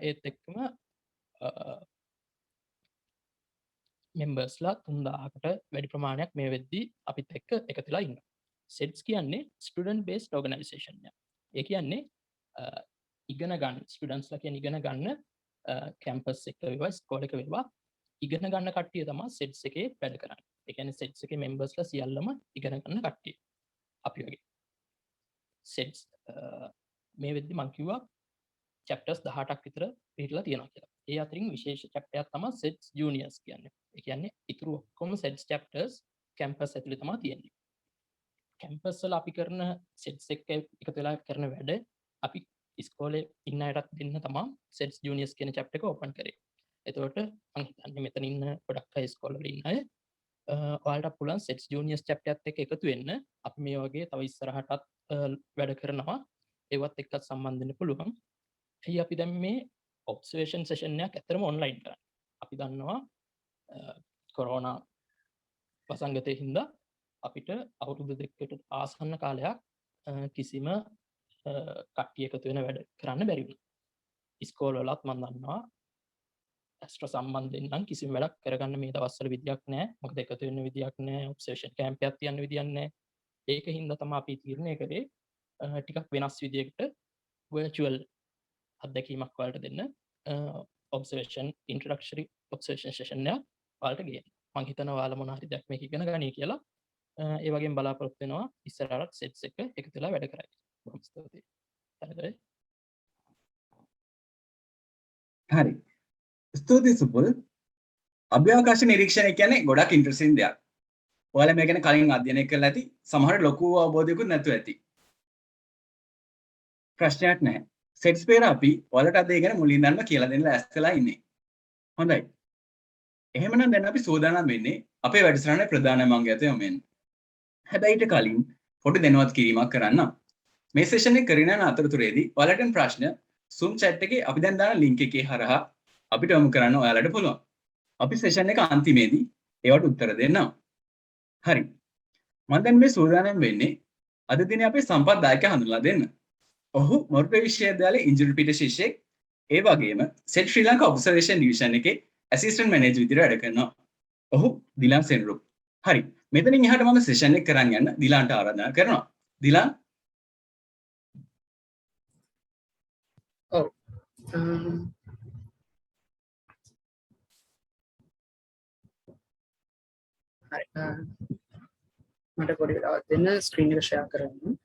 ඒත් එක්කම මෙම්බර්ස්ලා 3000කට වැඩි ප්‍රමාණයක් මේ වෙද්දී අපිත් එක්ක එකතුලා ඉන්නවා. සෙට්ස් කියන්නේ ස්ටුඩන්ට් බේස්ඩ් ඕගනයිසේෂන් එක. ඒ කියන්නේ ඉගෙන ගන්න ස්ටුඩන්ට්ස්ලා කියන්නේ ඉගෙන ගන්න කැම්පස් එක වේවා ස්කෝල් එක වේවා ඉගෙන ගන්න කට්ටිය තමයි සෙට්ස් එකේ වැඩ කරන්නේ. ඒ කියන්නේ සෙට්ස් එකේ මෙම්බර්ස්ලා සියල්ලම ඉගෙන ගන්න කට්ටිය. අපි වගේ. සෙට්ස් මේ වෙද්දී මම කිව්වා chapters 18ක් විතර පිළිලා තියෙනවා කියලා. ඒ අතරින් විශේෂ chapter එකක් තමයි sets juniors කියන්නේ. ඒ කියන්නේ ඉතුරු ඔක්කොම sets chapters campus ඇතුලේ තමයි තියෙන්නේ. campus වල අපි කරන sets එක එකතු වෙලා කරන වැඩ අපි ඉස්කෝලේ ඉන්න අයටත් දෙන්න තමයි sets juniors කියන chapter එක open කරේ. එතකොට මම හිතන්නේ මෙතන ඉන්න ගොඩක් අය ඉස්කෝල වල ඉන්න අය ඔයාලට පුළුවන් sets juniors chapter එකත් එක්ක එකතු වෙන්න. අපි මේ වගේ තව ඉස්සරහටත් වැඩ කරනවා. ඒවත් එක්කත් සම්බන්ධ වෙන්න පුළුවන්. ඇයි අපි දැන් මේ ඔබ්සර්වේෂන් සෙෂන් එකක් ඇත්තටම ඔන්ලයින් කරන්නේ. අපි දන්නවා කොරෝනා වසංගතයේ හින්දා අපිට අවුරුදු දෙකකට ආසන්න කාලයක් කිසිම කට්ටිය එකතු වෙන වැඩ කරන්න බැරි වුණා. ඉස්කෝල වලත් මම දන්නවා ඇස්ට්‍රෝ සම්බන්ධයෙන් නම් කිසිම වැඩක් කරගන්න මේ දවස්වල විදියක් නැහැ. මොකද එකතු වෙන්න විදියක් නැහැ. ඔබ්සර්වේෂන් කැම්ප් එකක් තියන්න විදියක් නැහැ. ඒක හින්දා තමයි අපි තීරණය කරේ ටිකක් වෙනස් විදියකට virtual අත්දැකීමක් වලට දෙන්න ඔබ්සර්වේෂන් ඉන්ට්‍රොඩක්ටරි ඔබ්සර්වේෂන් සෙෂන් එකක් වලට ගේන්න. මම හිතනවා ඔයාලා මොන හරි දෙයක් මේක ඉගෙන ගනී කියලා. ඒ වගේම බලාපොරොත්තු වෙනවා ඉස්සරහට සෙට්ස් එක එකතු වෙලා වැඩ කරයි. බොහොම ස්තුතියි. හරිද? හරි. ස්තුතියි සුපුල්. අභ්‍යවකාශ නිරීක්ෂණය කියන්නේ ගොඩක් ඉන්ටරෙස්ටිං දෙයක්. ඔයාලා මේ ගැන කලින් අධ්‍යයනය කරලා ඇති. සමහර ලොකු අවබෝධයකුත් නැතුව ඇති. ප්‍රශ්නයක් නැහැ. සෙට්ස් පෙර අපි ඔයාලට අද ඒ ගැන මුලින් ඉඳන්ම කියලා දෙන්න ලෑස්තිලා ඉන්නේ. හොඳයි. එහෙමනම් දැන් අපි සූදානම් වෙන්නේ අපේ වැඩසටහනේ ප්‍රධාන අංගයට යමු වෙන. හැබැයි ඊට කලින් පොඩි දැනුවත් කිරීමක් කරන්නම්. මේ සෙෂන් එක කරගෙන යන අතරතුරේදී ඔයාලට ප්‍රශ්න Zoom chat එකේ අපි දැන් දාන link එකේ හරහා අපිට යොමු කරන්න ඔයාලට පුළුවන්. අපි සෙෂන් එක අන්තිමේදී ඒවට උත්තර දෙන්නම්. හරි. මම දැන් මේ සූදානම් වෙන්නේ අද දිනේ අපේ සම්පත්දායකයා හඳුන්වලා දෙන්න. ඔහු මොරටු විශ්වවිද්‍යාලයේ ඉන්ජිනේරු පිට ශිෂ්‍යෙක්. ඒ වගේම සෙට් ශ්‍රී ලංකා ඔබ්සර්වේෂන් ඩිවිෂන් එකේ ඇසිස්ටන්ට් මැනේජර් විදිහට වැඩ කරනවා. ඔහු දිලන් සෙන්රුප්. හරි. මෙතනින් එහාට මම සෙෂන් එක කරන් යන්න දිලන්ට ආරාධනා කරනවා. දිලන්. ඔව්. හරි. මට පොඩි වෙලාවක් දෙන්න ස්ක්‍රීන් එක ෂෙයා කරන්න.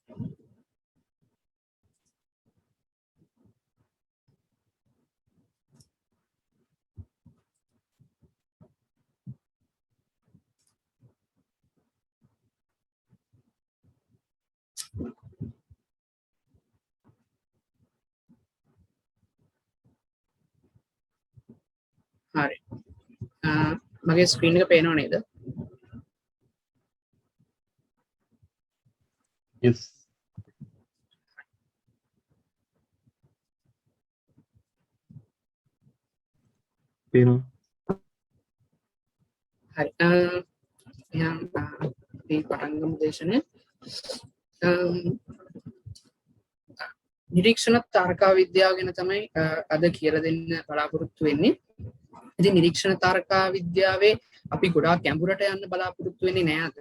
හරි. මගේ ස්ක්‍රීන් එක පේනව නේද? Yes. පේනවා. හරි. එහෙනම් අපි පටන් ගමු දේශනය. නිරීක්ෂණ තාරකා විද්‍යාව ගැන තමයි අද කියලා දෙන්න බලාපොරොත්තු වෙන්නේ. ඉතින් නිරීක්ෂණ තාරකා විද්‍යාවේ අපි ගොඩාක් ගැඹුරට යන්න බලාපොරොත්තු වෙන්නේ නෑ අද.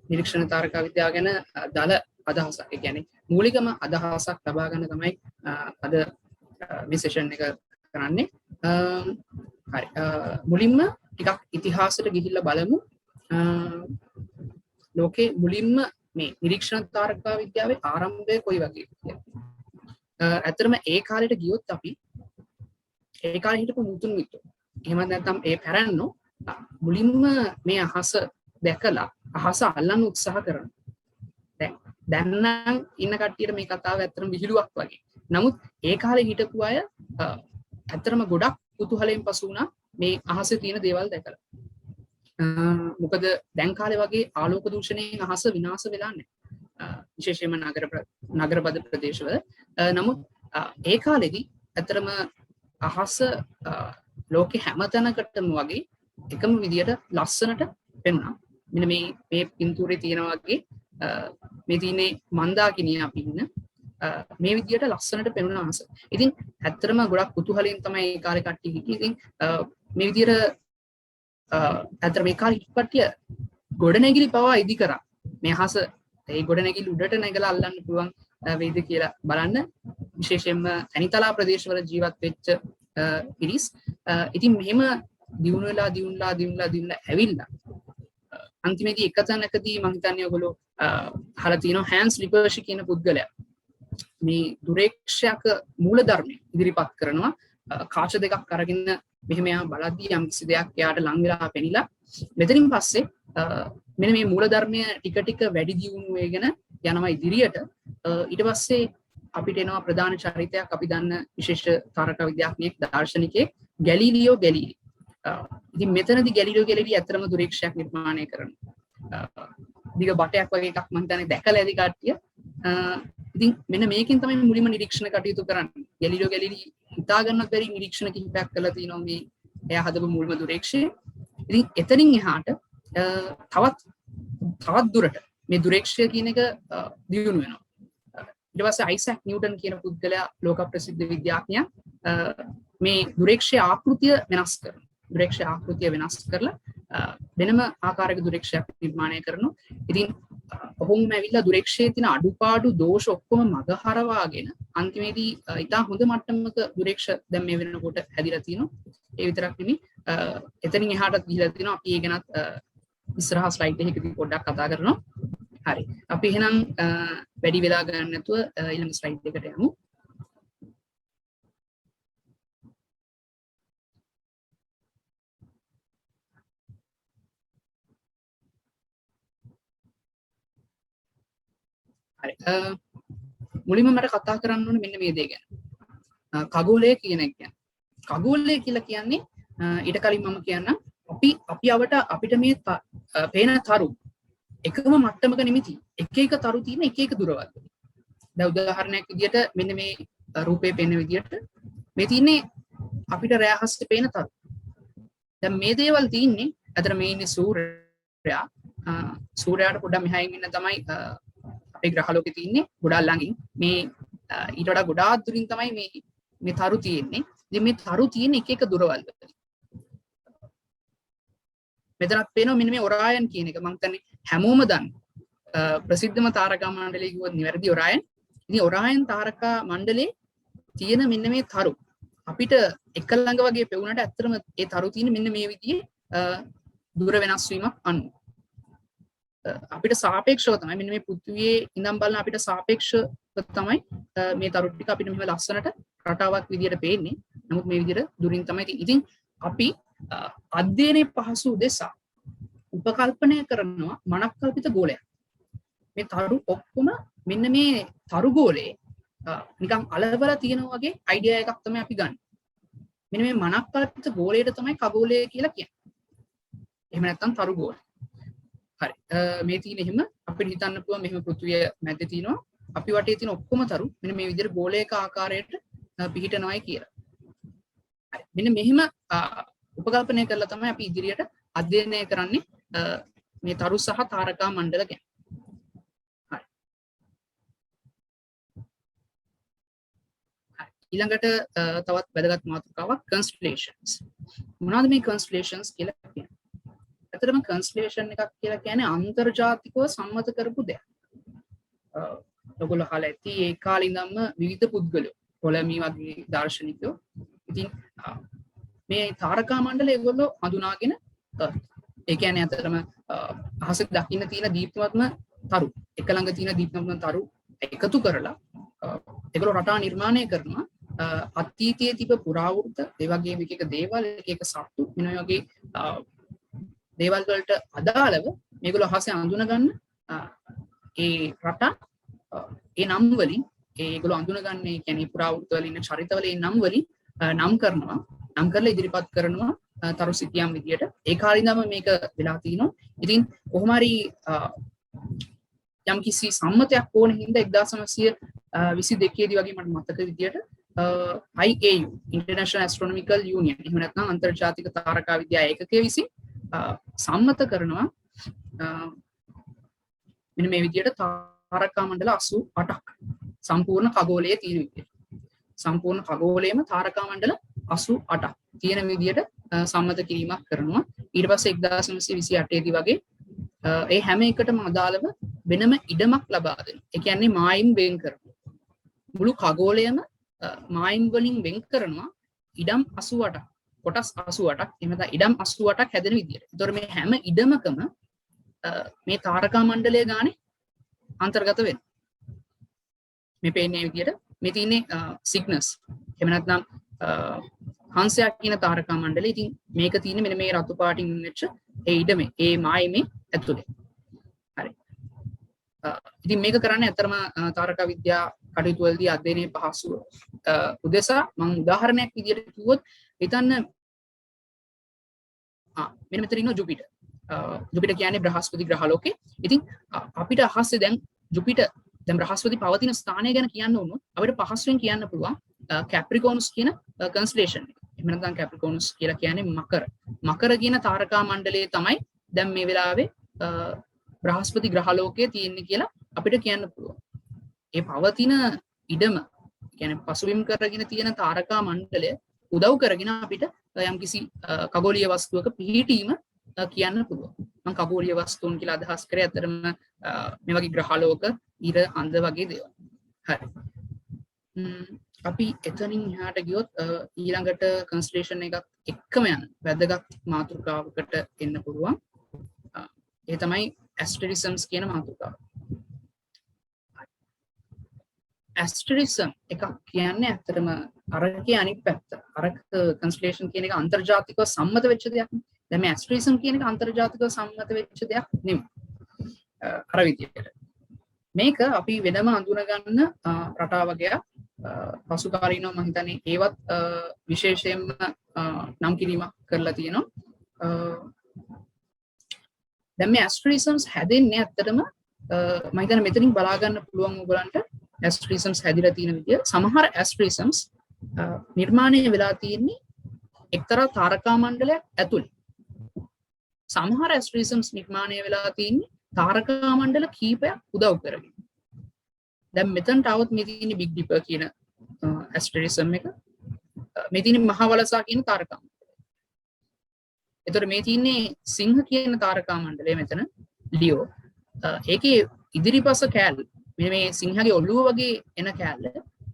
නිරීක්ෂණ තාරකා විද්‍යාව ගැන දල අදහසක්, ඒ කියන්නේ මූලිකම අදහසක් ලබා ගන්න තමයි අද මේ සෙෂන් එක කරන්නේ. හරි. මුලින්ම ටිකක් ඉතිහාසයට ගිහිල්ලා බලමු. ලෝකේ මුලින්ම මේ නිරීක්ෂණ තාරකා විද්‍යාවේ ආරම්භය කොයි වගේද කියලා. ඇත්තටම ඒ කාලෙට ගියොත් අපි ඒ කාලේ හිටපු මුතුන් මිත්තෝ එහෙම නැත්නම් ඒ පැරණිනෝ මුලින්ම මේ අහස දැකලා අහස අල්ලන්න උත්සාහ කරනවා. දැන් නම් ඉන්න කට්ටියට මේ කතාව ඇත්තටම විහිළුවක් වගේ. නමුත් ඒ කාලේ හිටපු අය ඇත්තටම ගොඩක් කුතුහලයෙන් පසු වුණා මේ අහසේ තියෙන දේවල් දැකලා. මොකද දැන් කාලේ වගේ ආලෝක දූෂණයෙන් අහස විනාශ වෙලා නැහැ. විශේෂයෙන්ම නගරබද ප්‍රදේශවල. නමුත් ඒ කාලෙදී ඇත්තටම අහස ලෝකේ හැම තැනකටම වගේ එකම විදියට ලස්සනට පෙනුණා. මෙන්න මේ පින්තූරේ තියෙනවා වගේ මේ තියෙන්නේ මන්දාකිණිය අපි ඉන්න මේ විදියට ලස්සනට පෙනුන අහස. ඉතින් ඇත්තටම ගොඩක් කුතුහලයෙන් තමයි ඒ කාලේ කට්ටිය හිටියේ. ඉතින් මේ විදිහට ඇත්තට මේ කාලේ කට්ටිය ගොඩනැගිලි පවා ඉදි කරා. මේ අහස ඒ ගොඩනැගිලි උඩට නැගලා අල්ලන්න පුළුවන් වේද කියලා බලන්න. විශේෂයෙන්ම තනිතලා ප්‍රදේශවල ජීවත් වෙච්ච පිරිස්. ඉතින් මෙහෙම දියුණු වෙලා ඇවිල්ලා අන්තිමේදී එක තැනකදී මම හිතන්නේ ඔයගොල්ලෝ අහලා තියෙනවා හැන්ස් ලිපර්ෂි කියන පුද්ගලයා මේ දුරේක්ෂයක මූලධර්මය ඉදිරිපත් කරනවා. කාච දෙකක් අරගෙන මෙහෙම යා බලද්දී යම් කිසි දෙයක් එයාට ලං වෙලා පෙනිලා මෙතනින් පස්සේ මෙන්න මේ මූලධර්මය ටික ටික වැඩි දියුණු වෙගෙන යනවා ඉදිරියට. ඊට පස්සේ අපිට එනවා ප්‍රධාන චරිතයක් අපි දන්න විශේෂ තාරක විද්‍යාඥයෙක් දාර්ශනිකයෙක් ගැලීලියෝ ගැලීලි. ඉතින් මෙතනදී ගැලීලියෝ ගැලීලි ඇත්තටම දුරේක්ෂයක් නිර්මාණය කරනවා. දිග බටයක් වගේ එකක් මම හිතන්නේ දැකලා ඇති කට්ටිය. ඉතින් මෙන්න මේකෙන් තමයි මුලින්ම නිරීක්ෂණ කටයුතු කරන්නේ. ගැලීලියෝ ගැලීලි හිතා ගන්නත් බැරි නිරීක්ෂණ කිහිපයක් කළා තියෙනවා මේ එයා හදපු මුල්ම දුරේක්ෂය. ඉතින් එතනින් එහාට තවත් දුරට මේ දුරේක්ෂය කියන එක දියුණු වෙනවා. ඊට පස්සේ අයිසැක් නිව්ටන් කියන පුද්ගලයා ලෝක ප්‍රසිද්ධ විද්‍යාඥයා මේ දුරේක්ෂයේ ආකෘතිය වෙනස් කරනවා. දුරේක්ෂයේ ආකෘතිය වෙනස් කරලා වෙනම ආකාරයක දුරේක්ෂයක් නිර්මාණය කරනවා. ඉතින් ඔහුම ඇවිල්ලා දුරේක්ෂයේ තියෙන අඩුපාඩු දෝෂ ඔක්කොම මගහරවාගෙන අන්තිමේදී ඉතා හොඳ මට්ටමක දුරේක්ෂ දැන් මේ වෙනකොට හැදිලා තියෙනවා. ඒ විතරක් නෙමෙයි එතනින් එහාටත් ගිහිලා තියෙනවා. අපි ඒ ගැනත් ඉස්සරහා ස්ලයිඩ් එකකදී පොඩ්ඩක් කතා කරනවා. හරි. අපි එහෙනම් වැඩි වෙලා ගන්න නැතුව ඊළඟ ස්ලයිඩ් එකට යමු. හරි. මුලින්ම මට කතා කරන්න ඕනේ මෙන්න මේ දේ ගැන. ఖగోళය කියන එක ගැන. ఖగోళය කියලා කියන්නේ ඊට කලින් මම කියන්නම් අපිට මේ පේන තරු එකම මට්ටමක නෙමෙයි එක එක තරු තියෙන එක එක දුරවල්. දැන් උදාහරණයක් විදියට මෙන්න මේ රූපේ පේන විදියට මේ තියෙන්නේ අපිට රෑ හස්තේ පේන තරු. දැන් මේ දේවල් තියෙන්නේ අතර මේ ඉන්නේ සූර්යයාට පොඩ්ඩක් මෙහායින් ඉන්න තමයි අපේ ග්‍රහලෝකේ තියෙන්නේ ගොඩාක් ළඟින්. මේ ඊට වඩා ගොඩාක් දුරින් තමයි මේ තරු තියෙන්නේ. ඉතින් මේ තරු තියෙන්නේ එක එක දුරවල් වල. මෙතනත් පේනවා මෙන්න මේ ඔරායන් කියන එක. මම හිතන්නේ හැමෝම දන්න ප්‍රසිද්ධම තාරකා මණ්ඩලය කිව්වොත් නිවැරදි ඔරායන්. ඉතින් ඔරායන් තාරකා මණ්ඩලයේ තියෙන මෙන්න මේ තරු අපිට එක ළඟ වගේ පෙවුනට ඇත්තටම ඒ තරු තියෙන මෙන්න මේ විදිහේ දුර වෙනස් වීමක් අනුව. අපිට සාපේක්ෂව තමයි මෙන්න මේ පෘථිවියේ ඉඳන් බලන අපිට සාපේක්ෂව තමයි මේ තරු ටික අපිට මෙහෙම ලස්සනට රටාවක් විදියට පේන්නේ. නමුත් මේ විදිහට දුරින් තමයි තියෙන්නේ. ඉතින් අපි අධ්‍යයනයේ පහසු උදෙසා උපකල්පනය කරනවා මනක්කල්පිත ගෝලයක්. මේ තරු ඔක්කොම මෙන්න මේ තරු ගෝලයේ නිකන් අලවල තියෙනවා වගේ අයිඩියා එකක් තමයි අපි ගන්න. මෙන්න මේ මනක්කල්පිත ගෝලයට තමයි ఖగోళය කියලා කියන්නේ. එහෙම නැත්නම් තරු ගෝලය. හරි. මේ තියෙන එහෙම අපිට හිතන්න පුළුවන් මෙහෙම පෘථිවිය මැද්දේ තියෙනවා. අපි වටේ තියෙන ඔක්කොම තරු මෙන්න මේ විදිහට ගෝලයක ආකාරයට පිහිටනවායි කියලා. හරි. මෙන්න මෙහෙම උපකල්පනය කරලා තමයි අපි ඉදිරියට අධ්‍යයනය කරන්නේ මේ තරු සහ තාරකා මණ්ඩල ගැන. හරි. ඊළඟට තවත් වැදගත් මාතෘකාවක් constellations. මොනවද මේ constellations කියලා කියන්නේ? ඇත්තටම constellation එකක් කියලා කියන්නේ අන්තර්ජාතිකව සම්මත කරපු දෙයක්. ඔයගොල්ලෝ අහලා ඇති ඒ කාලේ ඉඳන්ම විවිධ පුද්ගලයෝ පොළොමි වගේ දාර්ශනිකයෝ ඉතින් මේ තාරකා මණ්ඩලය ඒගොල්ලෝ හඳුනාගෙන ඒ කියන්නේ අතරම අහසේ දකින්න තියෙන දීප්තිමත්ම තරු එක ළඟ තියෙන දීප්තිමත්ම තරු එකතු කරලා ඒගොල්ලෝ රටා නිර්මාණය කරනවා අතීතයේ තිබ පුරාවෘත්ත ඒ වගේම එක එක දේවල් එක එක සත්තු මෙන්න මේ වගේ දේවල් වලට අදාළව මේගොල්ලෝ අහසේ අඳුන ගන්න ඒ රටා ඒ නම් වලින් ඒගොල්ලෝ අඳුනගන්නේ කියන්නේ පුරාවෘත්ත වල ඉන්න චරිතවල ඒ නම් වලින් නම් කරනවා නම් කරලා ඉදිරිපත් කරනවා තරු සිතියම් විදියට ඒ කාලේ ඉඳන්ම මේක වෙලා තිනවා. ඉතින් කොහොම හරි යම් කිසි සම්මතයක් ඕන හින්දා 1922 දී වගේ මට මතක විදියට IAU International Astronomical Union එහෙම නැත්නම් අන්තර්ජාතික තාරකා විද්‍යා ඒකකයේ විසින් සම්මත කරනවා මෙන්න මේ විදියට තාරකා මණ්ඩල 88ක් සම්පූර්ණ ఖగోళයේ තියෙන විදියට. සම්පූර්ණ khagoleyම තාරකා මණ්ඩල 88ක් තියෙන විදියට සම්මත කිරීමක් කරනවා. ඊට පස්සේ 1928 දී වගේ ඒ හැම එකටම අදාළව වෙනම ඉඩමක් ලබා දෙනවා. ඒ කියන්නේ මායිම් වෙන් කරනවා. මුළු khagoleyම මායිම් වලින් වෙන් කරනවා ඉඩම් 88ක්. කොටස් 88ක් එහෙම නැත්නම් ඉඩම් 88ක් හැදෙන විදියට. ඒතකොට මේ හැම ඉඩමකම මේ තාරකා මණ්ඩලය ගානේ අන්තර්ගත වෙනවා. මේ පේන්නේ විදියට මේ තියෙන්නේ සිග්නස්. එහෙම නැත්නම් හංසයක් කියන තාරකා මණ්ඩලය. ඉතින් මේක තියෙන්නේ මෙන්න මේ රතු පාටින් වෙච්ච ඒ ඉඩමේ ඒ මායිමේ ඇතුලේ. හරි. ඉතින් මේක කරන්නේ අතරම තාරකා විද්‍යා කටයුතු වලදී අධ්‍යයනයේ පහසුව උදෙසා මම උදාහරණයක් විදියට කිව්වොත් හිතන්න මෙන්න මෙතන ඉන්න ජුපිටර්. ජුපිටර් කියන්නේ බ්‍රහස්පති ග්‍රහලෝකේ. ඉතින් අපිට අහසේ දැන් ජුපිටර් දැන් බ්‍රහස්පති පවතින ස්ථානය ගැන කියන්න වුණොත් අපිට පහසුවෙන් කියන්න පුළුවන් කැප්‍රිකෝනස් කියන කන්ස්ටලේෂන් එක. එහෙම නැත්නම් කැප්‍රිකෝනස් කියලා කියන්නේ මකර. මකර කියන තාරකා මණ්ඩලයේ තමයි දැන් මේ වෙලාවේ බ්‍රහස්පති ග්‍රහලෝකයේ තියෙන්නේ කියලා අපිට කියන්න පුළුවන්. ඒ පවතින ඉඩම කියන්නේ පසුබිම් කරගෙන තියෙන තාරකා මණ්ඩලය උදව් කරගෙන අපිට යම්කිසි ಖಗೋලීය වස්තුවක පිහිටීම කියන්න පුළුවන්. මම ಖಗೋලීය වස්තුන් කියලා අදහස් කරේ අතරම මේ වගේ ග්‍රහලෝක, ඉර, අන්ද වගේ දේවල්. හරි. අපි එතනින් එහාට ගියොත් ඊළඟට කන්ස්ටලේෂන් එකක් එක්කම යන වැදගත් මාතෘකාවකට එන්න පුළුවන්. ඒ තමයි ඇස්ටරිසම්ස් කියන මාතෘකාව. ඇස්ටරිසම් එකක් කියන්නේ ඇත්තටම අරකේ අනිත් පැත්ත. අරක කන්ස්ටලේෂන් කියන එක අන්තර්ජාතිකව සම්මත වෙච්ච දෙයක්. දැන් මේ ඇස්ටරිසම් කියන එක අන්තර්ජාතිකව සම්මත වෙච්ච දෙයක් නෙමෙයි. අර විදියට. මේක අපි වෙනම අඳුනගන්න රටා වගේ පසු කාලීනව මම හිතන්නේ ඒවත් විශේෂයෙන්ම නම් කිරීමක් කරලා තියෙනවා. දැන් මේ ඇස්ටරිසම්ස් හැදෙන්නේ ඇත්තටම මම හිතන්නේ මෙතනින් බලා ගන්න පුළුවන් ඔයගලන්ට ඇස්ටරිසම්ස් හැදිලා තියෙන විදිය. සමහර ඇස්ටරිසම්ස් නිර්මාණය වෙලා තියෙන්නේ එක්තරා තාරකා මණ්ඩලයක් ඇතුළේ. සමහර ඇස්ටරිසම්ස් නිර්මාණය වෙලා තියෙන්නේ තාරකා මණ්ඩල කීපයක් උදව් කරගෙන. දැන් මෙතනට આવොත් මේ තියෙන්නේ බිග් ඩිපර් කියන ඇස්ටරිසම් එක. මේ තියෙන්නේ මහා වලසා කියන තාරකා මණ්ඩලය. ඒතර මේ තියෙන්නේ සිංහ කියන තාරකා මණ්ඩලය මෙතන ලියෝ. ඒකේ ඉදිරිපස කෑල්ල මේ සිංහගේ ඔළුව වගේ එන කෑල්ල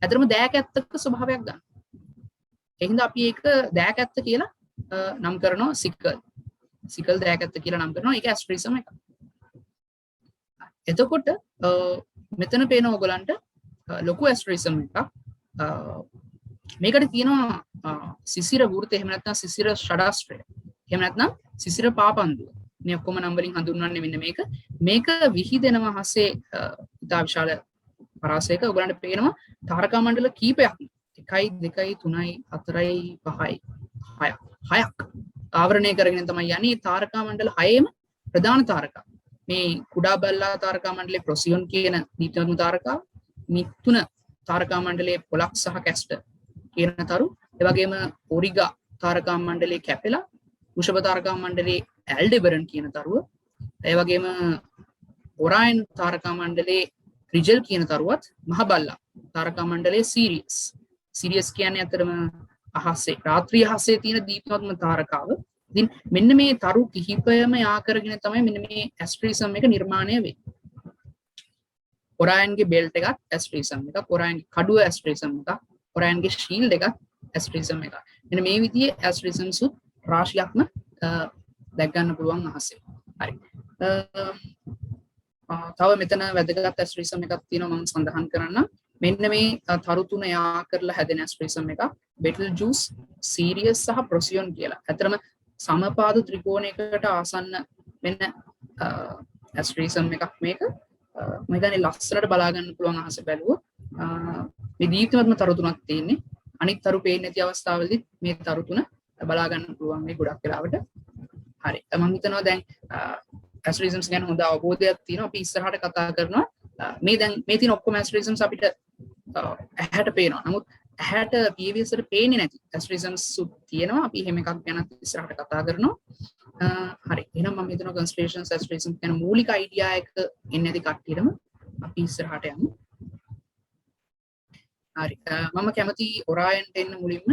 ඇතරම දෑකැත්තක ස්වභාවයක් ගන්න. ඒ හින්දා අපි ඒක දෑකැත්ත කියලා නම් කරනවා සිකල්. සිකල් දෑකැත්ත කියලා නම් කරනවා. ඒක ඇස්ටරිසම් එක. එතකොට මෙතන පේන ඔයගලන්ට ලොකු ඇස්ටරිසම් එකක්. මේකට කියනවා සිසිර වෘත, එහෙම නැත්නම් සිසිර ෂඩාස්ත්‍රය. එහෙම නැත්නම් සිසිර පාපන්දුව. මේ ඔක්කොම නම් වලින් හඳුන්වන්නේ මෙන්න මේක. මේක විහිදෙනවා හසේ ඉතා විශාල පරාසයක. ඔයගලන්ට පේනවා තාරකා මණ්ඩල කීපයක් 1 2 3 4 5 6ක් ආවරණය කරගෙන තමයි යන්නේ. තාරකා මණ්ඩල 6ෙම ප්‍රධාන තාරකා. මේ කුඩා බැල්ලා තාරකා මණ්ඩලයේ ප්‍රොසියොන් කියන දීප්තිමත් තාරකාව, මිථුන තාරකා මණ්ඩලයේ පොලක් සහ කැස්ටර් කියන තරු, ඒ වගේම ඔරිගා තාරකා මණ්ඩලයේ කැපෙලා, වෘෂභ තාරකා මණ්ඩලයේ ඇල්ඩෙබරන් කියන තරුව, ඒ වගේම ඔරයන් තාරකා මණ්ඩලයේ රිජල් කියන තරුවත්, මහ බල්ලා තාරකා මණ්ඩලයේ සීරියස්. සීරියස් කියන්නේ අතරම අහසේ රාත්‍රී අහසේ තියෙන දීප්තිමත්ම තාරකාව. ඉතින් මෙන්න මේ තරු කිහිපයම යා කරගෙන තමයි මෙන්න මේ ඇස්ටරිසම් එක නිර්මාණය වෙන්නේ. ඔරයන්ගේ බෙල්ට් එකත් ඇස්ටරිසම් එකක්, ඔරයන්ගේ කඩුව ඇස්ටරිසම් එකක්, ඔරයන්ගේ ෂීල්ඩ් එකත් ඇස්ටරිසම් එකක්. මෙන්න මේ විදිහේ ඇස්ටරිසම්ස් රාශියක්ම දැක් ගන්න පුළුවන් අහසේ. හරි. තව මෙතන වැදගත් ඇස්ටරිසම් එකක් තියෙනවා මම සඳහන් කරන්නම්. මෙන්න මේ තරු තුන යා කරලා හැදෙන ඇස්ටරිසම් එකක් බෙටල්ජූස්, සීරියස් සහ ප්‍රොසියොන් කියලා. අතරම සමපාද ත්‍රිකෝණයකට ආසන්න වෙන ඇස්ටරිසම් එකක් මේක. මම හිතන්නේ ලස්සනට බලා ගන්න පුළුවන් අහසේ බැලුවොත්. මේ දීප්තිමත්ම තරු තුනක් තියෙන්නේ. අනිත් තරු පේන්නේ නැති අවස්ථාවලදී මේ තරු තුන බලා ගන්න පුළුවන් මේ ගොඩක් වෙලාවට. හරි. මම හිතනවා දැන් ඇස්ටරිසම්ස් ගැන හොඳ අවබෝධයක් තියෙනවා. අපි ඉස්සරහට කතා කරනවා. මේ දැන් මේ තියෙන ඔක්කොම ඇස්ටරිසම්ස් අපිට ඇහැට පේනවා. නමුත් ඇහැට PVS වල පේන්නේ නැති ඇස්ටරිසම්ස් තියෙනවා. අපි එහෙම එකක් ගැන ඉස්සරහට කතා කරනවා. හරි. එහෙනම් මම හිතනවා කන්ස්ටලේෂන්ස් ඇස්ටරිසම්ස් ගැන මූලික අයිඩියා එක එන්නේ නැති කට්ටියටම අපි ඉස්සරහට යමු. හරි මම කැමති ඔරායන්ට එන්න මුලින්ම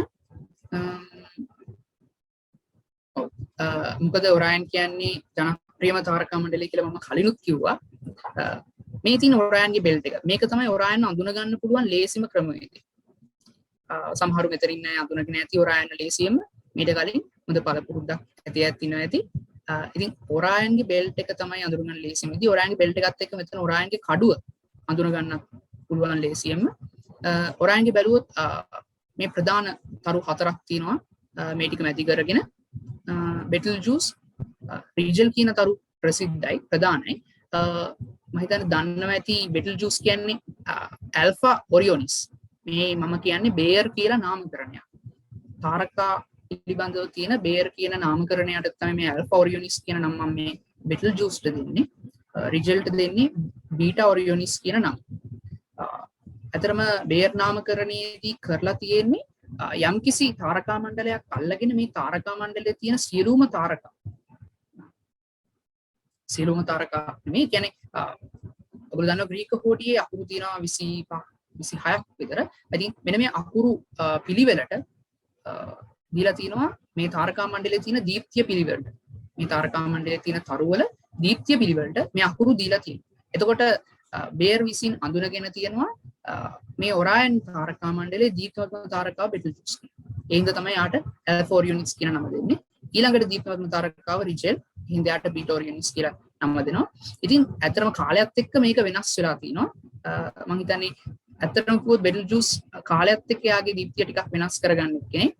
මොකද ඔරායන් කියන්නේ ජනප්‍රියම තාරකා මණ්ඩලය කියලා මම කලිනුත් කිව්වා. මේ තියෙන ඔරායන්ගේ බෙල්ට් එක. මේක තමයි ඔරායන් අඳුන ගන්න පුළුවන් ලේසිම ක්‍රමවේදය. සමහරු මෙතන ඉන්න අය අඳුනගෙන ඇති ඔරායන් ලේසියම මීට කලින් හොඳ පළපුරුද්දක් ඇති ඇති. ඉතින් ඔරායන්ගේ බෙල්ට් එක තමයි අඳුන ගන්න ලේසියම. ඉතින් ඔරායන්ගේ බෙල්ට් එකත් එක්ක මෙතන ඔරායන්ගේ කඩුව අඳුන ගන්න පුළුවන් ලේසියම. ඔරායන්ගේ බැලුවොත් මේ ප්‍රධාන තරු හතරක් තියෙනවා. මේ ටික මැදි කරගෙන බෙටල්ජූස් රීජල් කියන තරු ප්‍රසිද්ධයි ප්‍රධානයි. මම හිතන්නේ දන්නවා ඇති බෙටල්ජූස් කියන්නේ ඇල්ෆා ඔරියෝනිස්. මේ මම කියන්නේ බේර් කියලා නාමකරණයක්. තාරකා පිළිබඳව තියෙන බේර් කියන නාමකරණයට තමයි මේ ඇල්ෆා ඔරියෝනිස් කියන නම මම මේ බෙටල්ජූස්ට දෙන්නේ. රිජල්ට දෙන්නේ බීටා ඔරියෝනිස් කියන නම. අතරම බේර් නාමකරණයේදී කරලා තියෙන්නේ යම්කිසි තාරකා මණ්ඩලයක් අල්ලගෙන මේ තාරකා මණ්ඩලයේ තියෙන සියලුම තාරකා මේ කියන්නේ ඔයගොල්ලෝ දන්නවා ග්‍රීක හෝඩියේ අකුරු තියෙනවා 25 26ක් විතර. ඉතින් මෙන්න මේ අකුරු පිළිවෙලට දීලා තියෙනවා මේ තාරකා මණ්ඩලයේ තියෙන දීප්තිය පිළිවෙලට. මේ තාරකා මණ්ඩලයේ තියෙන තරුවල දීප්තිය පිළිවෙලට මේ අකුරු දීලා තියෙනවා. එතකොට බේර් විසින් අඳුනගෙන තියෙනවා මේ ඔරායන් තාරකා මණ්ඩලයේ දීප්තිමත්ම තාරකාව බෙටල්ජූස්. ඒ හින්දා තමයි යාට ඇල්ෆා ඔරියෝනිස් කියන නම දෙන්නේ. ඊළඟට දීප්තිමත්ම තාරකාව රිජෙල්. හින්දා යාට බීටා ඔරියෝනිස් කියලා නම දෙනවා. ඉතින් ඇත්තටම කාලයත් එක්ක මේක වෙනස් වෙලා තිනවා. මම හිතන්නේ ඇත්තටම කිව්වොත් බෙටල්ජූස් කාලයත් එක්ක යාගේ දීප්තිය ටිකක් වෙනස් කරගන්න කෙනෙක්.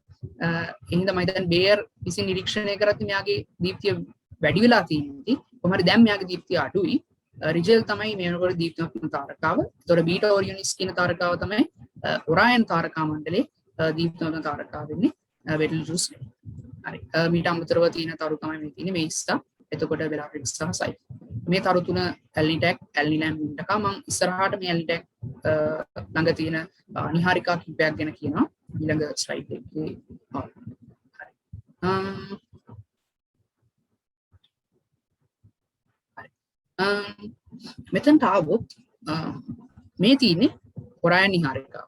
ඒ හින්දා මම හිතන්නේ බේර් විසින් නිරීක්ෂණය කරද්දී මෙයාගේ දීප්තිය වැඩි වෙලා තියෙනවා. කොහොම හරි දැන් මෙයාගේ දීප්තිය අඩුයි. රිජෙල් තමයි මේ වෙනකොට දීප්තිමත්ම තාරකාව. ඒතකොට බීටා ඔරියෝනිස් කියන තාරකාව තමයි ඔරායන් තාරකා මණ්ඩලයේ දීප්තිමත්ම තාරකාව වෙන්නේ බෙටල්ජූස්. හරි. මීට අමතරව තියෙන තරු තමයි මේ තියෙන්නේ මේස්ටා. එතකොට බෙලාට්‍රික්ස් සහ සයි. මේ තරු තුන ඇල්නිටැක්, ඇල්නිලෑම් මින්ටකා. මම ඉස්සරහට මේ ඇල්නිටැක් ළඟ තියෙන නිහාරිකා කිහිපයක් ගැන කියනවා. ඊළඟ ස්ලයිඩ් එකේ. මෙතනට ආවොත් මේ තියෙන්නේ ඔරායන් නිහාරිකාව.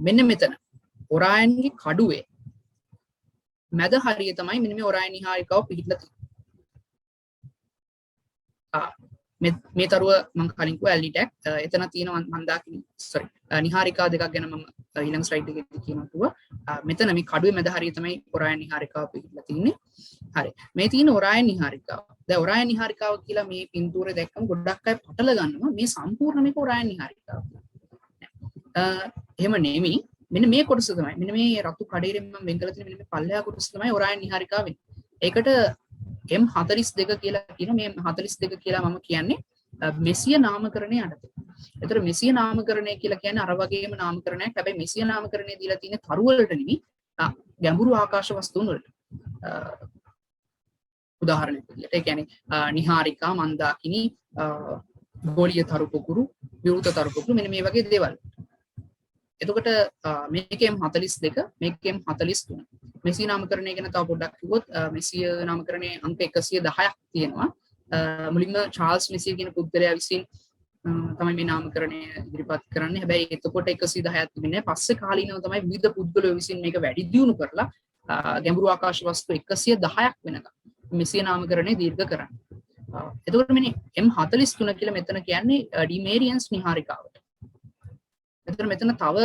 මෙන්න මෙතන ඔරායන්ගේ කඩුවේ මැද හරිය තමයි මෙන්න මේ ඔරායන් නිහාරිකාව පිහිටලා තියෙන්නේ. මේ තරුව මම කලින් කිව්වා ඇල්නිටැක්. එතන තියෙනවා මන්දාකිනි නිහාරිකා දෙකක් ගැන මම ඊළඟ ස්ලයිඩ් එකේදී කියනවා. මෙතන මේ කඩුවේ මැද හරිය තමයි ඔරායන් නිහාරිකාව පිහිටලා තියෙන්නේ. හරි. මේ තියෙන ඔරායන් නිහාරිකාව. දැන් ඔරායන් නිහාරිකාව කියලා මේ පින්තූරේ දැක්කම ගොඩක් අය පටල ගන්නවා මේ සම්පූර්ණ මේක ඔරායන් නිහාරිකාව. එහෙම නෙමෙයි. මෙන්න මේ කොටස තමයි. මෙන්න මේ රතු කඩේරෙන් මම වෙන් කරලා තියෙන මෙන්න මේ පල්ලෙහා කොටස තමයි ඔරායන් නිහාරිකාව වෙන්නේ. ඒකට M42 කියලා කියන මේ 42 කියලා මම කියන්නේ මෙසිය නාමකරණය යටතේ. ඒතර මෙසිය නාමකරණය කියලා කියන්නේ අර වගේම නාමකරණයක්. හැබැයි මෙසිය නාමකරණය දීලා තියෙන තරු වලට නෙමෙයි ගැඹුරු ආකාශ වස්තුන් වලට. උදාහරණයක් විදියට ඒ කියන්නේ නිහාරිකා, මන්දාකිනි, ගෝලීය තරු පොකුරු, විවෘත තරු පොකුරු මෙන්න මේ වගේ දේවල්. එතකොට මේකෙන් 42 මේකෙන් 43. මෙසිය නාමකරණය ගැන තව පොඩ්ඩක් කිව්වොත් මෙසිය නාමකරණයේ අංක 110ක් තියෙනවා. මුලින්ම චාල්ස් මෙසිය කියන පුද්ගලයා විසින් තමයි මේ නාමකරණය ඉදිරිපත් කරන්නේ. හැබැයි එතකොට 110ක් තිබෙන්නේ පස්සේ කාලීනව තමයි විවිධ පුද්ගලයෝ විසින් මේක වැඩි දියුණු කරලා ගැඹුරු ආකාශ වස්තු 110ක් වෙනකම් මෙසිය නාමකරණය දීර්ඝ කරන්නේ. එතකොට මෙන්න M43 කියලා මෙතන කියන්නේ ඩිමේරියන්ස් නිහාරිකාවට. එතන මෙතන තව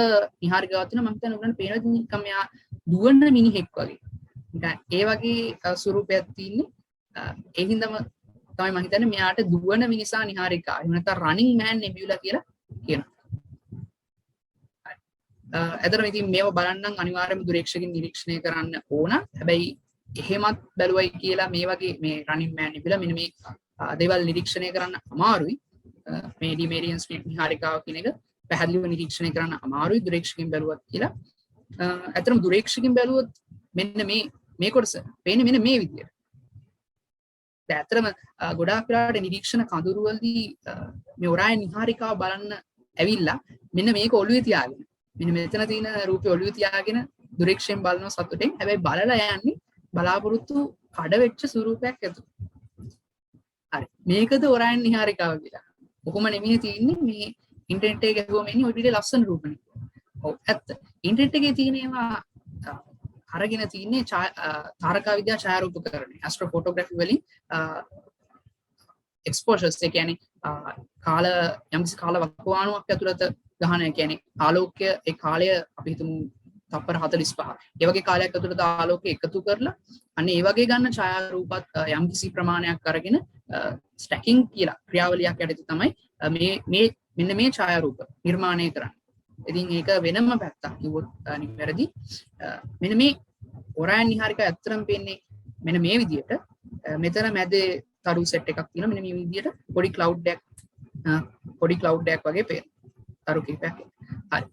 නිහාරිකාවක් තියෙනවා. මම හිතන්නේ උගලන්ට පේනවා නිකම් මෙයා දුවන මිනිහෙක් වගේ. නිකන් ඒ වගේ ස්වරූපයක් තියෙන්නේ. ඒ හින්දාම තමයි මම හිතන්නේ මෙයාට දුවන මිනිසා නිහාරිකා. එහෙම නැත්නම් රනින් මෑන් නෙබියුලා කියලා කියනවා. එතන ඉතින් මේව බලන්නම් අනිවාර්යයෙන්ම දුරේක්ෂකෙන් නිරීක්ෂණය කරන්න ඕන. හැබැයි එහෙමත් බැලුවයි කියලා මේ වගේ මේ රනින් මෑන් නෙබියුලා මෙන්න මේ දේවල් නිරීක්ෂණය කරන්න අමාරුයි. මේ ඩිමේරියන්ස් නිහාරිකාව කියන එක පැහැදිලිව නිරීක්ෂණය කරන්න අමාරුයි දුරේක්ෂකෙන් බැලුවත් කියලා. ඇත්තටම දුරේක්ෂකෙන් බැලුවොත් මෙන්න මේ කොටස පේන්නේ මෙන්න මේ විදියට. දැන් ඇත්තටම ගොඩාක් වෙලාවට නිරීක්ෂණ කඳුරු වලදී මේ ඔරායන් නිහාරිකාව බලන්න ඇවිල්ලා මෙන්න මේක ඔළුවේ තියාගෙන මෙන්න මෙතන තියෙන රූපේ ඔළුවේ තියාගෙන දුරේක්ෂයෙන් බලන සතුටෙන් හැබැයි බලලා යන්නේ බලාපොරොත්තු කඩ වෙච්ච ස්වරූපයක් ඇතුළු. හරි. මේකද ඔරායන් නිහාරිකාව කියලා. කොහොම නෙමෙයි තියෙන්නේ ඉන්ටර්නෙට් එකේ ගිහුවම එන්නේ ඔය විදිහේ ලස්සන රූපනේ. ඔව් ඇත්ත. ඉන්ටර්නෙට් එකේ තියෙන ඒවා අරගෙන තින්නේ තාරකා විද්‍යා ඡායාරූපකරණය ඇස්ට්‍රෝ ෆොටෝග්‍රැෆි වලින් එක්ස්පෝෂර්ස් ඒ කියන්නේ යම්කිසි කාල වකවානුවක් ඇතුළත ගහන ඒ කියන්නේ ආලෝකය ඒ කාලය අපි හිතමු තප්පර 45 ඒ වගේ කාලයක් ඇතුළත ආලෝකය එකතු කරලා අන්න ඒ වගේ ගන්න ඡායාරූපත් යම්කිසි ප්‍රමාණයක් අරගෙන ස්ටැකින් කියලා ක්‍රියාවලියක් යටතේ තමයි මෙන්න මේ ඡායාරූප නිර්මාණය කරන්නේ. ඉතින් ඒක වෙනම පැත්තක් කිව්වොත් නිවැරදි. මෙන්න මේ ඔරයන් නිහාරිකා ඇත්තටම පේන්නේ මෙන්න මේ විදිහට මෙතන මැදේ තරු සෙට් එකක් තියෙනවා. මෙන්න මේ විදිහට පොඩි ක්ලවුඩ් එකක් වගේ පේනවා. තරු කිහිපයක්. හරි.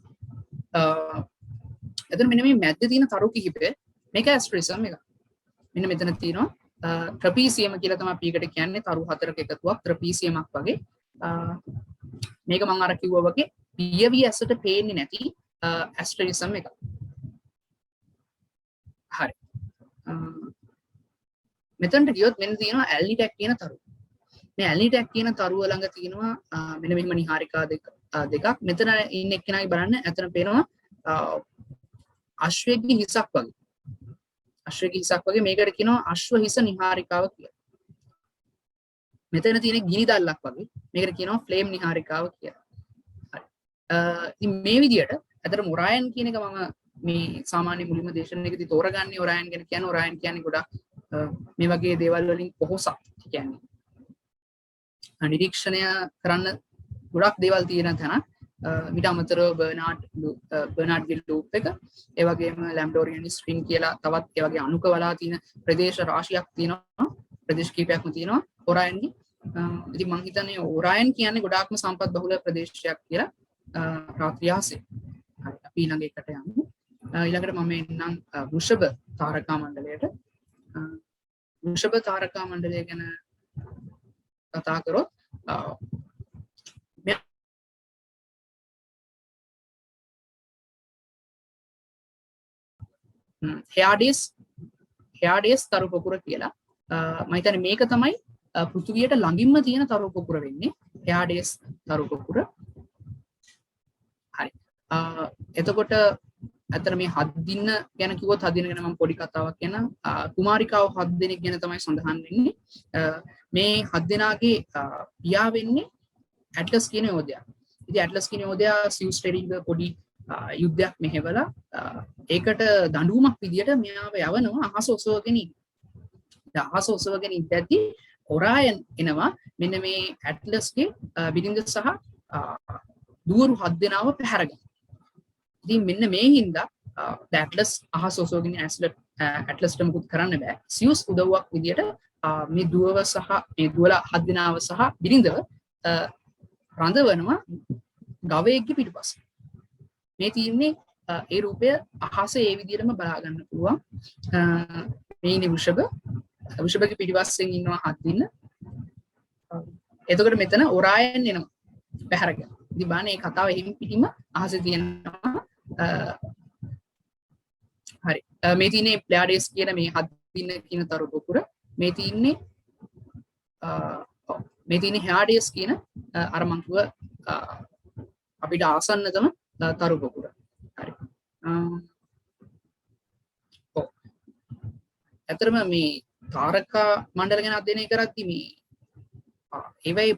එතන මෙන්න මේ මැද්දේ තියෙන තරු කිහිපය මේක ඇස්ට්‍රිසම් එක. මෙන්න මෙතන තියෙනවා ට්‍රපීසියම් කියලා තමයි අපි එකට කියන්නේ තරු හතරක එකතුවක් ට්‍රපීසියමක් වගේ. මේක මම අර කිව්වා වගේ පියවි ඇසට පේන්නේ නැති ඇස්ට්‍රිසම් එක. හරි. මෙතනට ගියොත් මෙන්න තියෙනවා ඇල්නිටැක් කියන තරුව. මේ ඇල්නිටැක් කියන තරුව ළඟ තියෙනවා මෙන්න මෙහෙම නිහාරිකා දෙකක්. මෙතන ඉන්න එක්කෙනාගේ බලන්න එතන පේනවා අශ්වයෙක්ගේ හිසක් වගේ. අශ්වයෙක්ගේ හිසක් වගේ මේකට කියනවා අශ්ව හිස නිහාරිකාව කියලා. මෙතන තියෙන ගිනි දැල්ලක් වගේ මේකට කියනවා ෆ්ලේම් නිහාරිකාව කියලා. හරි. ඉතින් මේ විදිහට අතට ඔරයන් කියන එක මම මේ සාමාන්‍ය මුලින්ම දේශනාවකදී තෝරගන්නේ ඔරයන් ගැන කියන්නේ ඔරයන් කියන්නේ ගොඩක් මේ වගේ දේවල් වලින් පොහොසත් කියන්නේ නිරීක්ෂණය කරන්න ගොඩක් දේවල් තියෙන තැන ඊට අමතරව බර්නාඩ්ගේ ලූප් එක ඒ වගේම ලැම්ඩෝරියන් ස්ට්‍රින්ග් කියලා තවත් ඒ වගේ අණුක වලා තියෙන ප්‍රදේශ රාශියක් තියෙනවා ප්‍රදේශ කීපයක්ම තියෙනවා ඔරයන්ගේ. ඉතින් මම හිතන්නේ ඔරයන් කියන්නේ ගොඩාක්ම සම්පත් බහුල ප්‍රදේශයක් කියලා රාත්‍රියාසේ. හරි අපි ඊළඟ එකට යමු. ඊළඟට මම එන්නම් වෘෂභ තාරකා මණ්ඩලයට. වෘෂභ තාරකා මණ්ඩලය ගැන කතා කරොත් හෙයාඩේස් තරු පොකුර කියලා මම හිතන්නේ මේක තමයි පෘථිවියට ළඟින්ම තියෙන තරු පොකුර වෙන්නේ හෙයාඩේස් තරු පොකුර. හරි. එතකොට ඇත්තට මේ 7 දින ගැන කිව්වොත් 7 දින ගැන මම පොඩි කතාවක් කියන්නම්. කුමාරිකාව 7 දෙනෙක් ගැන තමයි සඳහන් වෙන්නේ. මේ 7 දෙනාගේ පියා වෙන්නේ ඇට්ලස් කියන යෝධයා. ඉතින් ඇට්ලස් කියන යෝධයා සියුස් ටෙරිග පොඩි යුද්ධයක් මෙහෙवला ඒකට දඬුවමක් විදියට මෙයාව යවනවා අහස ඔසවගෙන ඉන්න. දැන් අහස ඔසවගෙන ඉඳද්දි ඔරයන් එනවා මෙන්න මේ ඇට්ලස්ගේ බිරිඳ සහ දුවරු 7 දෙනාව පැහැරගෙන. ඉතින් මෙන්න මේ හින්දා ඇට්ලස් අහස ඔසවගෙන ඇට්ලස්ට මුකුත් කරන්න බෑ. සියුස් උදව්වක් විදියට මේ දුවව සහ මේ දුවලා 7 දෙනාව සහ බිරිඳව රඳවනවා ගවයෙක්ගේ පිටුපස්සේ. මේ තියෙන්නේ ඒ රූපය අහසේ ඒ විදිහටම බලා ගන්න පුළුවන්. මේ ඉන්නේ වෘෂභගේ පිටිපස්සෙන් ඉන්නවා 7 දින. එතකොට මෙතන ඔරයන් එනවා පැහැරගෙන. ඉතින් බලන්න මේ කතාව එහෙම පිටිම අහසේ තියෙනවා. හරි. මේ තියෙන්නේ ප්ලෙයාඩේස් කියන මේ 7 දින කියන තරු පොකුර. මේ තියෙන්නේ හෙයාඩේස් කියන අර මං කිව්ව අපිට ආසන්නතම තරු පොකුර. හරි. ඇත්තටම මේ තාරකා මණ්ඩල ගැන අධ්‍යයනය කරද්දී මේ ඒවයි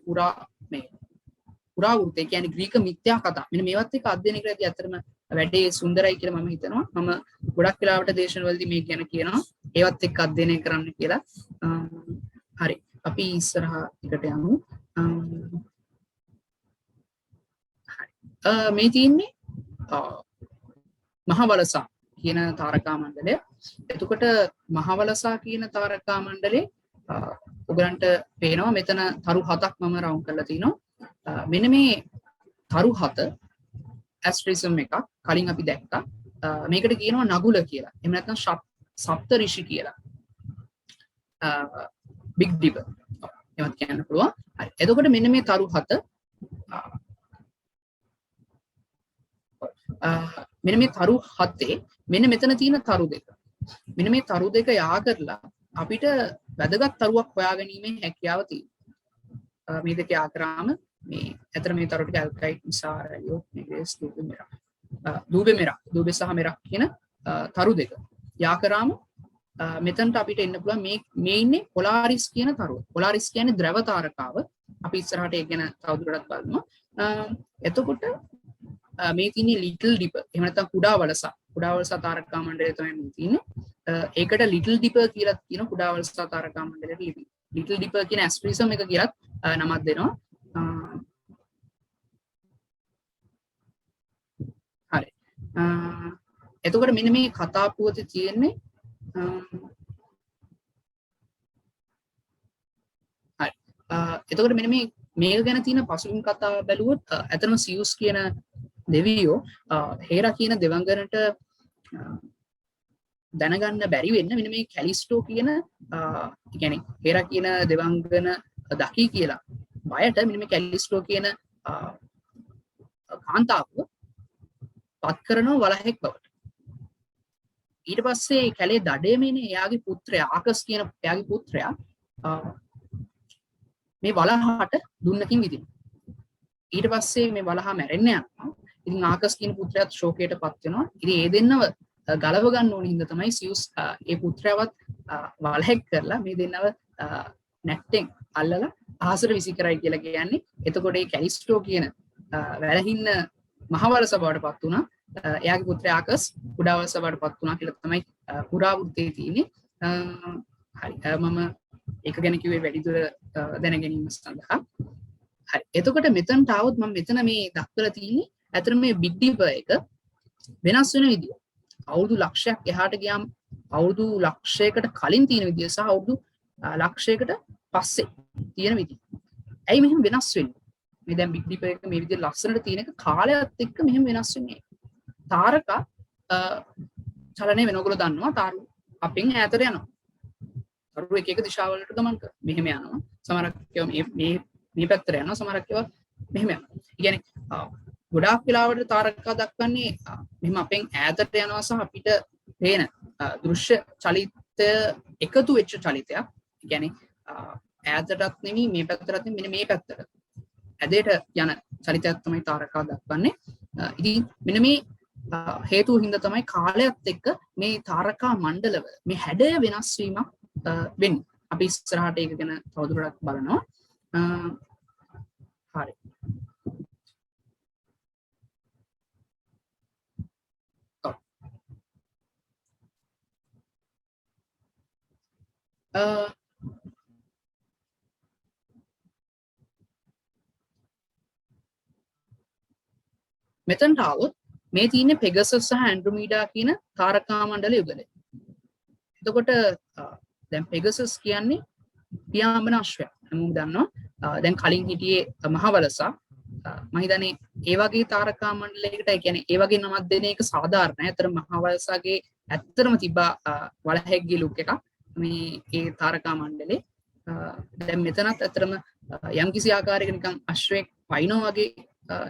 පුරාවෘත්තය කියන්නේ ග්‍රීක මිත්‍යා කතා. මෙන්න මේවත් එක්ක අධ්‍යයනය කරද්දී ඇත්තටම වැඩේ සුන්දරයි කියලා මම හිතනවා. මම ගොඩක් වෙලාවට දේශනවලදී මේ ගැන කියනවා. ඒවත් එක්ක අධ්‍යයනය කරන්න කියලා. හරි. අපි ඉස්සරහා එකට යමු. හරි. මේ තියෙන්නේ මහවලසා කියන තාරකා මණ්ඩලය. එතකොට මහවලසා කියන තාරකා මණ්ඩලේ ඔයගලන්ට පේනවා මෙතන තරු 7ක් මම රවුන්ඩ් කරලා තිනවා. මෙන්න මේ තරු 7 ඇස්ට්‍රිසම් එකක් කලින් අපි දැක්කා. මේකට කියනවා නගුල කියලා. එහෙම නැත්නම් සප්ත ඍෂි කියලා. බිග් ඩිපර්. එහෙමත් කියන්න පුළුවන්. හරි. එතකොට මෙන්න මේ තරු 7 මෙන්න මේ තරු 7 මෙන්න මෙතන තියෙන තරු දෙක. මෙන්න මේ තරු දෙක යා කරලා අපිට වැදගත් තරුවක් හොයාගැනීමේ හැකියාව තියෙනවා. මේ දෙක යා කරාම මේ ඇතර මේ තරු ටික ඇල්කයිඩ් නිසාරයෝ මේග්‍රේස් දූබේ සහ මෙරක් කියන තරු දෙක යා කරාම මෙතනට අපිට එන්න පුළුවන් මේ ඉන්නේ පොලාරිස් කියන තරුව. පොලාරිස් කියන්නේ ද්‍රව තාරකාව. අපි ඉස්සරහට ඒක ගැන තවදුරටත් බලමු. එතකොට මේ තියෙන්නේ ලිටල් ඩිපර්. එහෙම නැත්නම් කුඩා වලසා තාරකා මණ්ඩලය තමයි මේ තියෙන්නේ. ඒකට ලිටල් ඩිපර් කියලා කියන කුඩා වලසා තාරකා මණ්ඩලයට ලිටල් ඩිපර් කියන ඇස්ට්‍රිසම් එක කියලාත් නමක් දෙනවා. හරි. එතකොට මෙන්න මේ කතා පුවතේ තියෙන්නේ හරි. එතකොට මෙන්න මේක ගැන තියෙන පසුබිම් කතා බැලුවොත් ඇත්තම සියුස් කියන දෙවියෝ හේරා කියන දෙවඟනට දැනගන්න බැරි වෙන්න මෙන්න මේ කැලිස්ටෝ කියන කියන්නේ හේරා කියන දෙවඟන දකි කියලා බයට මෙන්න මේ කැලිස්ටෝ කියන කාන්තාව පත් කරනවා වලහෙක් බවට. ඊට පස්සේ කැලේ දඩේමනේ එයාගේ පුත්‍රයා ආකස් කියන එයාගේ පුත්‍රයා මේ වලහාට දුන්නකින් විදිනවා. ඊට පස්සේ මේ වලහා මැරෙන්න යනවා. ඉතින් ආකස් කියන පුත්‍රයාත් ශෝකයටපත් වෙනවා. ඉතින් ඒ දෙන්නව ගලව ගන්න ඕන හින්දා තමයි සියුස් ඒ පුත්‍රයාවත් වලහෙක් කරලා මේ දෙන්නව නැට්ටෙන් අල්ලලා අහසට විසි කරයි කියලා කියන්නේ. එතකොට මේ කැලිස්ටෝ කියන වැලහින්න මහවලස බවටපත් වුණා. එයාගේ පුත්‍රයා ආකස් කුඩා වලස බවටපත් වුණා කියලා තමයි පුරාවෘත්තයේ තියෙන්නේ. හරි. මම ඒක ගැන කිව්වේ වැඩිදුර දැන ගැනීම සඳහා. හරි. එතකොට මෙතනට આવොත් මම මෙතන මේ දක්වලා තියෙන්නේ ඇත්තට මේ බිග් ඩිපර් එක වෙනස් වෙන විදිය. අවුරුදු ලක්ෂයක් එහාට ගියාම අවුරුදු ලක්ෂයකට කලින් තියෙන විදිය සහ අවුරුදු ලක්ෂයකට පස්සේ තියෙන විදිය. ඇයි මෙහෙම වෙනස් වෙන්නේ? මේ දැන් බිග් ඩිපර් එක මේ විදිහට ලස්සනට තියෙන එක කාලයත් එක්ක මෙහෙම වෙනස් වෙන්නේ. තාරකා චලනය වෙනකොට දන්නවා තාරු අපෙන් ඈතට යනවා. තරු එක දිශාවලට ගමන් කරනවා. මෙහෙම යනවා. සමහරක් ඒවා මේ පැත්තට යනවා. සමහරක් ඒවා මෙහෙම යනවා. ඒ කියන්නේ ගොඩාක් වෙලාවට තාරකා දක්වන්නේ මෙහෙම අපෙන් ඈතට යනවා සහ අපිට පේන දෘශ්‍ය චලිතය එකතු වෙච්ච චලිතයක්. ඒ කියන්නේ ඈතටත් නෙමෙයි මේ පැත්තටත් නෙමෙයි මෙන්න මේ පැත්තට ඇදේට යන චලිතයක් තමයි තාරකා දක්වන්නේ. ඉතින් මෙන්න මේ හේතුව හින්දා තමයි කාලයත් එක්ක මේ තාරකා මණ්ඩලව මේ හැඩය වෙනස් වීමක් වෙන්නේ. අපි ඉස්සරහට ඒක ගැන තවදුරටත් බලනවා. හරි. මෙතනට આવොත් මේ තියෙන්නේ පෙගසස් සහ ඇන්ඩ්‍රොමීඩා කියන තාරකා මණ්ඩල යුගලය. එතකොට දැන් පෙගසස් කියන්නේ පියාඹන අශ්වයා. හැමෝම දන්නවා. දැන් කලින් හිටියේ මහවලසා. මම හිතන්නේ ඒ වගේ තාරකා මණ්ඩලයකට ඒ කියන්නේ ඒ වගේ නමක් දෙන එක සාධාරණයි. අතර මහවලසාගේ ඇත්තටම තිබ්බා වලහෙක්ගේ ලුක් එකක් මේ ඒ තාරකා මණ්ඩලේ. දැන් මෙතනත් ඇත්තටම යම්කිසි ආකාරයක නිකන් අශ්වයෙක් පයින්නෝ වගේ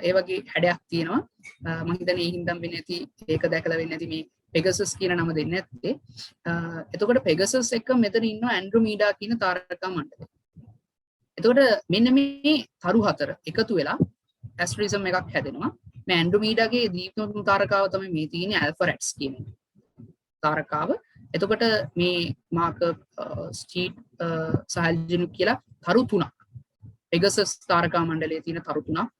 ඒ වගේ හැඩයක් තියෙනවා. මම හිතන්නේ ඒ හින්දාම වෙන්නේ නැති ඒක දැකලා වෙන්නේ නැති මේ පෙගසස් කියන නම දෙන්නේ නැත්තේ. එතකොට පෙගසස් එක මෙතන ඉන්නවා ඇන්ඩ්‍රොමීඩා කියන තාරකා මණ්ඩලය. එතකොට මෙන්න මේ තරු හතර එකතු වෙලා ඇස්ට්‍රිසම් එකක් හැදෙනවා. මේ ඇන්ඩ්‍රොමීඩාගේ දීප්තිමත් තාරකාව තමයි මේ තියෙන්නේ ඇල්ෆරැට්ස් කියන තාරකාව. එතකොට මේ මාක ස්ටීට් සහල්ජනු කියලා තරු තුනක් පෙගසස් තාරකා මණ්ඩලයේ තියෙන තරු තුනක්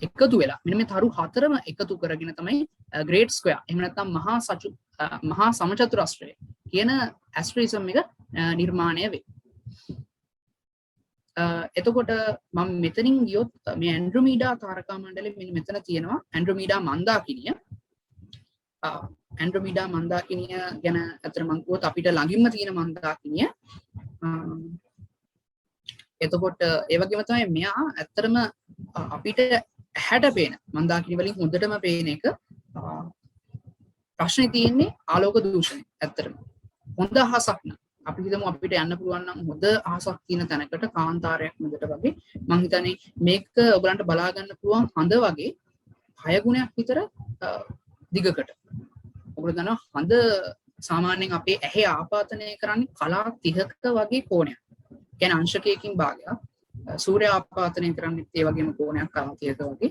එකතු වෙලා මෙන්න මේ තරු හතරම එකතු කරගෙන තමයි ග්‍රේට් ස්ක්වයර් එහෙම නැත්නම් මහා සමචතුරස්‍රය කියන ඇස්ට්‍රිසම් එක නිර්මාණය වෙයි. එතකොට මම මෙතනින් ගියොත් මේ ඇන්ඩ්‍රොමීඩා තාරකා මණ්ඩලයේ මෙන්න මෙතන තියෙනවා ඇන්ඩ්‍රොමීඩා මන්දාකිනිය. ඇන්ඩ්‍රොමීඩා මන්දාකිනිය ගැන අතර මම කිව්වොත් අපිට ළඟින්ම තියෙන මන්දාකිනිය. එතකොට ඒ වගේම තමයි මෙයා ඇත්තටම අපිට ඇහැට පේන මන්දාකිනි වලින් හොඳටම පේන එක ප්‍රශ්නේ තියෙන්නේ ආලෝක දූෂණය. ඇත්තටම හොඳ අහසක් නම් අපි හිතමු අපිට යන්න පුළුවන් නම් හොඳ අහසක් තියෙන තැනකට කාන්තාරයක් මැදට වගේ මම හිතන්නේ මේක ඔයගලන්ට බලා ගන්න පුළුවන් හඳ වගේ 6 ගුණයක් විතර දිගකට. ඔයගොල්ලෝ දන්නවා හඳ සාමාන්‍යයෙන් අපේ ඇහි ආපාදනය කරන්නේ කලා 30ක වගේ කෝණයක්. කියන්නේ අංශකයකින් භාගයක්. සූර්ය ආපාතනය කරන්නේ ඒ වගේම කෝණයක් ආතියක වගේ.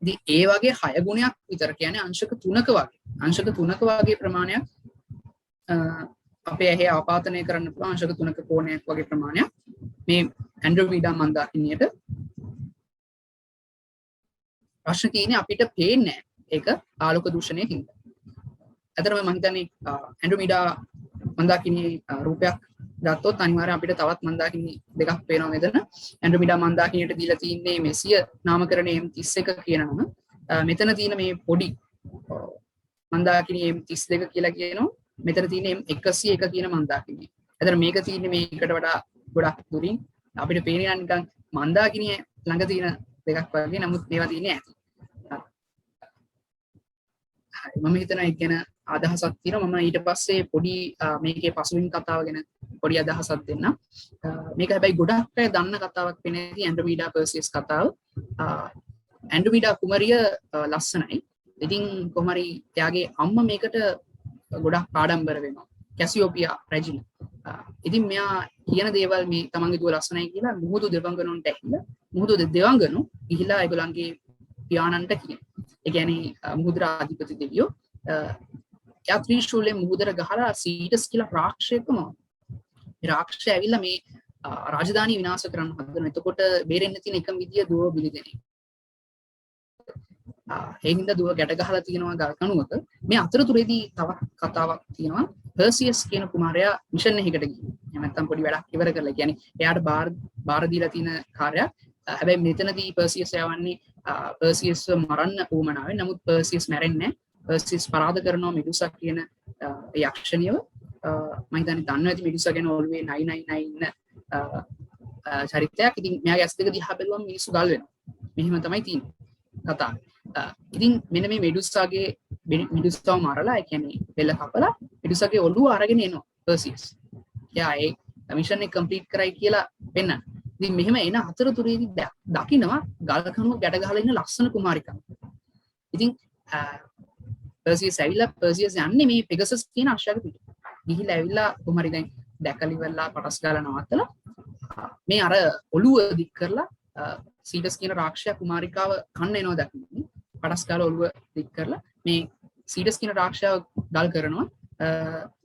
ඉතින් ඒ වගේ 6 ගුණයක් විතර කියන්නේ අංශක 3ක වගේ ප්‍රමාණයක් අපේ ඇහි ආපාතනය කරන්න පුළුවන් අංශක 3ක කෝණයක් වගේ ප්‍රමාණයක් මේ ඇන්ඩ්‍රොමීඩා මන්දාකිනියට ප්‍රශ්න තියෙන්නේ අපිට පේන්නේ ඒක ආලෝක දූෂණයේ හින්දා. අතරම මම හිතන්නේ ඇන්ඩ්‍රොමීඩා මන්දාකිනි රූපයක් ගත්තොත් අනිවාර්යයෙන් අපිට තවත් මන්දාකිනි දෙකක් පේනවා මෙතන. ඇන්ඩ්‍රොමීඩා මන්දාකිනියට දීලා තියෙන්නේ මෙසිය නාමකරණය M31 කියන නම. මෙතන තියෙන මේ පොඩි මන්දාකිනි M32 කියලා කියනවා. මෙතන තියෙන M101 කියන මන්දාකිනිය. අතන මේක තියෙන්නේ මේකට වඩා ගොඩක් දුරින්. අපිට පේන්නේ නිකන් මන්දාකිනිය ළඟ තියෙන දෙකක් වගේ. නමුත් මේවා තියෙන්නේ ඇති. මම හිතනවා ඒක ගැන අදහසක් තියෙනවා. මම ඊට පස්සේ පොඩි මේකේ පසුබිම් කතාව ගැන පොඩි අදහසක් දෙන්නම්. මේක හැබැයි ගොඩක් අය දන්න කතාවක් වෙන්නේ ඇන්ඩ්‍රොමීඩා පර්සියස් කතාව. ඇන්ඩ්‍රොමීඩා කුමරිය ලස්සනයි. ඉතින් කොහමරි එයාගේ අම්මා මේකට ගොඩක් ආඩම්බර වෙනවා. කැසියෝපියා රෙජිනා. ඉතින් මෙයා කියන දේවල් මේ තමන්ගේ දුව ලස්සනයි කියලා මුහුදු දෙවංගනුන්ට ඇහිලා මුහුදු දෙවංගනු ගිහිලා ඒගොල්ලන්ගේ පියාණන්ට කියනවා. ඒ කියන්නේ මුහුදු අධිපති දෙවියෝ එයා ත්‍රිශූලයෙන් මුහුදට ගහලා සීටස් කියලා රාක්ෂයෙක්ම රාක්ෂය ඇවිල්ලා මේ රාජධානිය විනාශ කරන්න හදනවා. එතකොට බේරෙන්න තියෙන එකම විදිය දුව බිලිදෙන එක. ඒ හින්දා දුව ගැට ගහලා තියෙනවා ගල් කණුවක. මේ අතරතුරේදී තවත් කතාවක් තියෙනවා. පර්සියස් කියන කුමාරයා මිෂන් එකකට ගිහින්. එහෙම නැත්නම් පොඩි වැඩක් ඉවර කරලා කියන්නේ එයාට බාර දීලා තියෙන කාර්යයක්. හැබැයි මෙතනදී පර්සියස් යවන්නේ පර්සියස්ව මරන්න උවමනාවෙන්. නමුත් පර්සියස් මැරෙන්නේ නැහැ. පර්සියස් පරාද කරනවා මෙඩුසා කියන යක්ෂණියව. මම හිතන්නේ දන්නවා ඇති මෙඩුසා ගැන ඔල්වේ 999 ඉන්න චරිතයක්. ඉතින් මෙයාගේ ඇස් දෙක දිහා බැලුවම මිනිස්සු ගල් වෙනවා. මෙහෙම තමයි තියෙන්නේ කතාව. ඉතින් මෙන්න මේ මෙඩුසාව මරලා ඒ කියන්නේ බෙල්ල කපලා මෙඩුසාගේ ඔළුව අරගෙන එනවා පර්සියස්. එයා ඒ මිෂන් එක කම්ප්ලීට් කරයි කියලා වෙන්න. ඉතින් මෙහෙම එන අතරතුරේදී දකින්නවා ගල් කණුව ගැට ගහලා ඉන්න ලස්සන කුමාරිකාවක්. ඉතින් පර්සියස් ඇවිල්ලා පර්සියස් යන්නේ මේ පෙගසස් කියන අශ්වයාගේ පිට. ගිහිල්ලා ඇවිල්ලා කුමාරි දැන් දැකලිවලා පටස් ගාලා නවත්තලා මේ අර ඔළුව දික් කරලා සීටස් කියන රාක්ෂයා කුමාරිකාව කන්න එනවා දකින්නේ. පටස් ගාලා ඔළුව දික් කරලා මේ සීටස් කියන රාක්ෂයාව ගල් කරනවා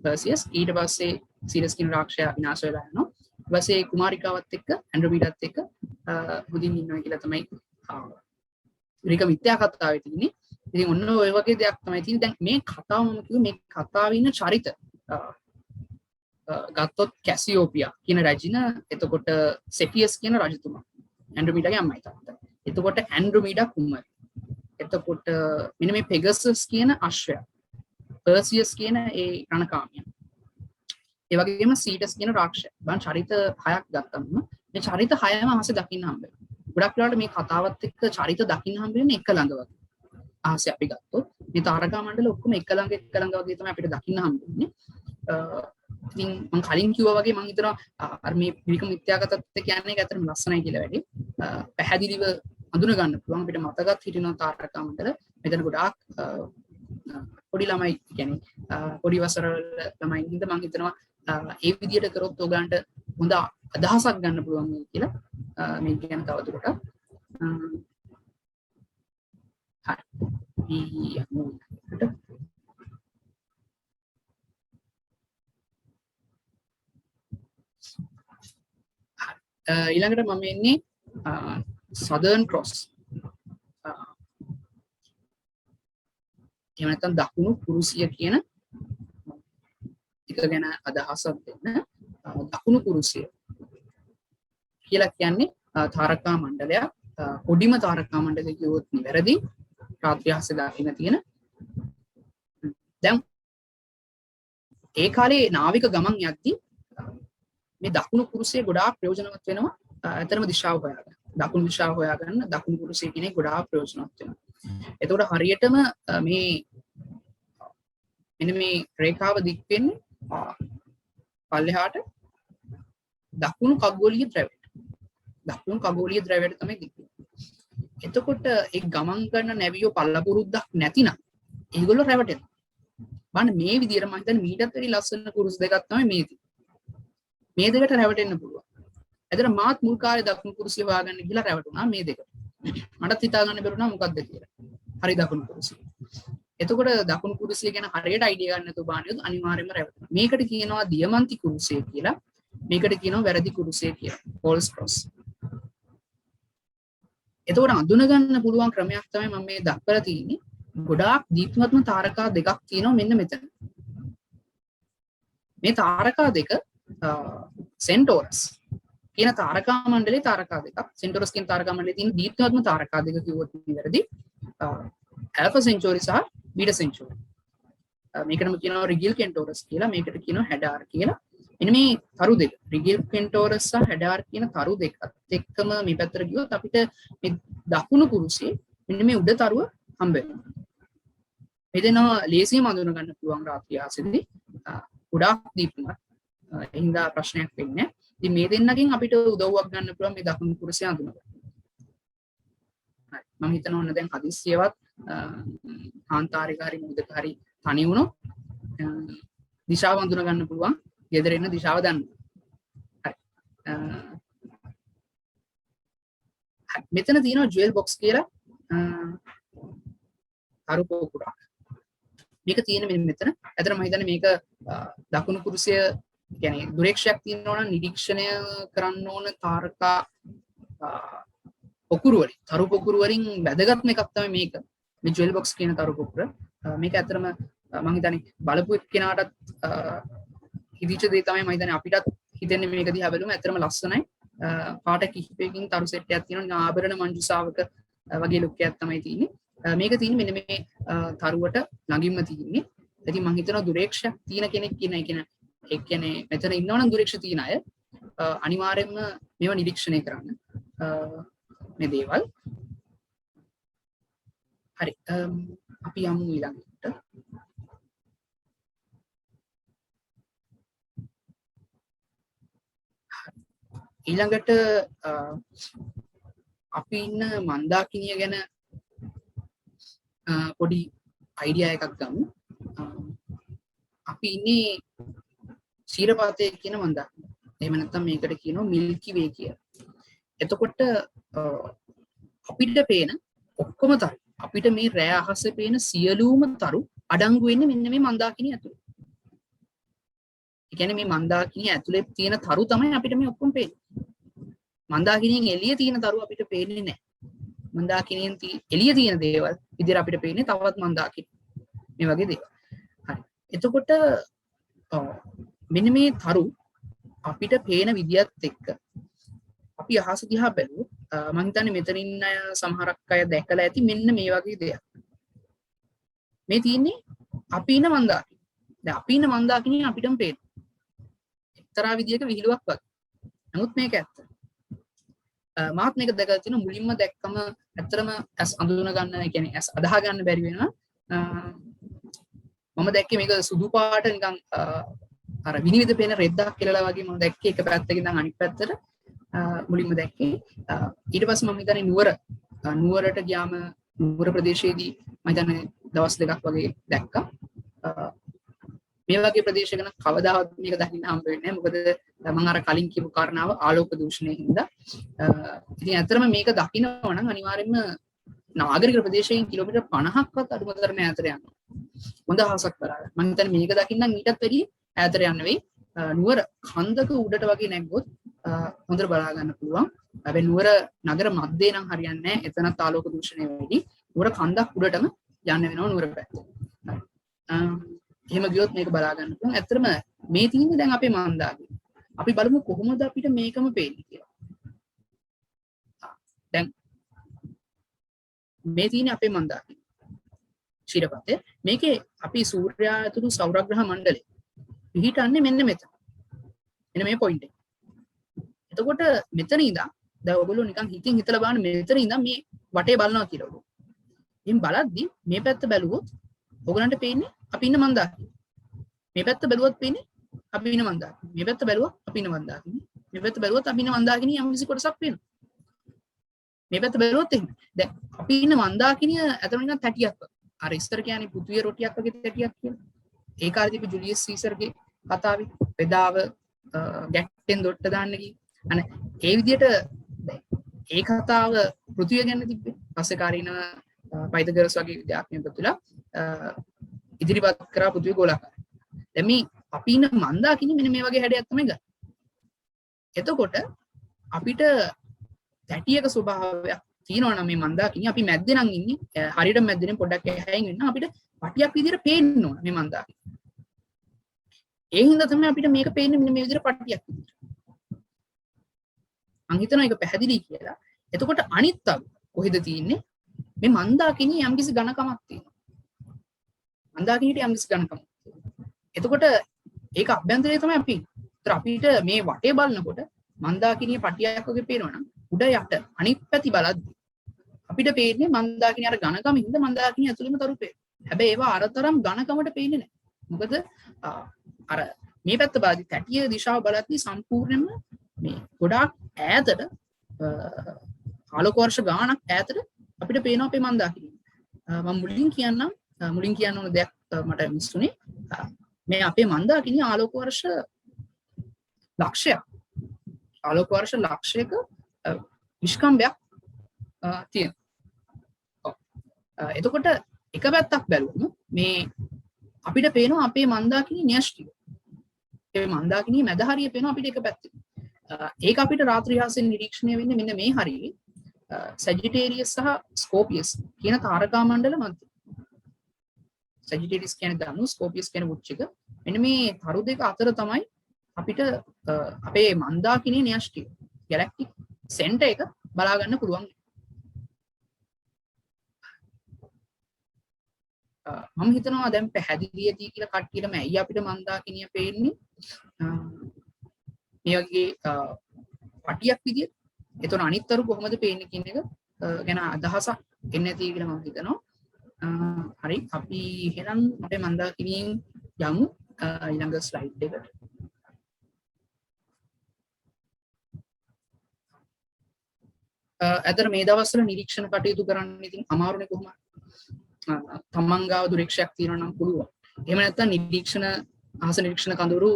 පර්සියස්. ඊට පස්සේ සීටස් කියන රාක්ෂයා විනාශ වෙලා යනවා. ඊට පස්සේ කුමාරිකාවත් එක්ක ඇන්ඩ්‍රොමීඩාත් එක්ක හුදින් ඉන්නවා කියලා තමයි රික මිත්‍යා කතාවේ තියෙන්නේ. ඉතින් ඔන්න ඔය වගේ දෙයක් තමයි තියෙන්නේ. දැන් මේ කතාව මම කිව්වේ මේ කතාවේ ඉන්න චරිත ගත්තොත් කැසියෝපියා කියන රැජින, එතකොට සෙෆියස් කියන රජතුමා ඇන්ඩ්‍රොමීඩාගේ අම්මයි තාත්තා. එතකොට ඇන්ඩ්‍රොමීඩා කුමාරි. එතකොට මෙන්න මේ පෙගසස් කියන අශ්වයා, පර්සියස් කියන ඒ රණකාමියා, ඒ වගේම සීටස් කියන රාක්ෂයා. බං චරිත 6ක් ගත්තම මේ චරිත 6ම අහසේ දකින්න හම්බ වෙනවා. ගොඩක් වෙලාවට මේ කතාවත් එක්ක චරිත දකින්න හම්බ වෙන්නේ එක ළඟ වගේ. අහසේ අපි ගත්තොත් මේ තාරකා මණ්ඩල ඔක්කොම එක ළඟ වගේ තමයි අපිට දකින්න හම්බ වෙන්නේ. ඉතින් මම කලින් කිව්වා වගේ මම හිතනවා අර මේ විරික මිත්‍යා කතාවත් කියන්නේ ඒක ඇත්තටම ලස්සනයි කියලා වැඩි. පැහැදිලිව අඳුන ගන්න පුළුවන් අපිට මතකත් හිටිනවා තාරකා මණ්ඩල. මෙතන ගොඩාක් පොඩි ළමයි කියන්නේ පොඩි වසර ළමයි හින්දා මම හිතනවා ඒ විදිහට කරොත් ඔයගන්ට හොඳ අදහසක් ගන්න පුළුවන් කියලා මේ කියන තවදුරටත් ඊළඟට මම එන්නේ සදර්න් ක්‍රොස්. එහෙම නැත්නම් දකුණු කුරුසිය කියන එක ගැන අදහසක් දෙන්න. දකුණු කුරුසිය කියලා කියන්නේ තාරකා මණ්ඩලයක්. පොඩිම තාරකා මණ්ඩලය කිව්වොත් නිවැරදි. රාත්‍රී හස්සේ දකින්න තියෙන. දැන් ඒ කාලේ නාවික ගමන් යද්දී මේ දකුණු කුරුසිය ගොඩාක් ප්‍රයෝජනවත් වෙනවා. ඇත්තටම දිශාව හොයාගන්න. දකුණු දිශාව හොයාගන්න දකුණු කුරුසිය කියන්නේ ගොඩාක් ප්‍රයෝජනවත් වෙනවා. එතකොට හරියටම මෙන්න මේ රේඛාව දික් වෙන්නේ පල්ලෙහාට දකුණු කගෝලීය ද්‍රවයට. දකුණු කගෝලීය ද්‍රවයට තමයි දික් වෙන්නේ. එතකොට ඒ ගමන් කරන නැවියෝ පල්ලපුරුද්දක් නැතිනම් ඒගොල්ලෝ රැවටෙනවා. බලන්න මේ විදිහට මම හිතන්නේ මීටත් වැඩි ලස්සන කුරුස් දෙකක් තමයි මේ තියෙන්නේ. මේ දෙකට රැවටෙන්න පුළුවන්. එතන මාත් මුල් කාලේ දකුණු කුරුසිය හොයාගන්න ගිහලා රැවටුණා මේ දෙක. මටත් හිතා ගන්න බැරුණා මොකක්ද කියලා. හරි දකුණු කුරුසිය. එතකොට දකුණු කුරුසිය ගැන හරියට අයිඩියා ගන්න නැතුව බානියොත් අනිවාර්යයෙන්ම රැවටුණා. මේකට කියනවා දියමන්ති කුරුසිය කියලා. මේකට කියනවා වැරදි කුරුසිය කියලා. false cross. එතකොට අඳුනගන්න පුළුවන් ක්‍රමයක් තමයි මම මේ දක්වලා තියෙන්නේ. ගොඩාක් දීප්තිමත්ම තාරකා දෙකක් තියෙනවා මෙන්න මෙතන. මේ තාරකා දෙක සෙන්ටෝරස් කියන තාරකා මණ්ඩලයේ තාරකා දෙකක්. සෙන්ටෝරස් කියන තාරකා මණ්ඩලයේ තියෙන දීප්තිමත්ම තාරකා දෙක කිව්වොත් වැරදි. ඇල්ෆා සෙන්චුරි සහ බීටා සෙන්චුරි. මේකටම කියනවා රිගිල් කෙන්ටෝරස් කියලා. මේකට කියනවා හැඩාර් කියලා. මෙන්න මේ තරු දෙක රිගිල් කෙන්ටෝරස් සහ හැඩාර් කියන තරු දෙකත් එක්කම මේ පැත්තට ගියොත් අපිට මේ දකුණු කුරුසියේ මෙන්න මේ උඩ තරුව හම්බ වෙනවා. මේ දෙනවා ලේසියෙන්ම අඳුන ගන්න පුළුවන් රාත්‍රී ආසෙදී. ගොඩාක් දීප්තිමත්. හින්දා ප්‍රශ්නයක් වෙන්නේ නැහැ. ඉතින් මේ දෙන්නගෙන් අපිට උදව්වක් ගන්න පුළුවන් මේ දකුණු කුරුසිය අඳුන ගන්න. හරි. මම හිතනවා ඔන්න දැන් හදිස්සියවත් කාන්තාරික හරි මුදක හරි තනි වුණොත් දිශාව අඳුන ගන්න පුළුවන්. ගෙදර එන දිශාව දන්න. හරි. මෙතන තියෙනවා ජුවල් බොක්ස් කියලා අරු පොකුරක්. මේක තියෙන මෙතන. අතන මම හිතන්නේ මේක දකුණු කුරුසිය කියන්නේ දුරේක්ෂයක් තියෙනවා නම් නිරීක්ෂණය කරන්න ඕන තාරකා පොකුරු වලින් තරු පොකුරු වලින් වැදගත්ම එකක් තමයි මේක. මේ ජුවල් බොක්ස් කියන තරු පොකුර. මේක ඇත්තටම මම හිතන්නේ බලපු කෙනාටත් හිතීච්ච දේ තමයි මම හිතන්නේ අපිටත් හිතෙන්නේ මේක දිහා බලමු. ඇත්තටම ලස්සනයි. පාට කිහිපයකින් තරු සෙට් එකක් තියෙනවා. ආභරණ මංජුසාවක වගේ ලුක් එකක් තමයි තියෙන්නේ. මේක තියෙන්නේ මෙන්න මේ තරුවට ළඟින්ම තියෙන්නේ. ඉතින් මම හිතනවා දුරේක්ෂයක් තියෙන කෙනෙක් කියන ඒ කියන්නේ මෙතන ඉන්නවනම් දුරේක්ෂ තියෙන අය අනිවාර්යයෙන්ම මේවා නිරීක්ෂණය කරන්න මේ දේවල්. හරි. අපි යමු ඊළඟට. ඊළඟට අපි ඉන්න මන්දාකිනිය ගැන පොඩි අයිඩියා එකක් ගමු. අපි ඉන්නේ ශීරපාතයේ කියන මන්දාකිනිය. එහෙම නැත්නම් මේකට කියනවා මිල්කි වේ කියලා. එතකොට අපිට පේන ඔක්කොම තරු අපිට මේ රෑ අහසේ පේන සියලුම තරු අඩංගු වෙන්නේ මෙන්න මේ මන්දාකිනිය ඇතුළේ. ඒ කියන්නේ මේ මන්දාකිනිය ඇතුලේ තියෙන තරු තමයි අපිට මේ ඔක්කොම පේන්නේ. මන්දාකිනියෙන් එළිය තියෙන තරු අපිට පේන්නේ නැහැ. මන්දාකිනියෙන් එළිය තියෙන දේවල් විදිහට අපිට පේන්නේ තවත් මන්දාකිනිය. මේ වගේ දේවල්. හරි. එතකොට මෙන්න මේ තරු අපිට පේන විදියත් එක්ක අපි අහස දිහා බැලුවොත් මම හිතන්නේ මෙතන ඉන්න අය සමහරක් අය දැකලා ඇති මෙන්න මේ වගේ දෙයක්. මේ තියෙන්නේ අපි ඉන්න මන්දාකිනිය. දැන් අපි ඉන්න මන්දාකිනිය අපිටම පේනවා. එක්තරා විදියක විහිළුවක් වගේ. නමුත් මේක ඇත්ත. මාත් මේක දැකලා තියෙන මුලින්ම දැක්කම ඇත්තටම ඇස් අඳුන ගන්න, ඒ කියන්නේ ඇස් අදාහ ගන්න බැරි වෙනවා. මම දැක්කේ මේක සුදු පාට නිකන් අර විනිවිද පේන රෙද්දක් කියලා වගේ මම දැක්කේ එක පැත්තකින් ඉඳන් අනිත් පැත්තට මුලින්ම දැක්කේ. ඊට පස්සේ මම හිතන්නේ නුවරට ගියාම නුවර ප්‍රදේශයේදී මම හිතන්නේ දවස් දෙකක් වගේ දැක්කා. මේ වගේ ප්‍රදේශයක නම් කවදාවත් මේක දකින්න හම්බ වෙන්නේ නැහැ. මොකද මම අර කලින් කියපු කාරණාව ආලෝක දූෂණයෙන් හින්දා. ඉතින් ඇත්තටම මේක දකින්න නම් අනිවාර්යයෙන්ම නාගරික ප්‍රදේශයෙන් කිලෝමීටර් 50ක්වත් අඩුම තරමේ ඈතට යන්න. හොඳ අහසක් බලාගන්න. මම හිතන්නේ මේක දකින්න ඊටත් වැඩිය ඈතට යන්න වෙයි. නුවර කන්දක උඩට වගේ නැග්ගොත් හොඳට බලා ගන්න පුළුවන්. හැබැයි නුවර නගර මැද්දේ නම් හරියන්නේ නැහැ. එතනත් ආලෝක දූෂණය වැඩි. නුවර කන්දක් උඩටම යන්න වෙනවා නුවර පැත්තේ. එහෙම ගියොත් මේක බලා ගන්න පුළුවන්. ඇත්තටම මේ තියෙන්නේ දැන් අපේ මන්දාකිනිය. අපි බලමු කොහොමද අපිට මේකම පේන්නේ කියලා. දැන් මේ තියෙන්නේ අපේ මන්දාකිනිය. ශීරපතේ මේකේ අපි සූර්යයා ඇතුළු සෞරග්‍රහ මණ්ඩලය පිහිටන්නේ මෙන්න මෙතන. එන්න මේ පොයින්ට් එක. එතකොට මෙතන ඉඳන් දැන් ඔයගොල්ලෝ නිකන් හිතින් හිතලා බලන්න මෙතන ඉඳන් මේ වටේ බලනවා කියලා ඔයගොල්ලෝ. ඉතින් බලද්දි මේ පැත්ත බැලුවොත් ඔයගලන්ට පේන්නේ අපි ඉන්න මන්දාකිනිය. මේ පැත්ත බැලුවොත් පේන්නේ අපි ඉන්න මන්දාකිනිය. මේ පැත්ත බැලුවොත් අපි ඉන්න මන්දාකිනිය. මේ පැත්ත බැලුවොත් අපි ඉන්න මන්දාකිනිය යම් කිසි කොටසක් පේනවා. මේ පැත්ත බැලුවොත් එහෙම. දැන් අපි ඉන්න මන්දාකිනිය අතන නිකන් තැටියක් වගේ. අර ඉස්තර කියන්නේ පුතුවේ රොටියක් වගේ තැටියක් කියලා. ඒ කාලේදී ජුලියස් සීසර්ගේ කතාවේ වෙදාව ගැට්ටෙන් දොට්ට දාන්න ගිහින් අනේ ඒ විදිහට ඒ කතාව පෘථිවිය ගැන තිබ්බේ. පස්සේ කාරින පයිතගරස් වගේ විද්‍යාඥයෙකුලා ඉදිරිපත් කරා පෘථිවිය ගෝලාකාරයි. දැන් මේ අපි ඉන්න මන්දාකිණි මෙන්න මේ වගේ හැඩයක් තමයි ගන්න. එතකොට අපිට තැටියක ස්වභාවයක් තියෙනවා නම් මේ මන්දාකිණි අපි මැද්දේ නම් ඉන්නේ හරියට මැද්දෙන් පොඩ්ඩක් එහායින් වෙන්න අපිට පටියක් විදිහට පේන්න ඕන මේ මන්දාකිණි. ඒ හින්දා තමයි අපිට මේක පේන්නේ මෙන්න මේ විදිහට පටියක් විදිහට. මං හිතනවා ඒක පැහැදිලි කියලා. එතකොට අනිත් අග කොහෙද තියෙන්නේ? මේ මන්දාකිණි යම්කිසි ඝනකමක් තියෙනවා. මන්දාකිණිට යම්කිසි ඝනකමක් තියෙනවා. එතකොට ඒක අභ්‍යන්තරයේ තමයි අපි. ඒතර අපිට මේ වටේ බලනකොට මන්දාකිණියේ පටියක් වගේ පේනවනම් උඩ යට අනිත් පැති බලද්දි අපිට පේන්නේ මන්දාකිණිය අර ඝනකම හින්දා මන්දාකිණිය ඇතුළේම තරු පේනවා. හැබැයි ඒවා අරතරම් ඝනකමට පේන්නේ නැහැ. මොකද අර මේ පැත්ත බලද්දි තැටිය දිශාව බලද්දි සම්පූර්ණයෙන්ම මේ ගොඩාක් ඈතට ආලෝක වර්ෂ ගාණක් ඈතට අපිට පේනවා අපේ මන්දාකිණිය. මම මුලින් කියන්න ඕන දෙයක් මට මිස්ුනේ. මේ අපේ මන්දාකිණිය ආලෝක වර්ෂ ලක්ෂයක් ආලෝක වර්ෂ ලක්ෂයක නිෂ්කම්භයක් තියෙනවා. එතකොට එක පැත්තක් බැලුවම මේ අපිට පේනවා අපේ මන්දාකිණිය න්‍යෂ්ටික. ඒ මන්දාකිණිය මැද හරිය පේනවා අපිට එක පැත්තකින්. ඒක අපිට රාත්‍රී හාසෙන් නිරීක්ෂණය වෙන්නේ මෙන්න මේ හරියේ සැජිටේරියස් සහ ස්කෝපියස් කියන තාරකා මණ්ඩල මැද. සැජිටේරියස් කියන්නේ ධනු, ස්කෝපියස් කියන්නේ වෘශ්චික. මෙන්න මේ තරු දෙක අතර තමයි අපිට අපේ මන්දාකිණිය න්‍යෂ්ටික ගැලැක්ටික් සෙන්ටර් එක බලා ගන්න පුළුවන්. මම හිතනවා දැන් පැහැදිලි ඇති කියලා කට්ටියටම ඇයි අපිට මන්දාකිණිය පේන්නේ මේ වගේ පටියක් විදියට. එතන අනිත්තරු කොහොමද පේන්නේ කියන එක ගැන අදහසක් එන්නේ නැති කියලා මම හිතනවා. හරි අපි එහෙනම් අපේ මන්දාකිණියෙන් යමු ඊළඟ ස්ලයිඩ් එකට. අතර මේ දවස්වල නිරීක්ෂණ කටයුතු කරන්න ඉතින් අමාරුනේ කොහොමද? තමන් ගාව දුරීක්ෂයක් තියෙනවා නම් පුළුවන්. එහෙම නැත්නම් අහස නිරීක්ෂණ කඳවුරු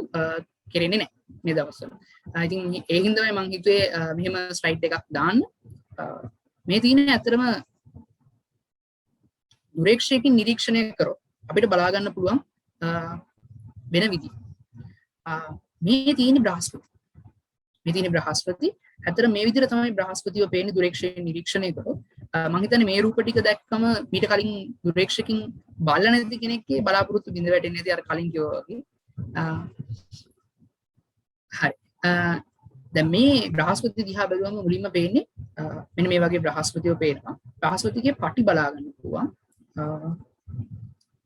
කෙරෙන්නේ නැහැ මේ දවස්වල. ඉතින් ඒ හින්දාමයි මම හිතුවේ මෙහෙම ස්ලයිඩ් එකක් දාන්න. මේ තියෙන්නේ ඇත්තටම දුරීක්ෂයකින් නිරීක්ෂණය කරොත් අපිට බලා ගන්න පුළුවන් වෙන විදිහ. මේ තියෙන්නේ බ්‍රහස්පති. ඇත්තට මේ විදිහට තමයි බ්‍රහස්පතිව පේන්නේ දුරීක්ෂයෙන් නිරීක්ෂණය කරොත්. මම හිතන්නේ මේ රූප ටික දැක්කම මීට කලින් දුරීක්ෂකින් බලලා නැති කෙනෙක්ගේ බලාපොරොත්තු බිඳ වැටෙන්නේ නැති අර කලින් කිව්වා වගේ. හරි. දැන් මේ බ්‍රහස්පති දිහා බැලුවම මුලින්ම පේන්නේ මෙන්න මේ වගේ බ්‍රහස්පතිව පේනවා. බ්‍රහස්පතිගේ පටි බලා ගන්න පුළුවන්.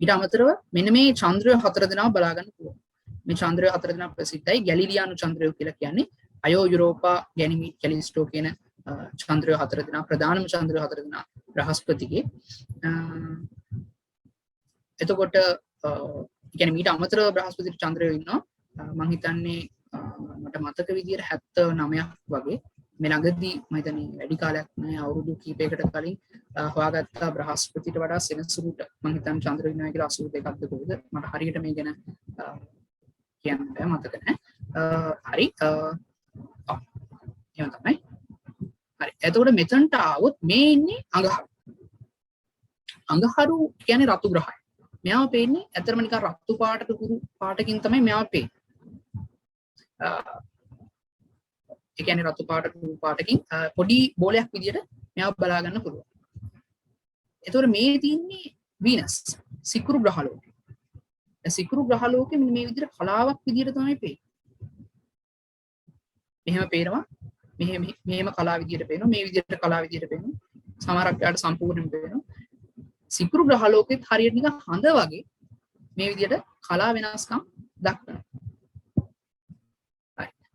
ඊට අමතරව මෙන්න මේ චන්ද්‍රය 4 දෙනාව බලා ගන්න පුළුවන්. මේ චන්ද්‍රය 4 දෙනා ප්‍රසිද්ධයි. ගැලීලියානු චන්ද්‍රය කියලා කියන්නේ අයෝ යුරෝපා ගැනිමීඩ් කැලිස්ටෝ කියන චන්ද්‍රය 4 දෙනා ප්‍රධානම චන්ද්‍රය 4 දෙනා බ්‍රහස්පතිගේ. එතකොට කියන්නේ මීට අමතරව බ්‍රහස්පතිට චන්ද්‍රය ඉන්නවා. මම හිතන්නේ මට මතක විදියට 79ක් වගේ. මේ ළඟදී මම හිතන්නේ වැඩි කාලයක් නෑ අවුරුදු කිහිපයකට කලින් හොයාගත්ත බ්‍රහස්පතිට වඩා සෙනසුරුට මම හිතන්නේ චන්ද්‍රය ඉන්නවා කියලා 82ක්ද කොහෙද මට හරියට මේ ගැන කියන්න බෑ මතක නෑ. හරි. එහෙම තමයි. හරි. එතකොට මෙතනට ආවොත් මේ ඉන්නේ අඟහරු. අඟහරු කියන්නේ රතු ග්‍රහය. මෙයාව පේන්නේ ඇත්තටම නිකන් රතු පාටක කුරු පාටකින් තමයි මෙයාව පේන්නේ. ඒ කියන්නේ රතු පාට කුරු පාටකින් පොඩි බෝලයක් විදියට මෙයාව බලා ගන්න පුළුවන්. එතකොට මේ තින්නේ වීනස් සිකුරු ග්‍රහ ලෝකය. සිකුරු ග්‍රහ ලෝකෙ මේ විදියට කලාවක් විදියට තමයි පේන්නේ. මෙහෙම පේනවා. මෙහෙම කලාව විදියට පේනවා. මේ විදියට කලාව විදියට පේනවා. සමහරක් යාට සම්පූර්ණයෙන් පේනවා. සිකුරු ග්‍රහ ලෝකෙත් හරියට නිකන් හඳ වගේ මේ විදියට කලා වෙනස්කම් දක්වනවා.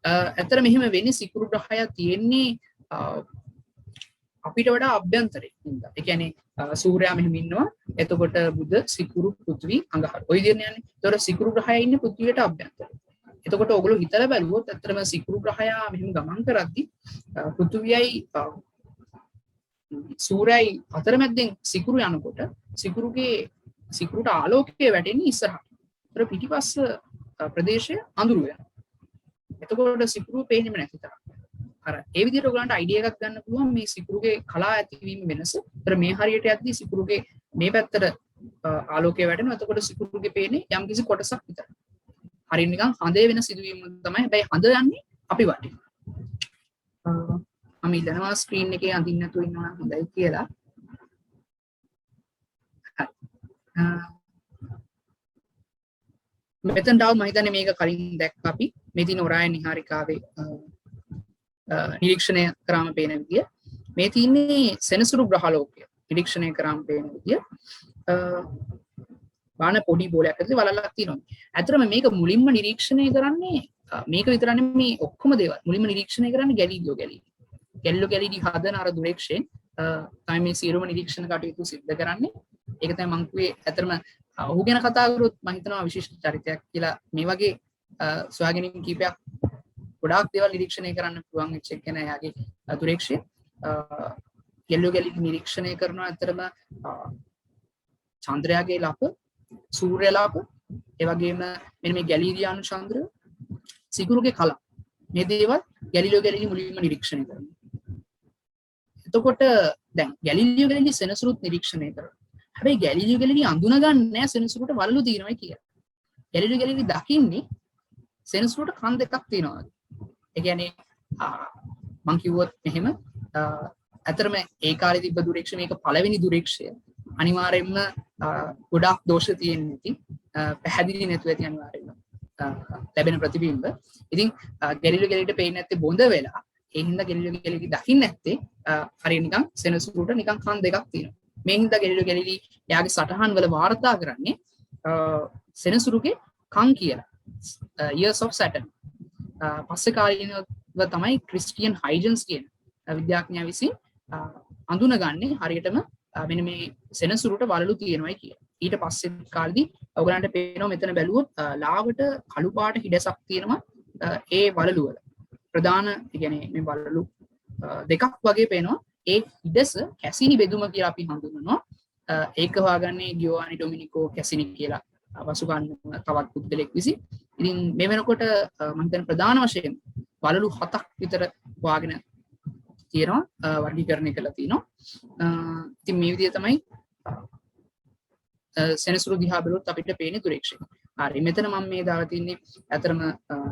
ඇත්තට මෙහෙම වෙන්නේ සිකුරු ග්‍රහය තියෙන්නේ අපිට වඩා අභ්‍යන්තරේ හින්දා. ඒ කියන්නේ සූර්යයා මෙහෙම ඉන්නවා. එතකොට බුධ, සිකුරු, පෘථිවි, අඟහරු. ඔය විදිහට යන්නේ. එතකොට සිකුරු ග්‍රහය ඉන්නේ පෘථිවියට අභ්‍යන්තරේ. එතකොට ඔයගොල්ලෝ හිතලා බලුවොත් ඇත්තටම සිකුරු ග්‍රහය මෙහෙම ගමන් කරද්දී පෘථිවියයි සූර්යයි අතරමැද්දෙන් සිකුරු යනකොට සිකුරුට ආලෝකය වැටෙන්නේ ඉස්සරහට. ඒතර පිටිපස්ස ප්‍රදේශය අඳුරු වෙනවා. එතකොට සිකුරු පේන්නේම නැති තරම්. අර ඒ විදිහට ඔයගලන්ට අයිඩියා එකක් ගන්න පුළුවන් මේ සිකුරුගේ කලා ඇතිවීම වෙනස. ඒතර මේ හරියට යද්දී සිකුරුගේ මේ පැත්තට ආලෝකය වැටෙනවා. එතකොට සිකුරුගේ පේන්නේ යම්කිසි කොටසක් විතරයි. හරිය නිකන් හඳේ වෙන සිදුවීම තමයි. හැබැයි හඳ යන්නේ අපි වටේ. මම ඉල්ලනවා ස්ක්‍රීන් එකේ අඳින්න නැතුව ඉන්නවා හොඳයි කියලා. මෙතනට මම හිතන්නේ මේක කලින් දැක්ක අපි මේ තියෙන ඔරායන් නිහාරිකාවේ නිරීක්ෂණය කරාම පේන විදිය. මේ තියෙන්නේ සෙනසුරු ග්‍රහලෝකය නිරීක්ෂණය කරාම පේන විදිය. බාන පොඩි බෝලයක් ඇතුලේ වලල්ලක් තියෙනවා. ඇත්තටම මේක මුලින්ම නිරීක්ෂණය කරන්නේ මේක විතර නෙමෙයි ඔක්කොම දේවල්. මුලින්ම නිරීක්ෂණය කරන්නේ ගැලීලියෝ ගැලීලි. ගැලීලියෝ ගැලීලි හදන අර දුරේක්ෂයෙන් තමයි මේ සියලුම නිරීක්ෂණ කටයුතු සිද්ධ කරන්නේ. ඒක තමයි මම කිව්වේ ඇත්තටම ඔහු ගැන කතා කරොත් මම හිතනවා විශිෂ්ට චරිතයක් කියලා. මේ වගේ සොයාගැනීම් කීපයක් ගොඩාක් දේවල් නිරීක්ෂණය කරන්න පුළුවන් වෙච්ච එක නෑ යාගේ දුරේක්ෂය. ගැලීලියෝ ගැලීලි නිරීක්ෂණය කරනවා ඇත්තටම චන්ද්‍රයාගේ ලප, සූර්ය ලප, ඒ වගේම මෙන්න මේ ගැලීලියානු චන්ද්‍රය, සිකුරුගේ කල මේ දේවල් ගැලීලියෝ ගැලීලි මුලින්ම නිරීක්ෂණය කරනවා. එතකොට දැන් ගැලීලියෝ ගැලීලි සෙනසුරුත් නිරීක්ෂණය කරනවා. හැබැයි ගැලීලියෝ ගැලීලි අඳුනගන්නේ නැහැ සෙනසුරට වලලු තියෙනවා කියලා. ගැලීලියෝ ගැලීලි දකින්නේ සෙනසුරට කන් දෙකක් තියෙනවා. ඒ කියන්නේ මම කිව්වොත් මෙහෙම අතරම ඒ කාලේ තිබ්බ දුරේක්ෂය මේක පළවෙනි දුරේක්ෂය. අනිවාර්යයෙන්ම ගොඩාක් දෝෂ තියෙන නැති පැහැදිලි නැතුව ඇති අනිවාර්යයෙන්ම ලැබෙන ප්‍රතිබිම්බ. ඉතින් ගැලීලියෝ ගැලීලිට පේන්නේ නැත්තේ බොඳ වෙලා. ඒ හින්දා ගැලීලියෝ ගැලීලි දකින්නේ නැත්තේ හරිය නිකන් සෙනසුරට නිකන් කන් දෙකක් තියෙනවා. මේ හින්දා ගැලීලියෝ ගැලීලි එයාගේ සටහන් වල වාර්තා කරන්නේ සෙනසුරුගේ කන් කියලා. Years of Saturn. පස්සේ කාලීනව තමයි ක්‍රිස්ටියන් හයිජන්ස් කියන විද්‍යාඥයා විසින් අඳුනගන්නේ හරියටම මෙන්න මේ සෙනසුරුට වලලු තියෙනවායි කියලා. ඊට පස්සේ කාලෙදී ඔයගලන්ට පේනවා මෙතන බැලුවොත් ලාවට කළු පාට හිඩසක් තියෙනවා ඒ වලලු වල. ප්‍රධාන කියන්නේ මේ වලලු දෙකක් වගේ පේනවා. ඒ හිඩස කැසිනි බෙදුම කියලා අපි හඳුන්වනවා. ඒක හොයාගන්නේ ගියෝවානි ඩොමිනිකෝ කැසිනි කියලා වසුගන්න තවත් පුද්ගලෙක් විසින්. ඉතින් මේ වෙනකොට මම හිතන ප්‍රධාන වශයෙන් වලලු 7ක් විතර හොයාගෙන තියෙනවා වර්ගීකරණය කරලා තියෙනවා. ඉතින් මේ විදිහ තමයි සෙනසුරු දිහා බලුවොත් අපිට පේන්නේ දුරේක්ෂය. හරි මෙතන මම මේ දාලා තින්නේ අතරම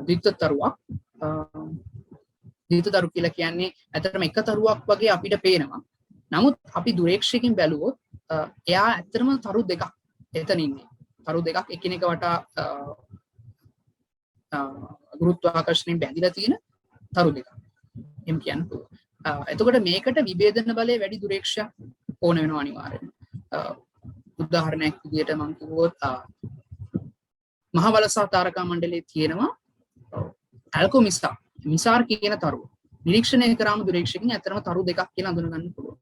ද්විත්වතරුවක්. ද්විත්වතරු කියලා කියන්නේ අතරම එක තරුවක් වගේ අපිට පේනවා. නමුත් අපි දුරේක්ෂයකින් බැලුවොත් එයා ඇත්තටම තරු දෙකක් එතන ඉන්නේ. තරු දෙකක් එකිනෙක වටා ගුරුත්වාකර්ෂණයෙන් බැඳිලා තියෙන තරු දෙකක්. එම් කියන්න පුළුවන්. එතකොට මේකට විභේදන බලය වැඩි දුරේක්ෂයක් ඕන වෙනවා අනිවාර්යයෙන්. උදාහරණයක් විදිහට මම කිව්වොත් මහ වලසා තාරකා මණ්ඩලයේ තියෙනවා ඇල්කොමිස්ටා මිසාර් කියන තරුව. නිරීක්ෂණය කරාම දුරේක්ෂකින් ඇත්තටම තරු දෙකක් කියලා අඳුන ගන්න පුළුවන්.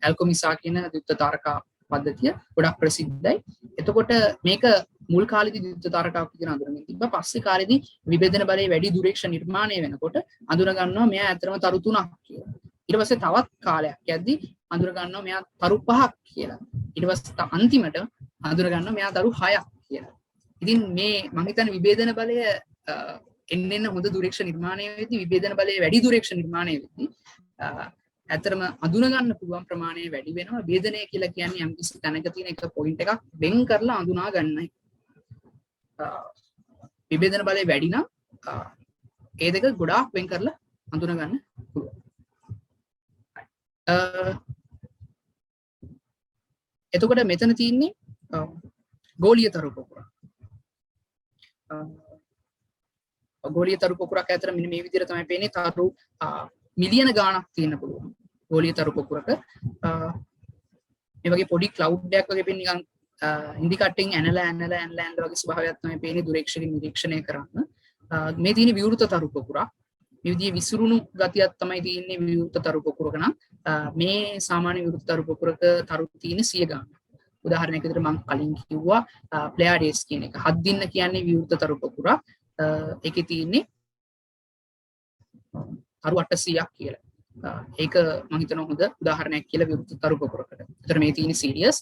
ඇල්කොමිසා කියන ද්විත්ව තාරකා පද්ධතිය ගොඩක් ප්‍රසිද්ධයි. එතකොට මේක මුල් කාලේදී ද්විත්ව තාරකාවක් කියන අඳුනගෙන තිබ්බා. පස්සේ කාලේදී විභේදන බලයේ වැඩි දුරේක්ෂ නිර්මාණය වෙනකොට අඳුන ගන්නවා මෙයා ඇත්තටම තරු 3ක් කියලා. ඊට පස්සේ තවත් කාලයක් යද්දී අඳුන ගන්නවා මෙයා තරු 5ක් කියලා. ඊට පස්සේ අන්තිමට අඳුන ගන්නවා මෙයා තරු 6ක් කියලා. ඉතින් මේ මම හිතන්නේ විභේදන බලය එන්න හොඳ දුරේක්ෂ නිර්මාණය වෙද්දී විභේදන බලයේ වැඩි දුරේක්ෂ නිර්මාණය වෙද්දී ඇත්තටම අඳුන ගන්න පුළුවන් ප්‍රමාණය වැඩි වෙනවා. විභේදනය කියලා කියන්නේ යම් කිසි තැනක තියෙන එක පොයින්ට් එකක් වෙන් කරලා අඳුනා ගන්නයි. විභේදන බලය වැඩි නම් ඒ දෙක ගොඩාක් වෙන් කරලා අඳුන ගන්න පුළුවන්. එතකොට මෙතන තියෙන්නේ ගෝලීය තරු පොකුරක්. ගෝලීය තරු පොකුරක් ඇතර මෙන්න මේ විදිහට තමයි පේන්නේ. තරු මිලියන ගාණක් තියෙන්න පුළුවන් ගෝලීය තරු පොකුරක. මේ වගේ පොඩි ක්ලවුඩ් එකක් වගේ පේන නිකන් ඉන්දි කට්ටින් ඇනලා වගේ ස්වභාවයක් තමයි පේන්නේ දුරේක්ෂකින් නිරීක්ෂණය කරන්න. මේ තියෙන විවෘත තරු පොකුරක්. මේ විදිහේ විසිරුණු ගතියක් තමයි තියෙන්නේ විවෘත තරු පොකුරක නම්. මේ සාමාන්‍ය විවෘත තරු පොකුරක තරු තියෙන 100 ගාණක්. උදාහරණයක් විදිහට මම කලින් කිව්වා ප්ලෙයාඩේස් කියන එක. හත් දින්න කියන්නේ විවෘත තරු පොකුරක්. ඒකේ තියෙන්නේ තරු 800ක් කියලා. ඒක මම හිතනවා හොඳ උදාහරණයක් කියලා විවෘත තරු පොකුරකට. ඒතර මේ තියෙන සීරියස්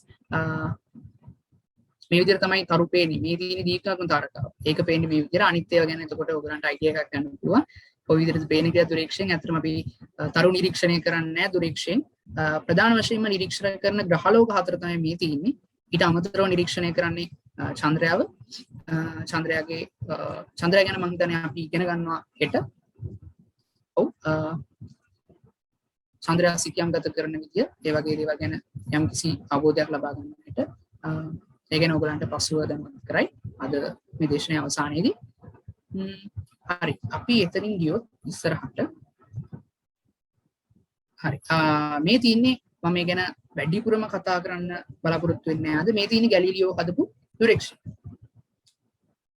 මේ විදිහට තමයි තරු පේන්නේ. මේ තියෙන දීර්ඝාගම තාරකාව. ඒක පේන්නේ මේ විදිහට. අනිත් ඒවා ගැන එතකොට ඔයගලන්ට අයිඩියා එකක් ගන්න පුළුවන්. ඔය විදිහට පේන කියලා දුරේක්ෂයෙන් ඇත්තටම අපි තරු නිරීක්ෂණය කරන්නේ නැහැ දුරේක්ෂයෙන්. ප්‍රධාන වශයෙන්ම නිරීක්ෂණය කරන ග්‍රහලෝක හතර තමයි මේ තියෙන්නේ. ඊට අමතරව නිරීක්ෂණය කරන්නේ චන්ද්‍රයාව. චන්ද්‍රයාගේ චන්ද්‍රයා ගැන මම හිතන්නේ අපි ඉගෙන ගන්නවා හෙට. ඔව් චන්ද්‍රයා සිතියම් ගත කරන විදිය ඒ වගේ දේවල් ගැන යම්කිසි අවබෝධයක් ලබා ගන්නට ඒ ගැන ඔයගලන්ට පසුව දැනුවත් කරයි අද මේ දේශනාවේ අවසානයේදී. හරි අපි එතනින් ගියොත් ඉස්සරහට හරි මේ තියෙන්නේ මම මේ ගැන වැඩිපුරම කතා කරන්න බලාපොරොත්තු වෙන්නේ නැහැ. අද මේ තියෙන්නේ ගැලීලියෝ හදපු දුරේක්ෂණ.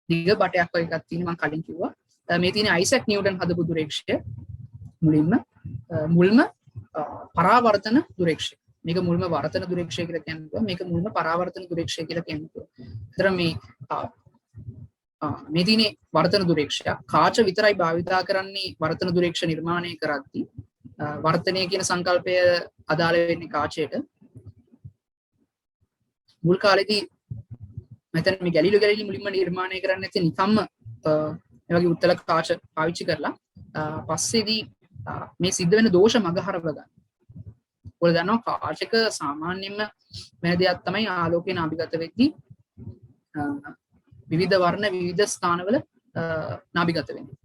දිග බටයක් වගේ එකක් තියෙන මම කලින් කිව්වා. මේ තියෙන්නේ අයිසැක් නිව්ටන් හදපු දුරේක්ෂය. මුල්ම පරාවර්තන දුරේක්ෂය. මේක මුල්ම වර්තන දුරේක්ෂය කියලා කියනවා. මේක මුල්ම පරාවර්තන දුරේක්ෂය කියලා කියනවා. ඒතර මේ තියෙන්නේ වර්තන දුරේක්ෂය. කාච විතරයි භාවිතා කරන්නේ වර්තන දුරේක්ෂ නිර්මාණය කරද්දී. වර්තනය කියන සංකල්පය අදාළ වෙන්නේ කාචයට. මුල් කාලේදී මෙතන මේ ගැලීලියෝ මුලින්ම නිර්මාණය කරන්නේ නැති නිකම්ම මේ වගේ උත්තල කාච පාවිච්චි කරලා පස්සේදී මේ සිද්ධ වෙන දෝෂ මග හරව ගන්න. ඔයාලා දන්නවා කාචක සාමාන්‍යයෙන්ම වෙන දෙයක් තමයි ආලෝකය නාභිගත වෙද්දී විවිධ වර්ණ විවිධ ස්ථානවල නාභිගත වෙන්නේ.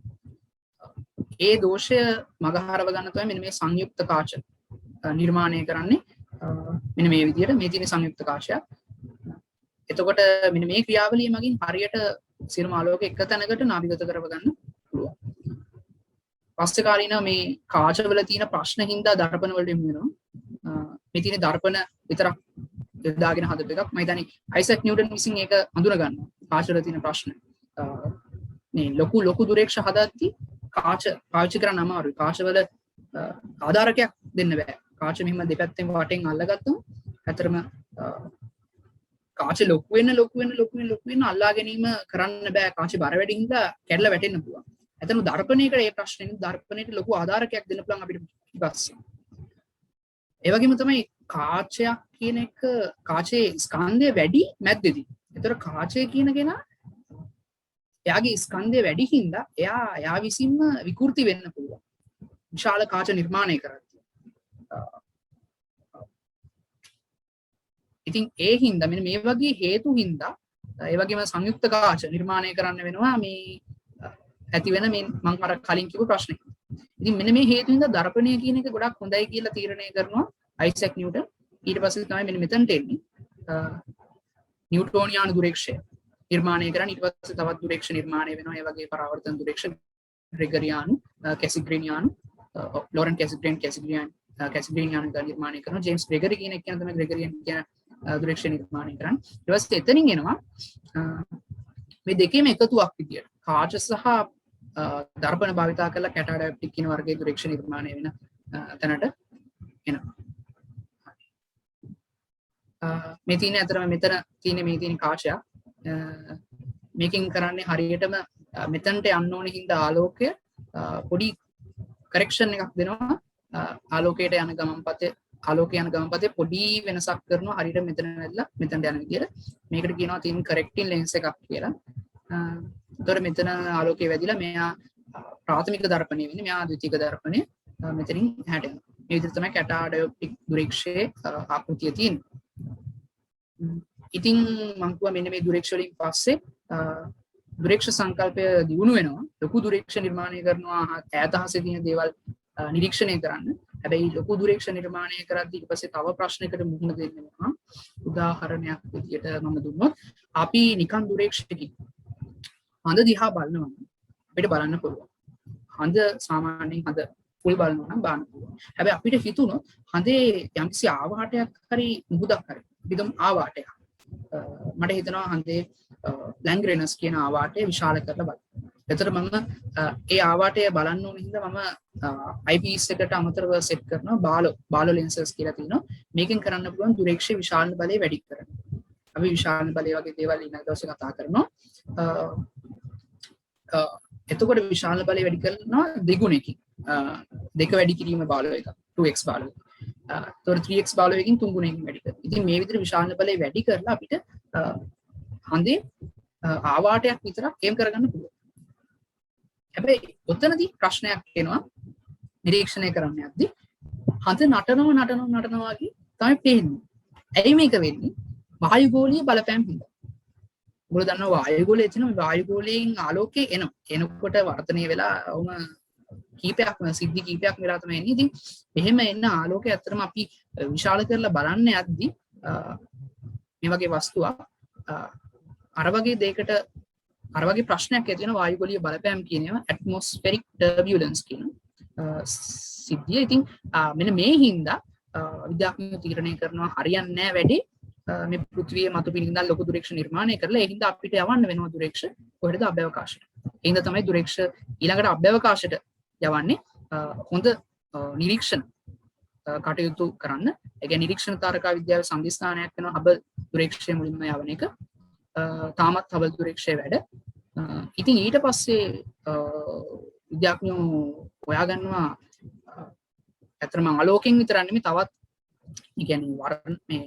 ඒ දෝෂය මග හරව ගන්න තමයි මෙන්න මේ සංයුක්ත කාච නිර්මාණය කරන්නේ. මෙන්න මේ විදිහට මේ තියෙන සංයුක්ත කාචයක්. එතකොට මෙන්න මේ ක්‍රියාවලිය මගින් හරියට සියලුම ආලෝක එක තැනකට නාභිගත කරව ගන්න පුළුවන්. පස්සේ කාලීන මේ කාචවල තියෙන ප්‍රශ්න හින්දා දර්පණ වලට යමු වෙනවා. මේ තියෙන දර්පණ විතරක් දාගෙන හදපු එකක්. මම හිතන්නේ අයිසැක් නිව්ටන් විසින් ඒක හඳුනා ගන්නවා. කාචවල තියෙන ප්‍රශ්න. මේ ලොකු දුරේක්ෂ හදද්දී කාච පාවිච්චි කරන්න අමාරුයි. කාචවල ආධාරකයක් දෙන්න බෑ. කාච මෙහෙම දෙපැත්තෙන් වටෙන් අල්ලගත්තම ඇතරම කාච ලොකු වෙන්න අල්ලා ගැනීම කරන්න බෑ. කාච බර වැඩි හින්දා කැඩලා වැටෙන්න පුළුවන්. ඇතන දර්පණයකට ඒ ප්‍රශ්නේ දර්පණයට ලොකු ආධාරකයක් දෙන්න පුළුවන් අපිට ඊපස්සේ. ඒ වගේම තමයි කාචයක් කියන එක කාචයේ ස්කන්ධය වැඩි මැද්දේදී. ඒතර කාචය කියන කෙනා එයාගේ ස්කන්ධය වැඩි හින්දා එයා විසින්ම විකෘති වෙන්න පුළුවන්. විශාල කාච නිර්මාණය කරද්දී. ඉතින් ඒ හින්දා මෙන්න මේ වගේ හේතු හින්දා ඒ වගේම සංයුක්ත කාච නිර්මාණය කරන්න වෙනවා මේ ඇති වෙන මේ මම අර කලින් කිව්ව ප්‍රශ්නේ. ඉතින් මෙන්න මේ හේතු හින්දා දර්පණය කියන එක ගොඩක් හොඳයි කියලා තීරණය කරනවා අයිසැක් නිව්ටන්. ඊට පස්සේ තමයි මෙන්න මෙතනට එන්නේ. නිව්ටෝනියානු දුරේක්ෂය නිර්මාණය කරන ඊට පස්සේ තවත් දුරේක්ෂ නිර්මාණය වෙනවා. ඒ වගේ පරාවර්තන දුරේක්ෂ ග්‍රෙගරියානු කැසිග්‍රීනියානු ලොරන් කැසිග්‍රීනියානු නිර්මාණය කරනවා. ජේම්ස් ග්‍රෙගරි කියන එක තමයි ග්‍රෙගරියන් කියන දුරේක්ෂ නිර්මාණය කරන්නේ. ඊට පස්සේ එතනින් එනවා මේ දෙකේම එකතුවක් විදියට කාච සහ දර්පණ භාවිතා කරලා කැටාඩැප්ටික් කියන වර්ගයේ දුරේක්ෂ නිර්මාණය වෙන තැනට එනවා. මේ තියෙන අතරම මෙතන තියෙන මේ තියෙන කාචයක් මේකෙන් කරන්නේ හරියටම මෙතනට යන්න ඕන හින්දා ආලෝකය පොඩි කරෙක්ෂන් එකක් දෙනවා. ආලෝකයට යන ගමන් පතේ පොඩි වෙනසක් කරනවා. හරියට මෙතන ඇවිල්ලා මෙතනට යන විදියට මේකට කියනවා තියෙන කරෙක්ටින් ලෙන්ස් එකක් කියලා. ඒතර මෙතන ආලෝකය වැදිලා මෙයා ප්‍රාථමික දර්පණය වෙන්නේ. මෙයා ද්විතීක දර්පණය මෙතනින් එහාට යනවා. මේ විදිහට තමයි කැටාඩැප්ටික් දුරේක්ෂයේ ආකෘතිය තියෙන්නේ. ඉතින් මම කිව්වා මෙන්න මේ දුරේක්ෂ වලින් පස්සේ දුරේක්ෂ සංකල්පය දියුණු වෙනවා. ලොකු දුරේක්ෂ නිර්මාණය කරනවා ඈත අහසේ තියෙන දේවල් නිරීක්ෂණය කරන්න. හැබැයි ලොකු දුරේක්ෂ නිර්මාණය කරද්දී ඊට පස්සේ තව ප්‍රශ්නයකට මුහුණ දෙන්න වෙනවා. උදාහරණයක් විදියට මම දුන්නොත් අපි නිකන් දුරේක්ෂකකින් හඳ දිහා බලනවා අපිට බලන්න පුළුවන්. හඳ සාමාන්‍යයෙන් හඳ ෆුල් බලනවා නම් බලන්න පුළුවන්. හැබැයි අපිට හිතුණොත් හඳේ යම්කිසි ආවාටයක් හරි මුහුදක් හරි විදම් ආවාටයක් මට හිතනවා හඳේ ලැන්ග්‍රෙනස් කියන ආවාටය විශාල කරලා බලන්න. එතකොට මම ඒ ආවාටය බලන්න ඕන හින්දා මම IPS එකට අමතරව සෙට් කරනවා බාලෝ ලෙන්සස් කියලා තියෙනවා. මේකෙන් කරන්න පුළුවන් දුරේක්ෂයේ විශාල බලය වැඩි කරන්න. අපි විශාල බලය වගේ දේවල් ඊළඟ දවසේ කතා කරනවා. එතකොට විශාල බලය වැඩි කරනවා දෙගුණයකින්. දෙක වැඩි කිරීම බාලෝ එක 2x බාලෝ. තොර 3x බාලෝ එකකින් 3 ගුණයකින් වැඩි කරනවා. ඉතින් මේ විදිහට විශාල බලය වැඩි කරලා අපිට හඳේ ආවාටයක් විතරක් එම් කරගන්න පුළුවන්. හැබැයි ඔතනදී ප්‍රශ්නයක් එනවා නිරීක්ෂණය කරන්න යද්දී හඳ නටනවා වගේ තමයි පේන්නේ. ඇයි මේක වෙන්නේ? වායුගෝලීය බලපෑම් හින්දා. ඔයගොල්ලෝ දන්නවා වායුගෝලයේ තියෙන වායුගෝලයෙන් ආලෝකය එනකොට වර්ධනය වෙලා සිද්ධි කීපයක් වෙලා තමයි එන්නේ. ඉතින් එහෙම එන ආලෝකය ඇත්තටම අපි විශාල කරලා බලන්න යද්දී මේ වගේ වස්තුවක් අර වගේ දෙයකට අර වගේ ප්‍රශ්නයක් ඇති වෙන වායුගෝලීය බලපෑම් කියන ඒවා ඇට්මොස්ෆෙරික් ටර්බියුලන්ස් කියන සිද්ධිය. ඉතින් මෙන්න මේ හින්දා විද්‍යාඥයෝ තීරණය කරනවා හරියන්නේ නැහැ වැඩි මේ පෘථිවිය මතු පිටින් ඉඳන් ලොකු දුරේක්ෂ නිර්මාණය කරලා ඒ හින්දා අපිට යවන්න වෙනවා දුරේක්ෂ කොහෙද අභ්‍යවකාශයට. ඒ හින්දා තමයි දුරේක්ෂ ඊළඟට අභ්‍යවකාශයට යවන්නේ හොඳ නිරීක්ෂණ කටයුතු කරන්න. ඒ කියන්නේ නිරීක්ෂණ තාරකා විද්‍යාවේ සංවිධානයක් වෙනවා හබල් දුරේක්ෂය මුලින්ම යවන එක. තාමත් හබල් දුරේක්ෂයේ වැඩ. ඉතින් ඊට පස්සේ විද්‍යාඥයෝ හොයාගන්නවා ඇත්තටම ආලෝකයෙන් විතරක් නෙමෙයි තවත් ඒ කියන්නේ මේ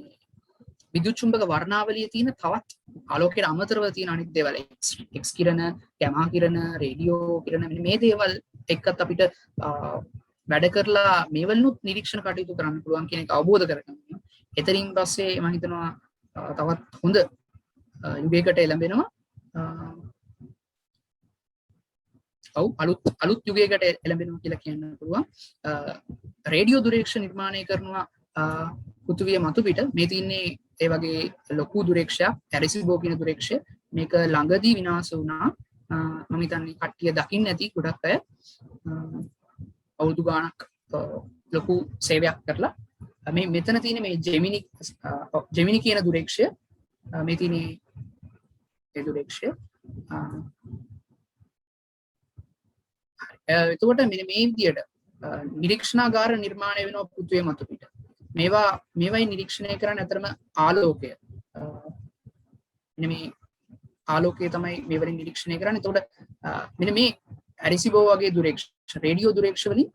විද්‍යුත් චුම්බක වර්ණාවලියේ තියෙන තවත් ආලෝකයට අමතරව තියෙන අනිත් දේවල් X කිරණ, ගැමා කිරණ, රේඩියෝ කිරණ මේ දේවල් එක්කත් අපිට වැඩ කරලා මේවලුත් නිරීක්ෂණ කටයුතු කරන්න පුළුවන් කියන එක අවබෝධ කරගන්න. එතනින් පස්සේ මම හිතනවා තවත් හොඳ යුගයකට එළඹෙනවා. අලුත් යුගයකට එළඹෙනවා කියලා කියන්න පුළුවන්. රේඩියෝ දුරේක්ෂ නිර්මාණය කරනවා පෘථිවිය මතු පිට. මේ තින්නේ ඒ වගේ ලොකු දුරේක්ෂයක් ඇරිසිබෝ කියන දුරේක්ෂය. මේක ළඟදී විනාශ වුණා. මම හිතන්නේ කට්ටිය දකින්න ඇති ගොඩක් අය අවුරුදු ගාණක් ලොකු සේවයක් කරලා මේ මෙතන තියෙන මේ ජෙමිනි කියන දුරේක්ෂය මේ තියෙන්නේ ඒ දුරේක්ෂය. එතකොට මෙන්න මේ විදියට නිරීක්ෂණාගාර නිර්මාණය වෙනවා පෘථිවිය මතු පිට. මේවයි නිරීක්ෂණය කරන්න අතරම ආලෝකය. මෙන්න මේ ආලෝකය තමයි මේ වලින් නිරීක්ෂණය කරන්නේ. එතකොට මෙන්න මේ ඇරිසිබෝ වගේ දුරේක්ෂ රේඩියෝ දුරේක්ෂ වලින්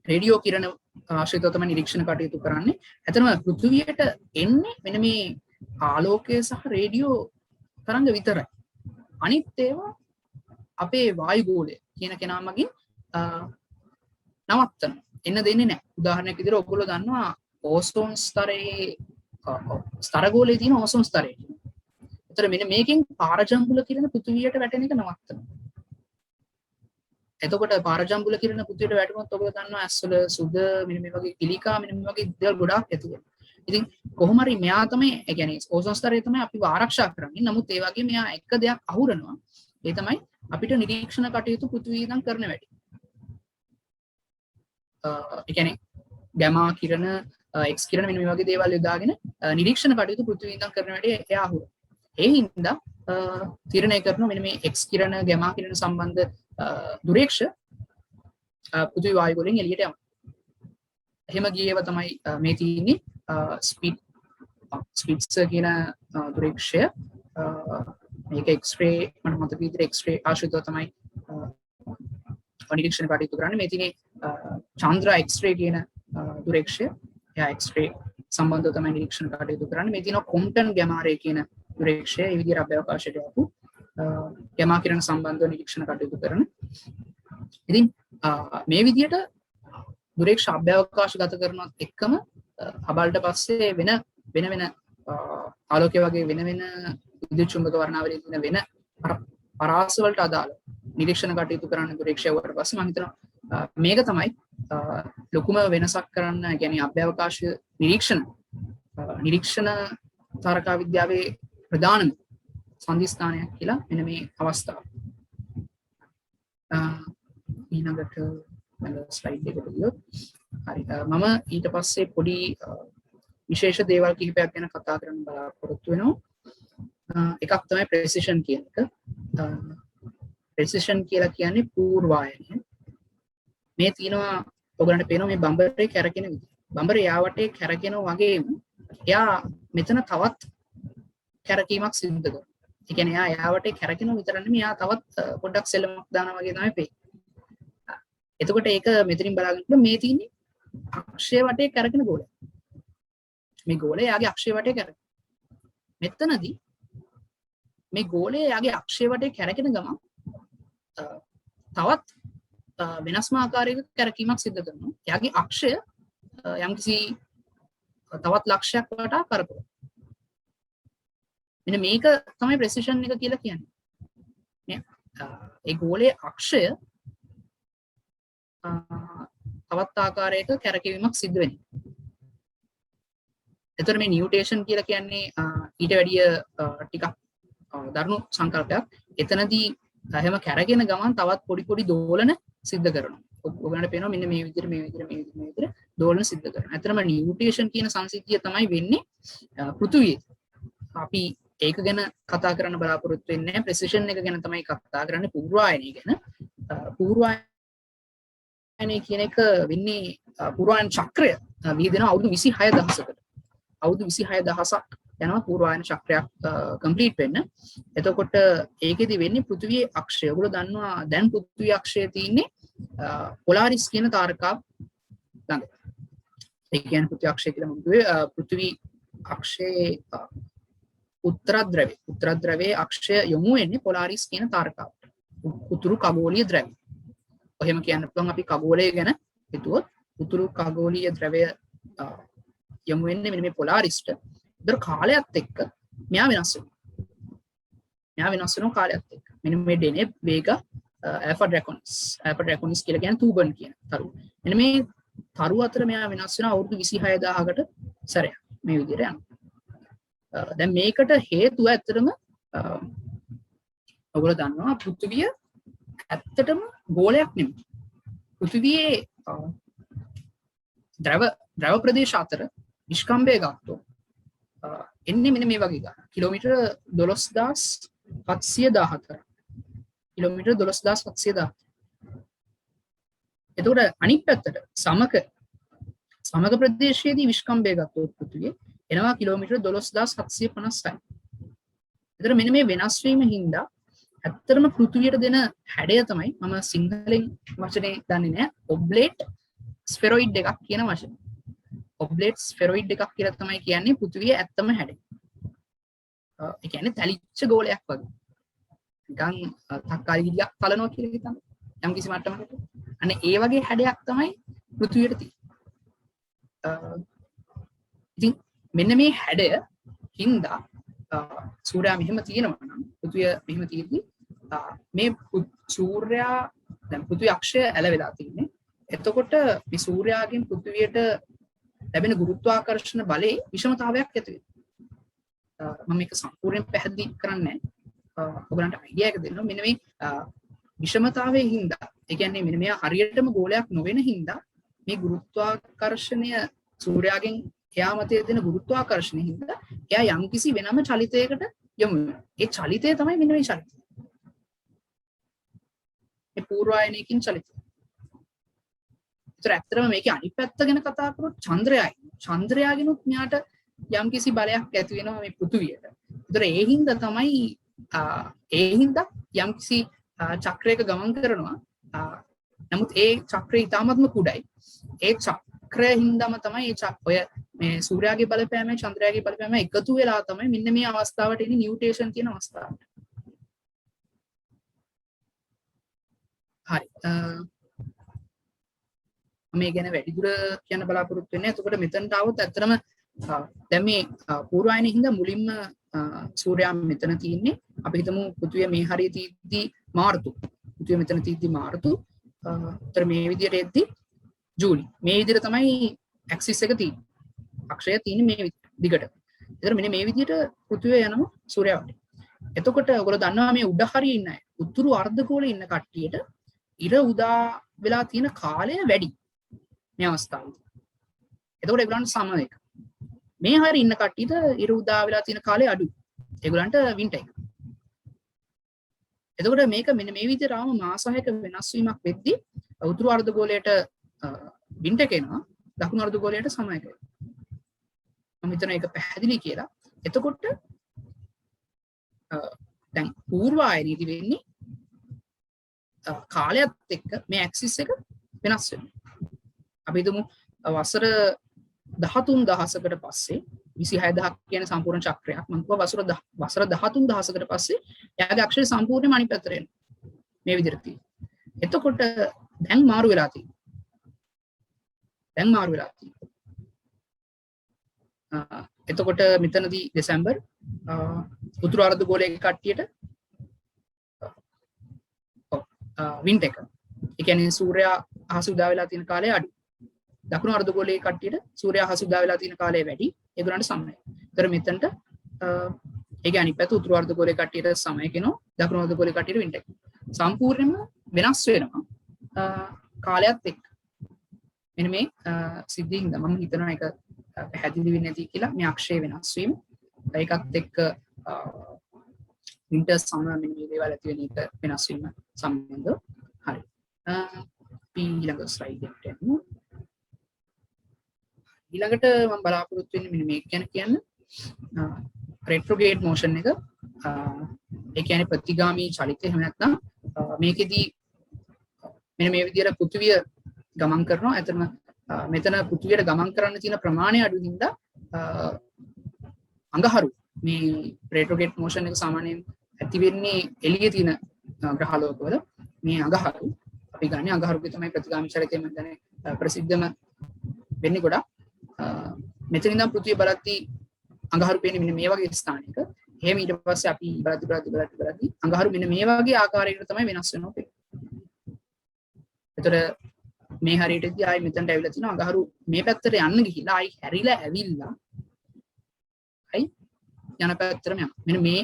රේඩියෝ කිරණ ආශ්‍රිතව තමයි නිරීක්ෂණ කටයුතු කරන්නේ. ඇත්තම පෘථිවියට එන්නේ මෙන්න මේ ආලෝකය සහ රේඩියෝ තරංග විතරයි. අනිත් ඒවා අපේ වායුගෝලය කියන කෙනා මගින් නවත්තන එන්න දෙන්නේ නැහැ. උදාහරණයක් විදිහට ඔයගොල්ලෝ දන්නවා ඕසෝන් ස්තරයේ ස්තරගෝලයේ තියෙන ඕසෝන් ස්තරය. ඒතර මෙන්න මේකෙන් පාරජම්බුල කිරණ පෘථිවියට වැටෙන එක නවත්තනවා. එතකොට පාරජම්බුල කිරණ පෘථිවියට වැටුනොත් ඔයගොල්ලෝ දන්නවා ඇස්වල සුද මෙන්න මේ වගේ පිළිකා මෙන්න මේ වගේ දේවල් ගොඩාක් ඇති වෙනවා. ඉතින් කොහොම හරි මෙයා තමයි ඒ කියන්නේ ඕසෝන් ස්තරය තමයි අපිව ආරක්ෂා කරන්නේ. නමුත් ඒ වගේ මෙයා එක දෙයක් අහුරනවා. ඒ තමයි අපිට නිරීක්ෂණ කටයුතු පෘථිවිය ඉඳන් කරන වැඩි. ඒ කියන්නේ ගැමා කිරණ, X කිරණ මෙන්න මේ වගේ දේවල් යොදාගෙන නිරීක්ෂණ කටයුතු පෘථිවිය ඉඳන් කරන වැඩි එයා අහුරනවා. ඒ හින්දා තීරණය කරනවා මෙන්න මේ X කිරණ, ගැමා කිරණ සම්බන්ධ දුරේක්ෂ පෘථිවි වායුගෝලයෙන් එළියට යනවා. එහෙම ගියේව තමයි මේ තියෙන්නේ ස්පිට්සර් කියන දුරේක්ෂය. මේක X-ray මට මතක විදිහට X-ray ආශ්‍රිතව තමයි නිරීක්ෂණ කටයුතු කරන්නේ. මේ තියෙන්නේ චන්ද්‍ර X-ray කියන දුරේක්ෂය. එයා X-ray සම්බන්ධව තමයි නිරීක්ෂණ කටයුතු කරන්නේ. මේ තියෙනවා කොම්ප්ටන් ගැමා රේ කියන දුරේක්ෂය. ඒ විදිහට අභ්‍යවකාශයට යපු ගැමා කිරණ සම්බන්ධව නිරීක්ෂණ කටයුතු කරන. ඉතින් මේ විදිහට දුරේක්ෂ අභ්‍යවකාශගත කරනවත් එක්කම හබල්ට පස්සේ වෙන ආලෝකය වගේ වෙන විද්‍යුත් චුම්බක වර්ණාවලියේ තියෙන වෙන පරාස වලට අදාළ නිරීක්ෂණ කටයුතු කරන්න දුරේක්ෂය වුණාට පස්සේ මම හිතනවා මේක තමයි ලොකුම වෙනසක් කරන්න يعني අභ්‍යවකාශ නිරීක්ෂණ තාරකා විද්‍යාවේ ප්‍රධානම සංදිස්ථානයක් කියලා මෙන්න මේ අවස්ථාව. ඊළඟට ස්ලයිඩ් එකට ගියොත් හරි මම ඊට පස්සේ පොඩි විශේෂ දේවල් කිහිපයක් ගැන කතා කරන්න බලාපොරොත්තු වෙනවා. එකක් තමයි ප්‍රෙසිෂන් කියන එක. ප්‍රෙසිෂන් කියලා කියන්නේ පූර්වායනය. මේ තියෙනවා ඔයගලන්ට පේනවා මේ බම්බරේ කැරකෙන විදිහ. බම්බරේ යාවටේ කැරකෙනා වගේම එයා මෙතන තවත් කැරකීමක් සිදු කරනවා. ඒ කියන්නේ එයා යාවටේ කැරකෙනා විතර නෙමෙයි එයා තවත් පොඩ්ඩක් සෙල්ලමක් දානවා වගේ තමයි පේන්නේ. එතකොට ඒක මෙතනින් බලාගන්නකොට මේ තියෙන්නේ අක්ෂය වටේ කැරකෙන ගෝලය. මේ ගෝලය යාගේ අක්ෂය වටේ කැරකෙන. මෙතනදී මේ ගෝලය යාගේ අක්ෂය වටේ කැරකෙන ගමන් තවත් වෙනස්ම ආකාරයක කැරකීමක් සිද්ධ කරනවා. එයාගේ අක්ෂය යම්කිසි තවත් ලක්ෂයක් වටා කරකවනවා. මෙන්න මේක තමයි ප්‍රෙසිෂන් එක කියලා කියන්නේ. ඒ ගෝලයේ අක්ෂය තවත් ආකාරයක කැරකීමක් සිද්ධ වෙනවා. එතකොට මේ නියුටේෂන් කියලා කියන්නේ ඊට වැඩිය ටිකක් දරුණු සංකල්පයක්. එතනදී එහෙම කැරගෙන ගමන් තවත් පොඩි දෝලන සිද්ධ කරනවා. ඔයගොල්ලන්ට පේනවා මෙන්න මේ විදිහට දෝලන සිද්ධ කරනවා. ඇත්තටම නියුටේෂන් කියන සංසිද්ධිය තමයි වෙන්නේ පෘථුවියේ. අපි ඒක ගැන කතා කරන්න බලාපොරොත්තු වෙන්නේ නැහැ. ප්‍රෙසිෂන් එක ගැන තමයි කතා කරන්නේ, පූර්වායනය ගැන. පූර්වායනය කියන එක වෙන්නේ පූර්වායන චක්‍රය විහිදෙන අවුරුදු 26000කට. අවුරුදු 26000ක් යනවා පූර්වායන චක්‍රයක් කම්ප්ලීට් වෙන්න. එතකොට ඒකෙදි වෙන්නේ පෘථිවියේ අක්ෂය. ඔයගොල්ලෝ දන්නවා දැන් පෘථිවියේ අක්ෂය තියෙන්නේ පොලාරිස් කියන තාරකාව ළඟ. ඒ කියන්නේ පෘථිවි අක්ෂය කියලා මම කිව්වේ පෘථිවි අක්ෂයේ උත්තර ද්‍රවයේ අක්ෂය යොමු වෙන්නේ පොලාරිස් කියන තාරකාවට. උතුරු ఖగෝලීය ද්‍රවය. ඔහෙම කියන්න පුළුවන් අපි ఖගෝලය ගැන හිතුවොත් උතුරු ఖගෝලීය ද්‍රවය යොමු වෙන්නේ මෙන්න මේ පොලාරිස්ට. ඒතර කාලයත් එක්ක මෙයා වෙනස් වෙනවා කාලයත් එක්ක. මෙන්න මේ ඩෙනේ වේග ඇල්ෆා ඩ්‍රැකොනිස් කියලා කියන්නේ තූබන් කියන තරු. මෙන්න මේ තරු අතර මෙයා වෙනස් වෙනවා අවුරුදු 26000කට සැරයක් මේ විදිහට යනවා. දැන් මේකට හේතුව ඇත්තටම ඔයගොල්ලෝ දන්නවා පෘථිවිය ඇත්තටම ගෝලයක් නෙමෙයි. පෘථිවියේ ද්‍රව ප්‍රදේශ අතර නිෂ්කම්භය ගත්තොත් එන්නේ මෙන්න මේ වගේ ගන්න. කිලෝමීටර 12714. කිලෝමීටර 12714. එතකොට අනිත් පැත්තට සමක ප්‍රදේශයේදී විශ්කම්භය ගත්තොත් පෘථිවිය එනවා කිලෝමීටර 12756. එතකොට මෙන්න මේ වෙනස් වීම හින්දා ඇත්තටම පෘථිවියට දෙන හැඩය තමයි මම සිංහලෙන් වචනේ දන්නේ නැහැ ඔබ්ලේට් ස්ෆෙරොයිඩ් එකක් කියන වචනේ. ඔබ්ලේට් ස්ෆෙරොයිඩ් එකක් කියලා තමයි කියන්නේ පෘථිවිය ඇත්තම හැඩය. ඒ කියන්නේ තැලිච්ච ගෝලයක් වගේ. නිකන් තක්කාලි ගෙඩියක් තලනවා කියලා හිතන්න. යම් කිසි මට්ටමකට. අන්න ඒ වගේ හැඩයක් තමයි පෘථිවියට තියෙන්නේ. ඉතින් මෙන්න මේ හැඩය හින්දා සූර්යයා මෙහෙම තියෙනවා නම් පෘථිවිය මෙහෙම තියෙද්දි මේ සූර්යයා දැන් පෘථිවි අක්ෂය ඇලවෙලා තියෙන්නේ. එතකොට මේ සූර්යාගෙන් පෘථිවියට ලැබෙන ගුරුත්වාකර්ෂණ බලයේ විෂමතාවයක් ඇති වෙනවා. මම මේක සම්පූර්ණයෙන් පැහැදිලි කරන්නේ නැහැ. ඔයගලන්ට අයිඩියා එක දෙන්න. මෙන්න මේ විෂමතාවයේ හින්දා, ඒ කියන්නේ මෙන්න මෙයා හරියටම ගෝලයක් නොවන හින්දා මේ ගුරුත්වාකර්ෂණය සූර්යාගෙන් එයා මතයේ දෙන ගුරුත්වාකර්ෂණය හින්දා එයා යම්කිසි වෙනම චලිතයකට යොමු වෙනවා. ඒ චලිතය තමයි මෙන්න මේ චලිතය. ඒ පූර්වායනයකින් චලිතය. ඒතර ඇත්තටම මේකේ අනිත් පැත්ත ගැන කතා කරොත් චන්ද්‍රයාගෙනුත් මෙයාට යම්කිසි බලයක් ඇති වෙනවා මේ පෘථුවියට. ඒතර ඒ හින්දා තමයි යම්කිසි චක්‍රයක ගමන් කරනවා. නමුත් ඒ චක්‍රය ඉතාමත්ම කුඩයි. ඒ චක්‍රය හින්දාම තමයි ඔය මේ සූර්යාගේ බලපෑම චන්ද්‍රයාගේ බලපෑම එකතු වෙලා තමයි මෙන්න මේ අවස්ථාවට එන්නේ නියුටේෂන් කියන අවස්ථාවට. හරි. මේ ගැන වැඩිදුර කියන්න බලාපොරොත්තු වෙන්නේ. එතකොට මෙතනට આવොත් ඇත්තටම දැන් මේ පූර්වායනයේ හින්දා මුලින්ම සූර්යයා මෙතන තියෙන්නේ. අපි හිතමු පෘථිවිය මේ හරිය තීද්දි මාර්තු. පෘථිවිය මෙතන තීද්දි මාර්තු. ඒතර මේ විදිහට එද්දි ජූලි. මේ විදිහට තමයි ඇක්සිස් එක තියෙන්නේ. අක්ෂය තියෙන්නේ මේ දිගට. ඒතර මෙන්න මේ විදිහට පෘථිවිය යනවා සූර්යයා වටේ. එතකොට ඔයගොල්ලෝ දන්නවා මේ උඩ හරිය ඉන්න අය උතුරු අර්ධගෝලයේ ඉන්න කට්ටියට ඉර උදා වෙලා තියෙන කාලය වැඩි. මේ අවස්ථාවේදී. එතකොට ඒගොල්ලන්ට සම එක. මේ හරිය ඉන්න කට්ටියට ඉර උදා වෙලා තියෙන කාලය අඩු. ඒගොල්ලන්ට වින්ටර් එක. එතකොට මේක මෙන්න මේ විදිහට ආවම මාස 6ක වෙනස් වීමක් වෙද්දී උතුරු අර්ධගෝලයට වින්ටර් එක එනවා. දකුණු අර්ධගෝලයට සම එක. මම හිතනවා ඒක පැහැදිලි කියලා. එතකොට දැන් පූර්වායනයේදී වෙන්නේ කාලයත් එක්ක මේ ඇක්සිස් එක වෙනස් වෙනවා. අපි හිතමු වසර 13000කට පස්සේ 26000ක් කියන සම්පූර්ණ චක්‍රයක් මම කිව්වා වසර 13000කට පස්සේ එයාගේ අක්ෂය සම්පූර්ණයෙන්ම අනිත් පැත්තට එනවා. මේ විදිහට තියෙනවා. එතකොට දැන් මාරු වෙලා තියෙනවා. එතකොට මෙතනදී දෙසැම්බර් උතුරු අර්ධගෝලයේ කට්ටියට වින්ට් එක. ඒ කියන්නේ සූර්යයා අහස උදා වෙලා තියෙන කාලය අඩු. දකුණු අර්ධගෝලයේ කට්ටියට සූර්යයා අහස උදා වෙලා තියෙන කාලය වැඩි. ඒගොල්ලන්ට සමනයි. ඒතර මෙතනට ඒ කියන්නේ පැත උතුරු අර්ධගෝලයේ කට්ටියට සමය කියනවා. දකුණු අර්ධගෝලයේ කට්ටියට වින්ට් එක. සම්පූර්ණයෙන්ම වෙනස් වෙනවා කාලයත් එක්ක. මෙන්න මේ සිද්ධියින්ද මම හිතනවා ඒක පැහැදිලි වෙන්නේ නැති කියලා මේ අක්ෂය වෙනස් වීම. ඒකත් එක්ක වින්ටර් සමර් මෙන්න මේ දේවල් ඇති වෙන එක වෙනස් වීම සම්බන්ධව. හරි. අපි ඊළඟ ස්ලයිඩ් එකට යමු. ඊළඟට මම බලාපොරොත්තු වෙන්නේ මෙන්න මේක ගැන කියන්න. රෙට්‍රෝග්‍රේඩ් මෝෂන් එක. ඒ කියන්නේ ප්‍රතිගාමී චලිතය. එහෙම නැත්නම් මේකෙදී මෙන්න මේ විදිහට පෘථිවිය ගමන් කරනවා. එතන මෙතන පෘථිවියට ගමන් කරන්න තියෙන ප්‍රමාණය අඩු හින්දා අඟහරු මේ රෙට්‍රෝග්‍රේඩ් මෝෂන් එක සාමාන්‍යයෙන් ඇති වෙන්නේ එළියේ තියෙන ග්‍රහලෝකවල. මේ අඟහරු අපි ගන්නේ අඟහරුගේ තමයි ප්‍රතිගාමී චලිතය මම දන්නේ ප්‍රසිද්ධම වෙන්නේ ගොඩක්. මෙතන ඉඳන් පෘථිවිය බලද්දී අඟහරු පේන්නේ මෙන්න මේ වගේ ස්ථානයක. එහෙම ඊට පස්සේ අපි බලද්දී අඟහරු මෙන්න මේ වගේ ආකාරයකට තමයි වෙනස් වෙනවා පේන්නේ. එතකොට මේ හරියටදී ආයි මෙතනට ඇවිල්ලා තිනවා අඟහරු මේ පැත්තට යන්න ගිහිල්ලා ආයි හැරිලා ඇවිල්ලා ආයි යන පැත්තටම යනවා. මෙන්න මේ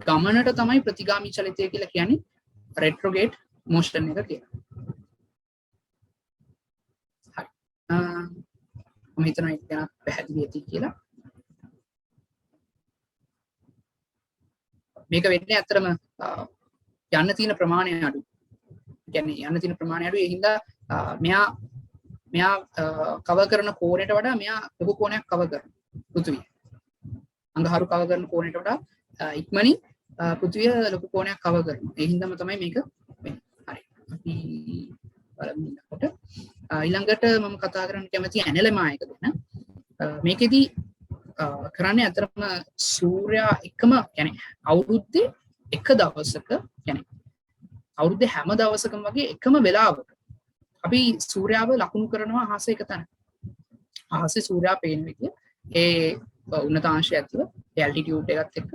ගමනට තමයි ප්‍රතිගාමී චලිතය කියලා කියන්නේ රෙට්‍රෝග්‍රේඩ් මෝෂන් එක කියලා. හරි. මම හිතනවා ඒක ගැන පැහැදිලි ඇති කියලා. මේක වෙන්නේ ඇත්තටම යන්න තියෙන ප්‍රමාණය අඩු. කියන්නේ යන්න තියෙන ප්‍රමාණය අඩු. ඒ හින්දා මෙයා කවර් කරන කෝණයට වඩා මෙයා ලොකු කෝණයක් කවර් කරනවා පෘථිවිය. අඟහරු කවර් කරන කෝණයට වඩා ඉක්මනින් පෘථිවිය ලොකු කෝණයක් කවර් කරනවා. ඒ හින්දාම තමයි මේක වෙන්නේ. හරි. අපි බලමු ඊළඟට මම කතා කරන්න කැමති ඇනලෙමා එක ගැන. මේකෙදි කරන්නේ අතරම සූර්යයා එකම يعني අවුරුද්දේ එක දවසක يعني අවුරුද්දේ හැම දවසකම වගේ එකම වෙලාවක අපි සූර්යාව ලකුණු කරනවා අහසේ එක තැන. අහසේ සූර්යයා පේන විදිය ඒ උන්නතාංශය ඇතුළ ඒ ඇල්ටිටියුඩ් එකත් එක්ක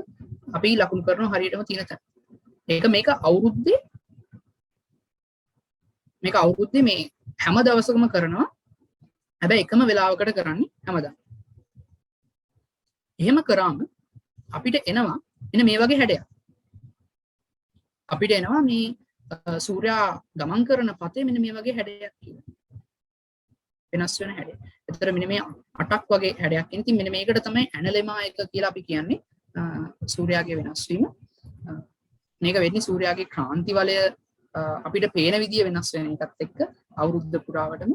අපි ලකුණු කරනවා හරියටම තියෙන තැන. මේක අවුරුද්දේ මේ හැම දවසකම කරනවා. හැබැයි එකම වෙලාවකට කරන්නේ හැමදාම. එහෙම කරාම අපිට එනවා එන මේ වගේ හැඩයක්. අපිට එනවා මේ සූර්යා ගමන් කරන පතේ මෙන්න මේ වගේ හැඩයක් කියලා. වෙනස් වෙන හැඩයක්. ඒතර මෙන්න මේ 8ක් වගේ හැඩයක්. ඉතින් මෙන්න මේකට තමයි ඇනලෙමා එක කියලා අපි කියන්නේ. සූර්යාගේ වෙනස් වීම. මේක වෙන්නේ සූර්යාගේ ක්‍රාන්ති වලය අපිට පේන විදිය වෙනස් වෙන එකත් එක්ක අවුරුද්ද පුරාවටම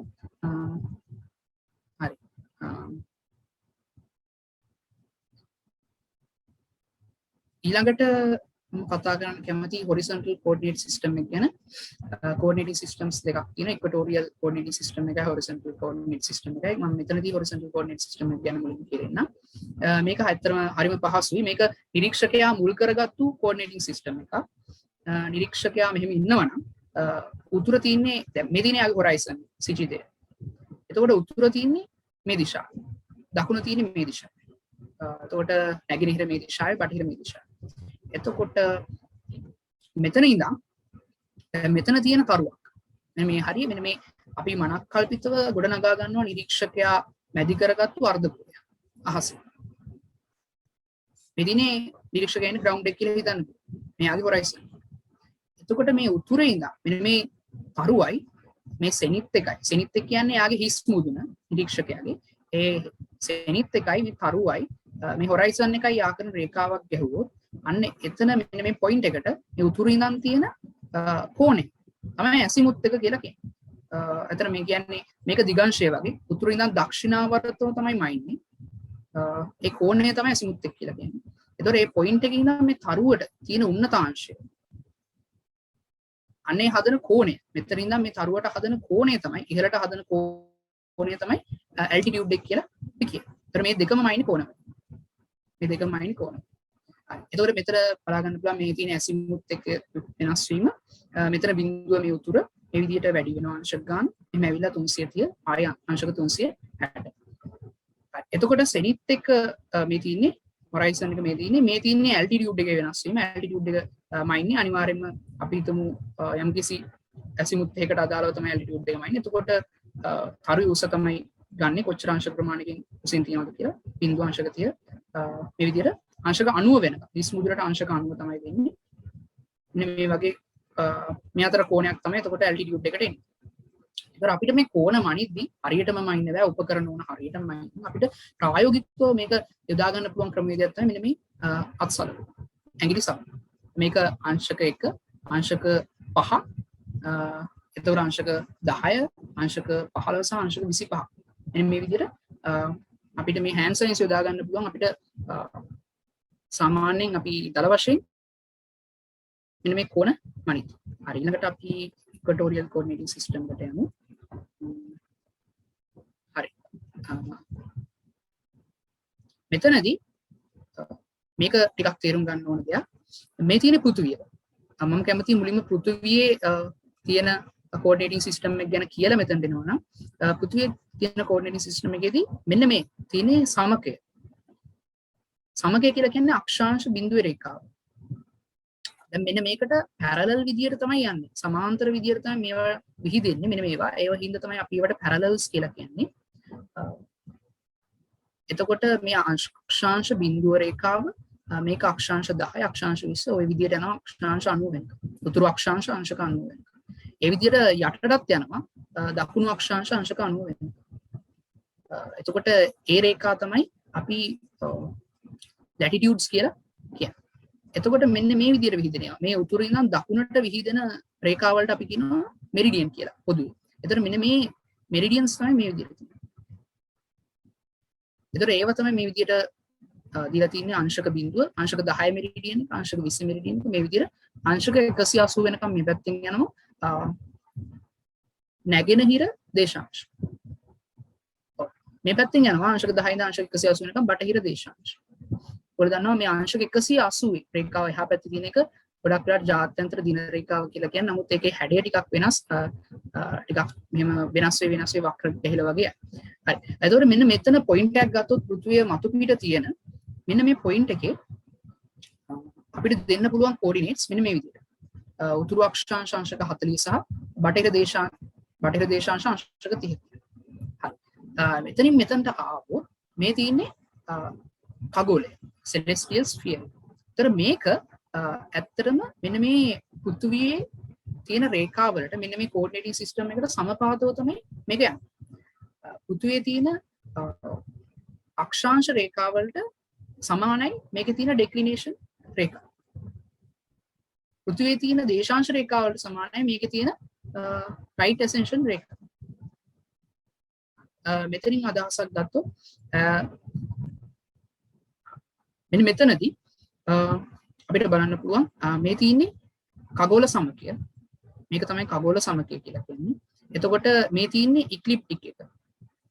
හරි. ඊළඟට කතා කරන්න කැමති horizontal coordinate system එක ගැන. coordinating systems දෙකක් තියෙනවා. equatorial coordinating system එකයි horizontal coordinate system එකයි. මම මෙතනදී horizontal coordinate system එක ගැන මුලින්ම කියන්නම්. මේක ඇත්තටම හරිම පහසුයි. මේක නිරීක්ෂකයා මුල් කරගත්තු coordinating system එකක්. නිරීක්ෂකයා මෙහෙම ඉන්නවනම් උතුර තියෙන්නේ දැන් මේ දිනේ ආගේ horizon සිජිදය. එතකොට උතුර තියෙන්නේ මේ දිශාව. දකුණ තියෙන්නේ මේ දිශාව. එතකොට නැගෙනහිර මේ දිශාවේ බටහිර මේ දිශාව. එතකොට මෙතන ඉඳන් මෙතන තියෙන කරුවක්. මේ හරිය මෙන්න මේ අපි මනක් කල්පිතව ගොඩනගා ගන්නවා නිරීක්ෂකයා මැදි කරගත්තු අර්ධගෝලය අහසේ. මේ දිනේ නිරීක්ෂකයා ඉන්නේ ග්‍රවුන්ඩ් එක කියලා හිතන්න. මෙයාගේ horizon. එතකොට මේ උතුරේ ඉඳන් මෙන්න මේ කරුවයි මේ සෙනිත් එකයි. සෙනිත් එක කියන්නේ යාගේ හිස් මුදුන නිරීක්ෂකයාගේ. ඒ සෙනිත් එකයි මේ කරුවයි මේ horizon එකයි යා කරන රේඛාවක් ගැහුවොත් අන්න එතන මෙන්න මේ පොයින්ට් එකට මේ උතුරේ ඉඳන් තියෙන කෝණය තමයි ඇසිමුත් එක කියලා කියන්නේ. එතන මේ කියන්නේ මේක දිගංශය වගේ උතුරේ ඉඳන් දක්ෂිනාවර්තව තමයි මයින්නේ. ඒ කෝණය තමයි ඇසිමුත් එක කියලා කියන්නේ. ඒතකොට මේ පොයින්ට් එකේ ඉඳන් මේ තරුවට තියෙන උන්නතාංශය අනේ හදන කෝණය මෙතන ඉඳන් මේ තරුවට හදන කෝණය තමයි ඉහළට හදන කෝණය තමයි ඇල්ටිටියුඩ් එක කියලා කියන්නේ. ඒතර මේ දෙකම මයින්නේ කෝණ. මේ දෙකම මයින්නේ කෝණ. එතකොට මෙතන බලා ගන්න පුළුවන් මේ තියෙන ඇසිමුත් එක්ක වෙනස් වීම. මෙතන බිඳුව මේ උතුර මේ විදිහට වැඩි වෙනවා අංශක ගන්න. එහෙම ඇවිල්ලා 330 ආය අංශක 360. එතකොට සෙනිත් එක්ක මේ තියෙන්නේ හොරයිසන් එක මේ තියෙන්නේ ඇල්ටිටියුඩ් එකේ වෙනස් වීම. ඇල්ටිටියුඩ් එක මයින්නේ අනිවාර්යයෙන්ම අපි හිතමු යම්කිසි ඇසිමුත් එකකට අදාළව තමයි ඇල්ටිටියුඩ් එක මයින්නේ. එතකොට තරු උස තමයි ගන්න කොච්චර අංශක ප්‍රමාණයකින් උසින් තියනවද කියලා බිඳුව අංශක 30 මේ විදිහට අංශක 90 වෙනකම් දිස් මුදුරට අංශක 90 තමයි දෙන්නේ. මේ වගේ මේ අතර කෝණයක් තමයි එතකොට ඇල්ටිටියුඩ් එකට එන්නේ. ඒතර අපිට මේ කෝණ මනිද්දි හරියටම මනින්න බෑ උපකරණ ඕන හරියටම මනින්න. අපිට ප්‍රායෝගිකව මේක යොදා ගන්න පුළුවන් ක්‍රමවේදයක් තමයි මෙන්න මේ අත්සලකුව. ඇඟිලි සම. මේක අංශක 1 අංශක 5 එතකොට අංශක 10 අංශක 15 සහ අංශක 25. එන්න මේ විදිහට අපිට මේ හෑන්ඩ් සයින්ස් යොදා ගන්න පුළුවන්. අපිට සාමාන්‍යයෙන් අපි දල වශයෙන් මෙන්න මේ කෝණ මනින්න. හරි ඊළඟට අපි ඉක්වටෝරියල් කෝඩිනේටින් සිස්ටම් එකට යමු. හරි. මෙතනදී මේක ටිකක් තේරුම් ගන්න ඕන දෙයක්. මේ තියෙන පෘථිවිය. මම කැමතියි මුලින්ම පෘථිවියේ තියෙන කෝඩිනේටින් සිස්ටම් එක ගැන කියලා මෙතන දෙනවා නම් පෘථිවියේ තියෙන කෝඩිනේටින් සිස්ටම් එකේදී මෙන්න මේ තියෙන සමකය. සමකය කියලා කියන්නේ අක්ෂාංශ බිඳුවේ රේඛාව. දැන් මෙන්න මේකට පැරලල් විදියට තමයි යන්නේ. සමාන්තර විදියට තමයි මේවා විහිදෙන්නේ. මෙන්න මේවා. ඒව හින්දා තමයි අපි ඒවට පැරලල්ස් කියලා කියන්නේ. එතකොට මේ අක්ෂාංශ බිඳුව රේඛාව මේක අක්ෂාංශ 10 අක්ෂාංශ 20 ওই විදියට යනවා අක්ෂාංශ 90 වෙනකම්. උතුරු අක්ෂාංශ අංශක 90 වෙනකම්. ඒ විදියට යටටත් යනවා දකුණු අක්ෂාංශ අංශක 90 වෙනකම්. එතකොට ඒ රේඛා තමයි අපි ලැටිටියුඩ්ස් කියලා කියන්නේ. එතකොට මෙන්න මේ විදියට විහිදෙනවා. මේ උතුරු ඉඳන් දකුණට විහිදෙන රේඛාවලට අපි කියනවා මෙරිඩියන් කියලා පොදුවේ. එතකොට මෙන්න මේ මෙරිඩියන්ස් තමයි මේ විදියට තියෙන්නේ. එතකොට ඒව තමයි මේ විදියට දීලා තියෙන්නේ අංශක බිඳුව අංශක 10 මෙරිඩියන් එක අංශක 20 මෙරිඩියන් එක මේ විදියට අංශක 180 වෙනකම් මේ පැත්තෙන් යනවා නැගෙනහිර දේශාංශ. මේ පැත්තෙන් යනවා අංශක 10 ඉඳන් අංශක 180 වෙනකම් බටහිර දේශාංශ. ඔයාලා දන්නවා මේ අංශක 180 රේඛාව එහා පැත්තේ තියෙන එක ගොඩක් වෙලාවට ජාත්‍යන්තර දින රේඛාව කියලා කියන්නේ. නමුත් ඒකේ හැඩය ටිකක් වෙනස් ටිකක් මෙහෙම වෙනස් වේ වක්‍ර ගැහිලා වගේ. හරි. එතකොට මෙන්න මෙතන පොයින්ට් එකක් ගත්තොත් පෘථිවිය මතු පිට තියෙන මෙන්න මේ පොයින්ට් එකේ අපිට දෙන්න පුළුවන් කෝඩිනේට්ස් මෙන්න මේ විදිහට. උතුරු අක්ෂාංශ අංශක 40 සහ බටහිර දේශාංශ අංශක 30. හරි. මෙතනින් මෙතනට ආවොත් මේ තියෙන්නේ खगोලය celestial sphere. ඒතර මේක ඇත්තටම මෙන්න මේ පෘථිවියේ තියෙන රේඛාවලට මෙන්න මේ කෝඩිනේටින් සිස්ටම් එකට සමපාතව තමයි මේක යන්නේ. පෘථිවියේ තියෙන අක්ෂාංශ රේඛාවලට සමානයි මේකේ තියෙන ඩෙක්ලිනේෂන් රේඛා. පෘථිවියේ තියෙන දේශාංශ රේඛාවලට සමානයි මේකේ තියෙන රයිට් ඇසෙන්ෂන් රේඛා. මෙතනින් අදහසක් ගත්තොත් මෙන්න මෙතනදී අපිට බලන්න පුළුවන් මේ තියෙන්නේ खगोල සමකය. මේක තමයි खगोල සමකය කියලා කියන්නේ. එතකොට මේ තියෙන්නේ ඉක්ලිප්ටික් එක.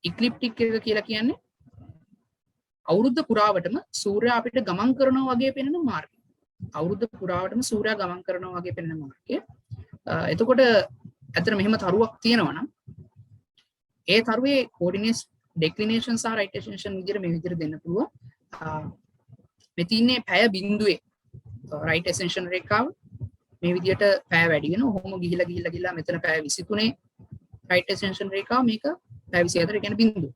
ඉක්ලිප්ටික් එක කියලා කියන්නේ අවුරුද්ද පුරාවටම සූර්යයා අපිට ගමන් කරනවා වගේ පෙනෙන මාර්ගය. අවුරුද්ද පුරාවටම සූර්යයා ගමන් කරනවා වගේ පෙනෙන මාර්ගය. එතකොට ඇත්තට මෙහෙම තරුවක් තියෙනවා නම් ඒ තරුවේ කෝඩිනේට්ස් ඩෙක්ලිනේෂන් සහ රයිට් ඇසෙන්ෂන් විදිහට මේ විදිහට දෙන්න පුළුවන්. මේ තින්නේ පැය බිඳුවේ රයිට් ඇසෙන්ෂන් රේඛාව මේ විදිහට පැය වැඩි වෙනවා. ඔහොම ගිහිලා මෙතන පැය 23 රයිට් ඇසෙන්ෂන් රේඛාව මේක පැය 24 කියන්නේ බිඳුව.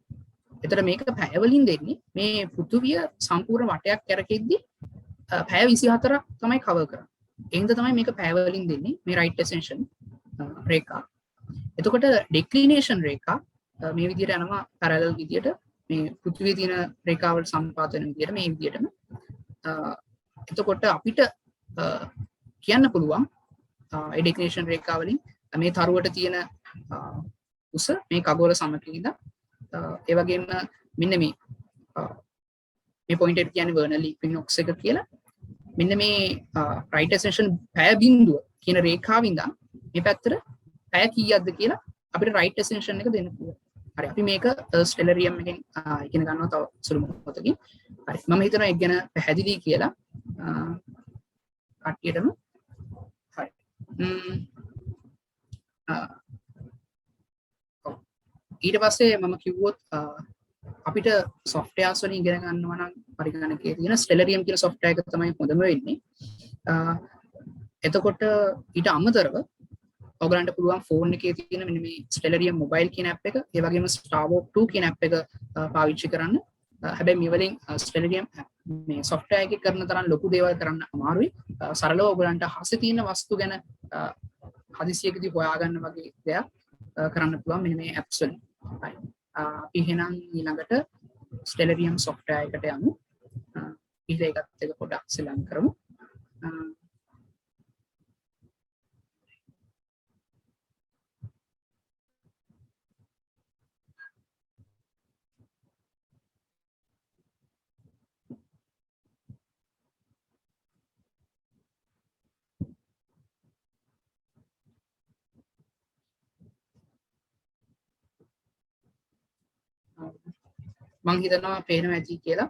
එතකොට මේක පැය වලින් දෙන්නේ මේ පෘථුවිය සම්පූර්ණ වටයක් කරකෙද්දි පැය 24ක් තමයි කවර් කරන්නේ. ඒ හින්දා තමයි මේක පැය වලින් දෙන්නේ මේ රයිට් ඇසෙන්ෂන් රේඛාව. එතකොට ඩෙක්ලිනේෂන් රේඛා මේ විදිහට යනවා පැරලල් විදිහට මේ පෘථිවියේ තියෙන රේඛාවල් සම්පාත වෙන විදිහට මේ විදිහටම. එතකොට අපිට කියන්න පුළුවන් ඒ ඩෙක්ලිනේෂන් රේඛාව වලින් මේ තරුවට තියෙන උස මේ खगोල සමකයේද ඒ වගේම මෙන්න මේ පොයින්ට් එක කියන්නේ වර්නල් ඉක්විනොක්ස් එක කියලා. මෙන්න මේ රයිට් ඇසෙන්ෂන් පැය බිඳුව කියන රේඛාව ඉඳන් මේ පැත්තට පැය කීයක්ද කියලා අපිට රයිට් ඇසෙන්ෂන් එක දෙන්න පුළුවන්. හරි අපි මේක ස්ටෙලරියම් එකෙන් ඉගෙන ගන්නවා තව සුළු මොහොතකින්. හරි මම හිතනවා ඒක ගැන පැහැදිලි කියලා. කට්ටියටම හරි ඊට පස්සේ මම කිව්වොත් අපිට softwares වලින් ඉගෙන ගන්නවා නම් පරිගණකයේ තියෙන Stellarium කියන software එක තමයි හොඳම වෙන්නේ. එතකොට ඊට අමතරව ඔයගලන්ට පුළුවන් ෆෝන් එකේ තියෙන මෙන්න මේ Stellarium mobile කියන app එක, ඒ වගේම Starwalk 2 කියන app එක පාවිච්චි කරන්න. හැබැයි මේ වලින් Stellarium මේ software එකේ කරන තරම් ලොකු දේවල් කරන්න අමාරුයි. සරලව ඔයගලන්ට හසේ තියෙන වස්තු ගැන හදිසියකදී හොයාගන්න වගේ දෙයක් කරන්න පුළුවන් මෙන්න මේ apps වලින්. අපි එහෙනම් ඊළඟට Stellarium software එකට යමු. ඊට එකත් එක පොඩ්ඩක් සෙලම් කරමු. මං හිතනවා පේනවා ඇති කියලා.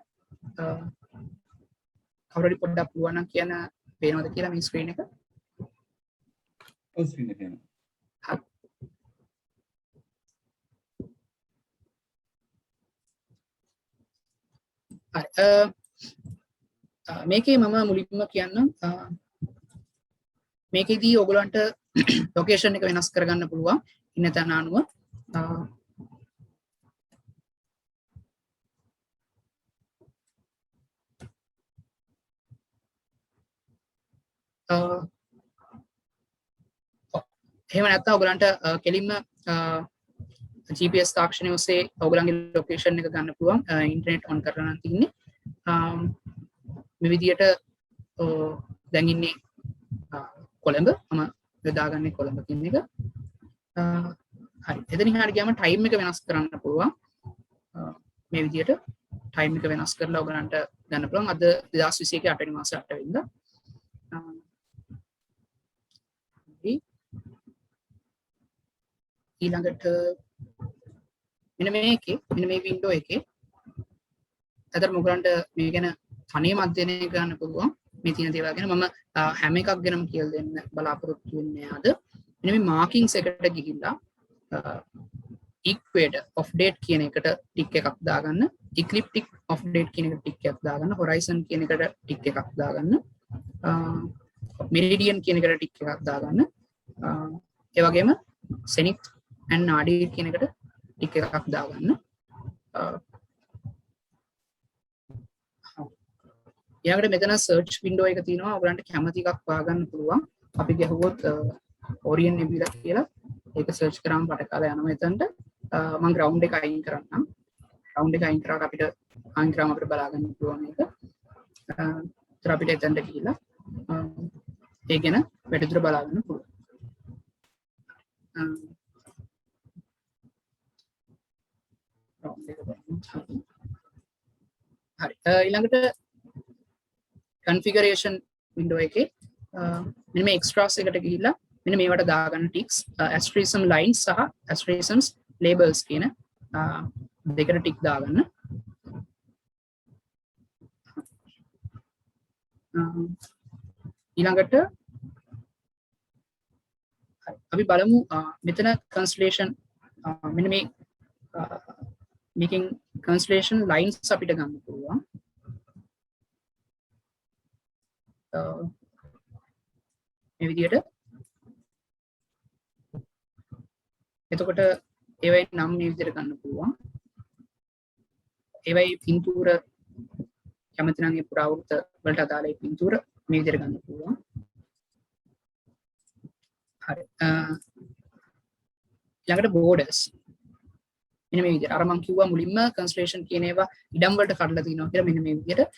කවුරුරි පොඩ්ඩක් පුළුවන් නම් කියන්න පේනවද කියලා මේ ස්ක්‍රීන් එක? ඔව් ස්ක්‍රීන් එක පේනවා. හරි. මේකේ මම මුලින්ම කියන්නම් මේකේදී ඔයගලන්ට ලොකේෂන් එක වෙනස් කරගන්න පුළුවන් ඉන්න තැන අනුව. එහෙම නැත්නම් ඔයගලන්ට කෙලින්ම GPS තාක්ෂණය ඔස්සේ ඔයගලන්ගේ ලොකේෂන් එක ගන්න පුළුවන් ඉන්ටර්නෙට් ඔන් කරලා නම් තින්නේ. මේ විදියට දැන් ඉන්නේ කොළඹ. මම යොදාගන්නේ කොළඹ කියන එක. හරි. එතනින් හරිය ගියාම ටයිම් එක වෙනස් කරන්න පුළුවන්. මේ විදියට ටයිම් එක වෙනස් කරලා ඔයගලන්ට ගන්න පුළුවන්. අද 2021 8 වෙනි මාසේ 8 වෙනිදා. ඊළඟට මෙන්න මේ වින්ඩෝ එකේ අතර මොකලන්ට මේ ගැන තනියම අධ්‍යයනය කරන්න පුළුවන් මේ තියෙන දේවල් ගැන. මම හැම එකක් ගැනම කියලා දෙන්න බලාපොරොත්තු වෙන්නේ අද. මෙන්න මේ මාකින්ස් එකට ගිහිල්ලා equator of date කියන එකට ටික් එකක් දාගන්න, ecliptic of date කියන එකට ටික් එකක් දාගන්න, horizon කියන එකට ටික් එකක් දාගන්න, meridian කියන එකට ටික් එකක් දාගන්න, ඒ වගේම zenith and nadir කියන එකට ටික් එකක් දාගන්න. ඊළඟට මෙතන search window එක තියෙනවා. ඔයගලන්ට කැමති එකක් හොයාගන්න පුළුවන්. අපි ගහුවොත් Orion Nebula කියලා ඒක search කරාම පට කාලා යනවා එතනට. මම ground එක අයින් කරන්නම්. ground එක අයින් කරාම අපිට බලා ගන්න පුළුවන් මේක. ඒතර අපිට එතනට ගිහිල්ලා ඒ ගැන වැඩිදුර බලා ගන්න පුළුවන්. හරි. ඊළඟට configuration window එකේ මෙන්න මේ extras එකට ගිහිල්ලා මෙන්න මේවට දාගන්න ticks, asterism lines සහ asterisms labels කියන දෙකට ටික් දාගන්න. ඊළඟට අපි බලමු මෙතන constellation මෙන්න මේ මේකෙන් constellation lines අපිට ගන්න පුළුවන්. මේ විදිහට එතකොට ඒවයි නම් මේ විදිහට ගන්න පුළුවන්. ඒවයි පින්තූර කැමති නම් ඒ පුරාවෘත්ත වලට අදාළ ඒ පින්තූර මේ විදිහට ගන්න පුළුවන්. හරි. ඊළඟට borders මෙන්න මේ විදිහට අර මම කිව්වා මුලින්ම constellation කියන ඒවා ඉඩම් වලට කඩලා තිනවා කියලා. මෙන්න මේ විදිහට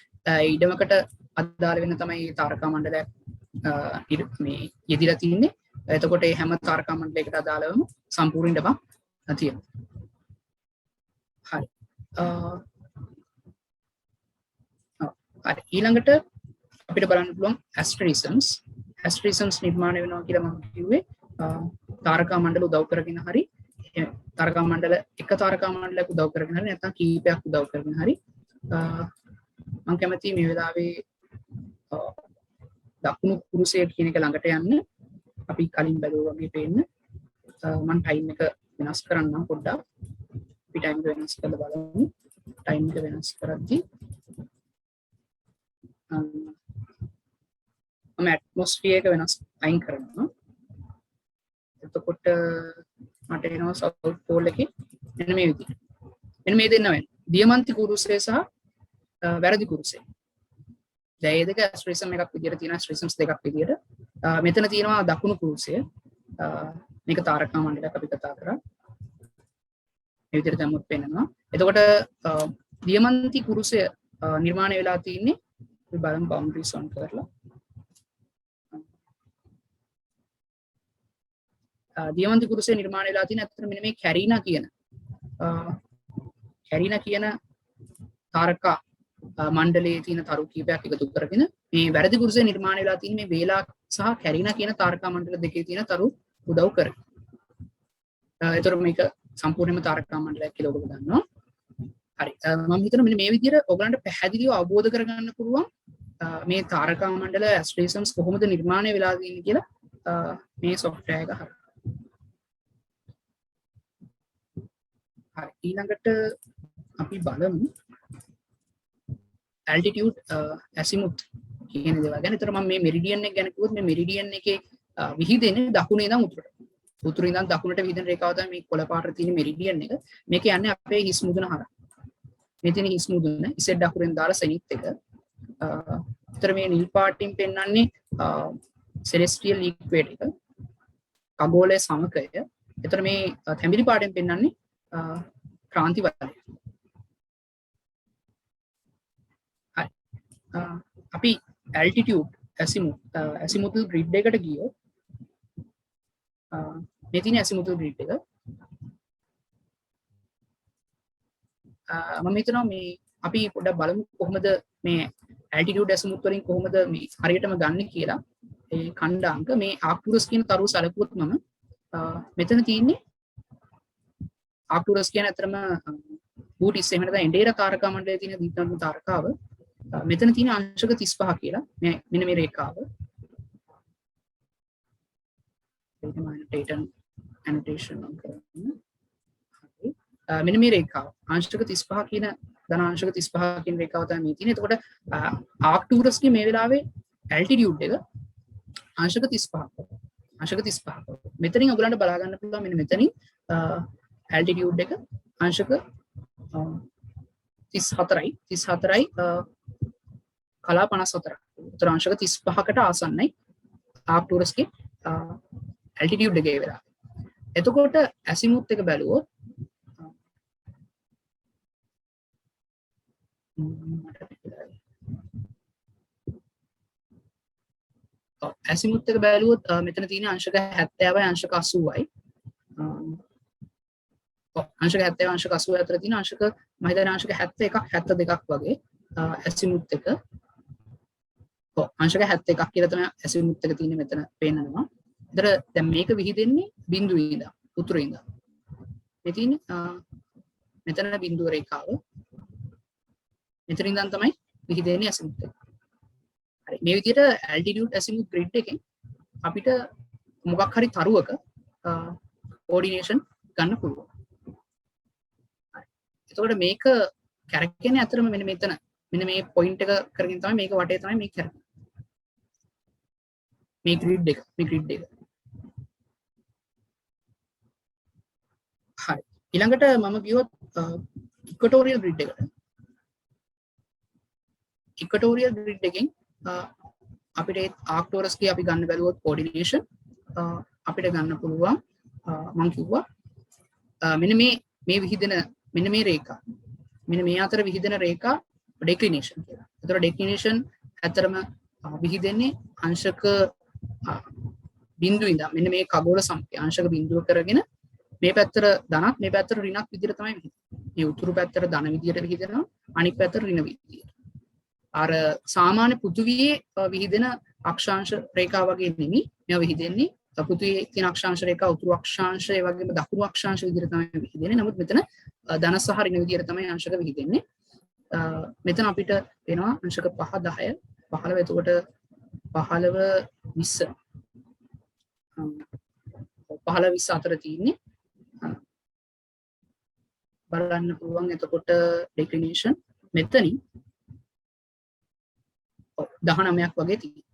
ඉඩමකට අදාළ වෙන තමයි තාරකා මණ්ඩලයක් මේ යෙදිලා තින්නේ. එතකොට මේ හැම තාරකා මණ්ඩලයකට අදාළවම සම්පූර්ණ ඉඩමක් තියෙනවා. හරි. හරි. ඊළඟට අපිට බලන්න පුළුවන් asterisms. asterisms නිර්මාණය වෙනවා කියලා මම කිව්වේ තාරකා මණ්ඩල උදව් කරගෙන හරි තාරකා මණ්ඩල එක තාරකා මණ්ඩලයක් උදව් කරගෙන හරි නැත්නම් කීපයක් උදව් කරගෙන හරි මම කැමතියි මේ වෙලාවේ දකුණු කුරුසය කියන එක ළඟට යන්න අපි කලින් බැලුවා වගේ පේන්න මම ටයිම් එක වෙනස් කරන්නම් පොඩ්ඩක් අපි ටයිම් එක වෙනස් කරලා බලමු ටයිම් එක වෙනස් කරද්දී මම ඇට්මොස්ෆියර් එක වෙනස් අයින් කරනවා එතකොට මට එනවා සවුත් පෝල් එකේ මෙන්න මේ විදිහට මෙන්න මේ දෙන්න වෙන දියමන්ති කුරුසය සහ වැරදි කුරුසය දැන් මේ දෙක ස්ට්‍රීසම් එකක් විදියට තියෙනවා ස්ට්‍රීසම්ස් දෙකක් විදියට මෙතන තියෙනවා දකුණු කුරුසය මේක තාරකා මණ්ඩලයක් අපි කතා කරා මේ විදිහට දැම්මොත් පේනවා එතකොට දියමන්ති කුරුසය නිර්මාණය වෙලා තියෙන්නේ අපි බලමු බවුන්ඩරිස් ඔන් කරලා දියමන්ති කුරුසය නිර්මාණය වෙලා තියෙන අතර මෙන්න මේ කැරීනා කියන තාරකා මණ්ඩලයේ තියෙන තරු කීපයක් එකතු කරගෙන මේ වැරදි කුරුසය නිර්මාණය වෙලා තියෙන මේ වේලා සහ කැරීනා කියන තාරකා මණ්ඩල දෙකේ තියෙන තරු උදව් කරගෙන. ඒතර මේක සම්පූර්ණයෙන්ම තාරකා මණ්ඩලයක් කියලා ඔයගොල්ලෝ දන්නවා. හරි. මම හිතනවා මෙන්න මේ විදිහට ඔයගලන්ට පැහැදිලිව අවබෝධ කරගන්න පුළුවන් මේ තාරකා මණ්ඩල ඇස්ට්‍රේසම්ස් කොහොමද නිර්මාණය වෙලා තියෙන්නේ කියලා මේ software එක හරි. හරි ඊළඟට අපි බලමු altitude azimuth කියන දේවල් ගැන. ඒතර මම මේ මෙරිඩියන් එක ගැන කිව්වොත් මේ මෙරිඩියන් එකේ විහිදෙන්නේ දකුණේ ඉඳන් උතුරට. උතුරින් ඉඳන් දකුණට විහිදෙන රේඛාව තමයි මේ කොළ පාටට තියෙන මෙරිඩියන් එක. මේක යන්නේ අපේ හිස් මුදුන හරහා. මේ තියෙන හිස් මුදුන ඉසෙඩ් අකුරෙන් දාලා සෙනිත් එක. ඒතර මේ නිල් පාටින් පෙන්වන්නේ celestial equator එක. खगोलීය සමකය. ඒතර මේ තැඹිලි පාටින් පෙන්වන්නේ ක්‍රාන්ති වලය. හරි. අපි altitude azimuthal grid එකට ගියොත් මේ තියෙන azimuthal grid එක මම හිතනවා මේ අපි පොඩ්ඩක් බලමු කොහොමද මේ altitude azimuth වලින් කොහොමද මේ හරියටම ගන්න කියලා. ඒ ඛණ්ඩාංක මේ ආක්ටුරස් කියන තරුව සැලකුවොත් මම මෙතන තියෙන්නේ ආක්ටුරස් කියන අතරම බූටිස් එහෙම නැත්නම් එන්ඩේරා තාරකා මණ්ඩලයේ තියෙන දීප්තිමත් තාරකාව මෙතන තියෙන අංශක 35 කියලා මෙන්න මේ රේඛාව annotation මෙන්න මේ රේඛාව අංශක 35 කියන ධනාංශක 35 කියන රේඛාව තමයි මේ තියෙන්නේ. එතකොට ආක්ටුරස් ගේ මේ වෙලාවේ altitude එක අංශක 35 මෙතනින් ඔයගලන්ට බලා ගන්න පුළුවන් මෙන්න මෙතනින් altitude එක අංශක 34යි කලා 54ක්. උත්තර අංශක 35කට ආසන්නයි ආක්ටුරස් ගේ altitude එකේ වෙලා. එතකොට azimuth එක බැලුවොත් azimuth එක බැලුවොත් මෙතන තියෙන අංශක 70යි අංශක 80යි. අංශක 70 අංශක 80 අතර තියෙන අංශක මම හිතන්නේ අංශක 71ක් 72ක් වගේ azimuth එක. අංශක 71ක් කියලා තමයි azimuth එක තියෙන්නේ මෙතන පේනවා. ඒතර දැන් මේක විහිදෙන්නේ බිඳුවේ ඉඳන් උතුරේ ඉඳන්. මේ තියෙන්නේ මෙතන බිඳුව රේඛාව. මෙතන ඉඳන් තමයි විහිදෙන්නේ azimuth එක. හරි මේ විදිහට altitude azimuth grid එකෙන් අපිට මොකක් හරි තරුවක coordination ගන්න පුළුවන්. එතකොට මේක කැරකෙන්නේ අතරම මෙන්න මෙතන මෙන්න මේ පොයින්ට් එක කරගෙන තමයි මේක වටේ තමයි මේක කරන්නේ. මේ grid එක හරි ඊළඟට මම ගියොත් equatorial grid එකට. equatorial grid එකෙන් අපිට ආක්ටෝරස් ගේ අපි ගන්න බැලුවොත් coordination අපිට ගන්න පුළුවන් මම කිව්වා මෙන්න මේ විහිදෙන මෙන්න මේ රේඛා මෙන්න මේ අතර විහිදෙන රේඛා declination කියලා. ඒතර declination ඇතරම විහිදෙන්නේ අංශක බිඳුව ඉඳන් මෙන්න මේ khagෝල සමකය අංශක බිඳුව කරගෙන මේ පැත්තට ධනක් මේ පැත්තට ඍණක් විදිහට තමයි විහිදෙන්නේ. මේ උතුරු පැත්තට ධන විදිහට විහිදෙනවා අනිත් පැත්තට ඍණ විදිහට. අර සාමාන්‍ය පෘථිවියේ විහිදෙන අක්ෂාංශ රේඛා වගේ නෙමෙයි මේවා විහිදෙන්නේ පෘථිවියේ තියෙන අක්ෂාංශ රේඛා උතුරු අක්ෂාංශ ඒ වගේම දකුණු අක්ෂාංශ විදිහට තමයි විහිදෙන්නේ. නමුත් මෙතන ධන සහ ඍණ විදිහට තමයි අංශක විහිදෙන්නේ. මෙතන අපිට වෙනවා අංශක 5 10 15. එතකොට 15 20 අතර තියෙන්නේ බලන්න පුළුවන්. එතකොට ඩික්ලිනේෂන් මෙතනින් 19ක් වගේ තියෙනවා.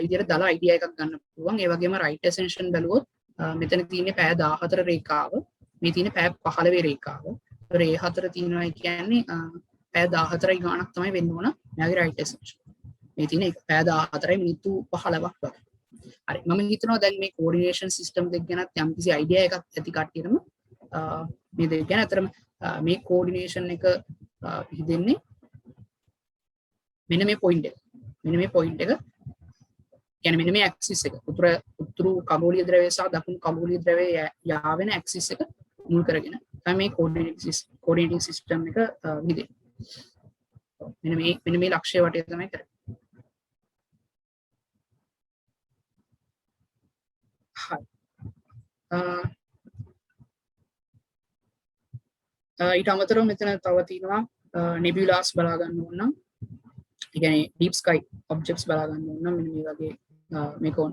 ඉදිරියට දාලා අයිඩියා එකක් ගන්න පුළුවන්. ඒ වගේම රයිට් ඇසෙන්ෂන් බැලුවොත් මෙතන තියෙන්නේ පැය 14 රේඛාව, මේ තියෙන්නේ පැය 15 රේඛාව. ඒතර ඒ හතර තියෙනවා කියන්නේ පැය 14යි ගාණක් තමයි වෙන්න ඕන මෙයාගේ රයිට් ඇසෙන්ෂන්. මේ තියෙන්නේ පැය 14යි මිනිත්තු 15ක් වගේ. හරි, මම හිතනවා දැන් මේ කෝඩිනේෂන් සිස්ටම් දෙක ගැනත් යම්කිසි අයිඩියා එකක් ඇති කට්ටියටම මේ දෙක ගැන. අතරම මේ කෝඩිනේෂන් එක හිතෙන්නේ මෙන්න මේ පොයින්ට් එක. මෙන්න මේ පොයින්ට් එක කියන්නේ මෙන්න මේ ඇක්සිස් එක. උතුරු ఖగෝලීය ද්‍රවය සහ දකුණු ఖගෝලීය ද්‍රවය යාවෙන ඇක්සිස් එක මුල් කරගෙන තමයි මේ කෝඩිනේටිං සිස්ටම් එක විදිහේ. මෙන්න මේ ලක්ෂ්‍ය වටේ තමයි කරන්නේ. හරි. ඊට අමතරව මෙතන තව තියෙනවා nebula's බලා ගන්න ඕන නම්, ඒ කියන්නේ deep sky objects බලා ගන්න ඕන නම් මෙන්න මේ වගේ මේක ඕන.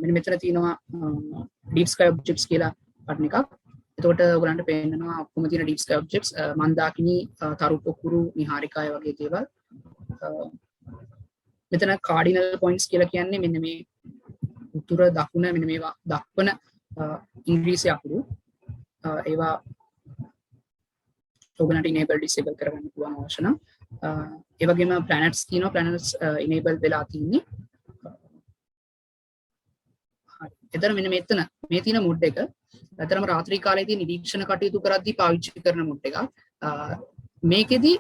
මෙන්න මෙතන තියෙනවා deep sky objects කියලා බටන් එකක්. එතකොට ඔයගලන්ට පේනවා ඔක්කොම තියෙන deep sky objects මන්දාකිනි, තරු පොකුරු, නිහාරිකාය වගේ දේවල්. මෙතන cardinal points කියලා කියන්නේ මෙන්න මේ උතුර දකුණ මෙන්න මේවා දක්වන ඉංග්‍රීසි අකුරු. ඒවා ඔයගලන්ට enable disable කරගන්න පුළුවන් අවශ්‍ය නම්. ඒ වගේම planets තියෙනවා. planets enable වෙලා තියෙන්නේ. හරි. එතන මෙන්න මෙතන මේ තියෙන මොඩ් එක අතරම රාත්‍රී කාලයේදී නිරීක්ෂණ කටයුතු කරද්දී පාවිච්චි කරන මොඩ් එකක්. මේකෙදි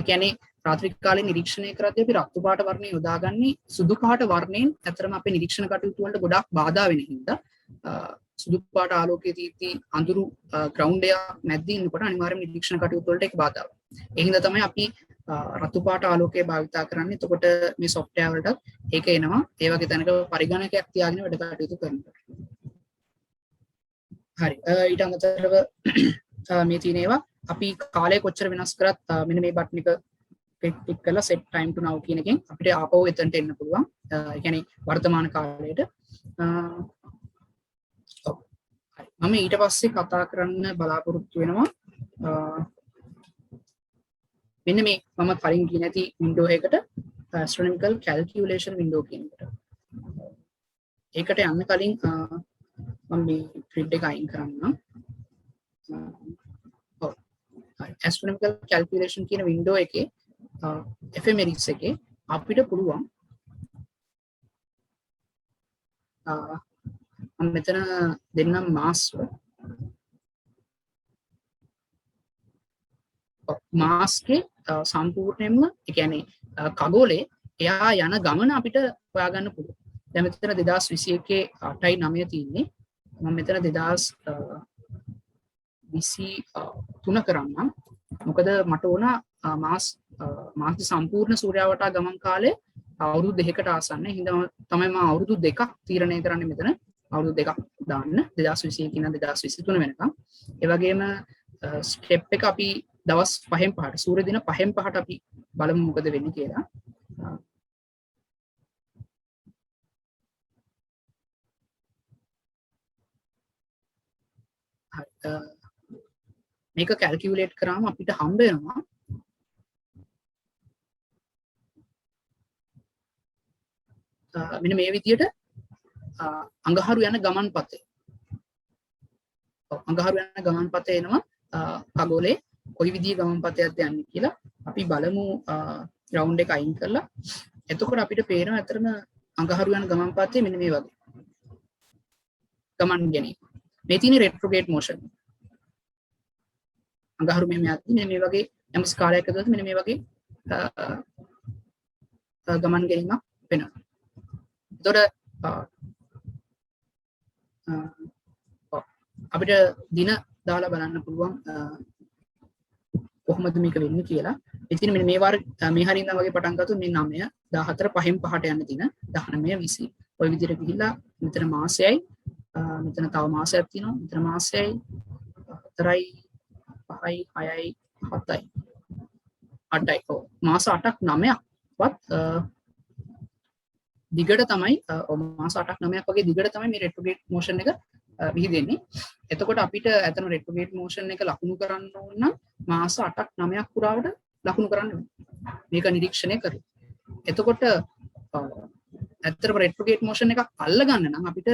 කියන්නේ රාත්‍රී කාලේ නිරීක්ෂණය කරද්දී අපි රතු පාට වර්ණය යොදාගන්නේ සුදු පාට වර්ණයෙන්. අතරම අපේ නිරීක්ෂණ කටයුතු වලට ගොඩාක් බාධා වෙන හින්දා සුදු පාට ආලෝකයේ තීති අඳුරු ග්‍රවුන්ඩ් එක මැද්දේ ඉන්නකොට අනිවාර්යයෙන්ම නිරීක්ෂණ කටයුතු වලට ඒක බාධාවක්. ඒ හින්දා තමයි අපි රතු පාට ආලෝකය භාවිතා කරන්නේ. එතකොට මේ software වලට ඒක එනවා. ඒ වගේ තැනක පරිගණකයක් තියාගෙන වැඩ කටයුතු කරනවා. හරි. ඊට අමතරව මේ තියෙන ඒවා අපි කාලය කොච්චර වෙනස් කරත් මෙන්න මේ බටන් එක ක්ලික් කරලා set time to now කියන එකෙන් අපිට ආපහු එතනට එන්න පුළුවන්. ඒ කියන්නේ වර්තමාන කාලයට. මම ඊට පස්සේ කතා කරන්න බලාපොරොත්තු වෙනවා මෙන්න මේ මම කලින් කිය නැති වින්ඩෝ එකකට astronomical calculation window කියන එකට. ඒකට යන්න කලින් මම මේ grid එක අයින් කරන්නම්. astronomical calculation කියන window එකේ ephemeris එකේ අපිට පුළුවන් මම මෙතන දෙන්නම් මාස්ව මාස්කේ සම්පූර්ණයෙන්ම ඒ කියන්නේ ఖගෝලයේ එයා යන ගමන අපිට හොයාගන්න පුළුවන්. දැන් මෙතන 2021 8යි 9 තියෙන්නේ. මම මෙතන 2023 කරන්නම්. මොකද මට ඕන මාස් සම්පූර්ණ සූර්යයා වටා ගමන් කාලය අවුරුදු 2කට ආසන්න. හින්දා තමයි මම අවුරුදු 2ක් තීරණය කරන්නේ මෙතන. අවුරුදු 2ක් දාන්න 2021 ඉඳන් 2023 වෙනකම්. ඒ වගේම ස්ටෙප් එක අපි දවස් 5න් 5ට සූර්ය දින 5න් 5ට අපි බලමු මොකද වෙන්නේ කියලා. මේක කැල්කියුලේට් කරාම අපිට හම්බ වෙනවා මෙන්න මේ විදියට අඟහරු යන ගමන් පතේ. අඟහරු යන ගමන් පතේ එනවා ఖගෝලයේ කොයි විදිහේ ගමන් පතයක්ද යන්නේ කියලා අපි බලමු ග්‍රවුන්ඩ් එක අයින් කරලා. එතකොට අපිට පේනවා අතරම අඟහරු යන ගමන් පතේ මෙන්න මේ වගේ ගමන් ගැනීම. මේ තියෙන retrograde motion. අඟහරු මෙහෙම යද්දි මෙන්න මේ වගේ යම් ස්කාලයක් ඇතුළත මෙන්න මේ වගේ ගමන් ගැනීමක් වෙනවා. එතකොට අපිට දින දාලා බලන්න පුළුවන් කොහොමද මේක වෙන්නේ කියලා. ඉතින් මෙන්න මේ වාර මේ හරිය ඉඳන් වගේ පටන් ගත්තොත් මේ 9 14 5න් 5ට යන දින 19 20 ඔය විදිහට ගිහිල්ලා මෙතන මාසයයි මෙතන තව මාසයක් තියෙනවා. මෙතන මාසයයි 4යි 5යි 6යි 7යි 8යි මාස 8ක් 9ක් වත් දිගට තමයි මාස 8ක් 9ක් වගේ දිගට තමයි මේ retrograde motion එක විහිදෙන්නේ. එතකොට අපිට ඇතන retrograde motion එක ලකුණු කරන්න ඕන නම් මාස 8ක් 9ක් පුරාවට ලකුණු කරන්න ඕනේ. මේක නිරීක්ෂණය කරලා. එතකොට ඇත්තටම retrograde motion එකක් අල්ල ගන්න නම් අපිට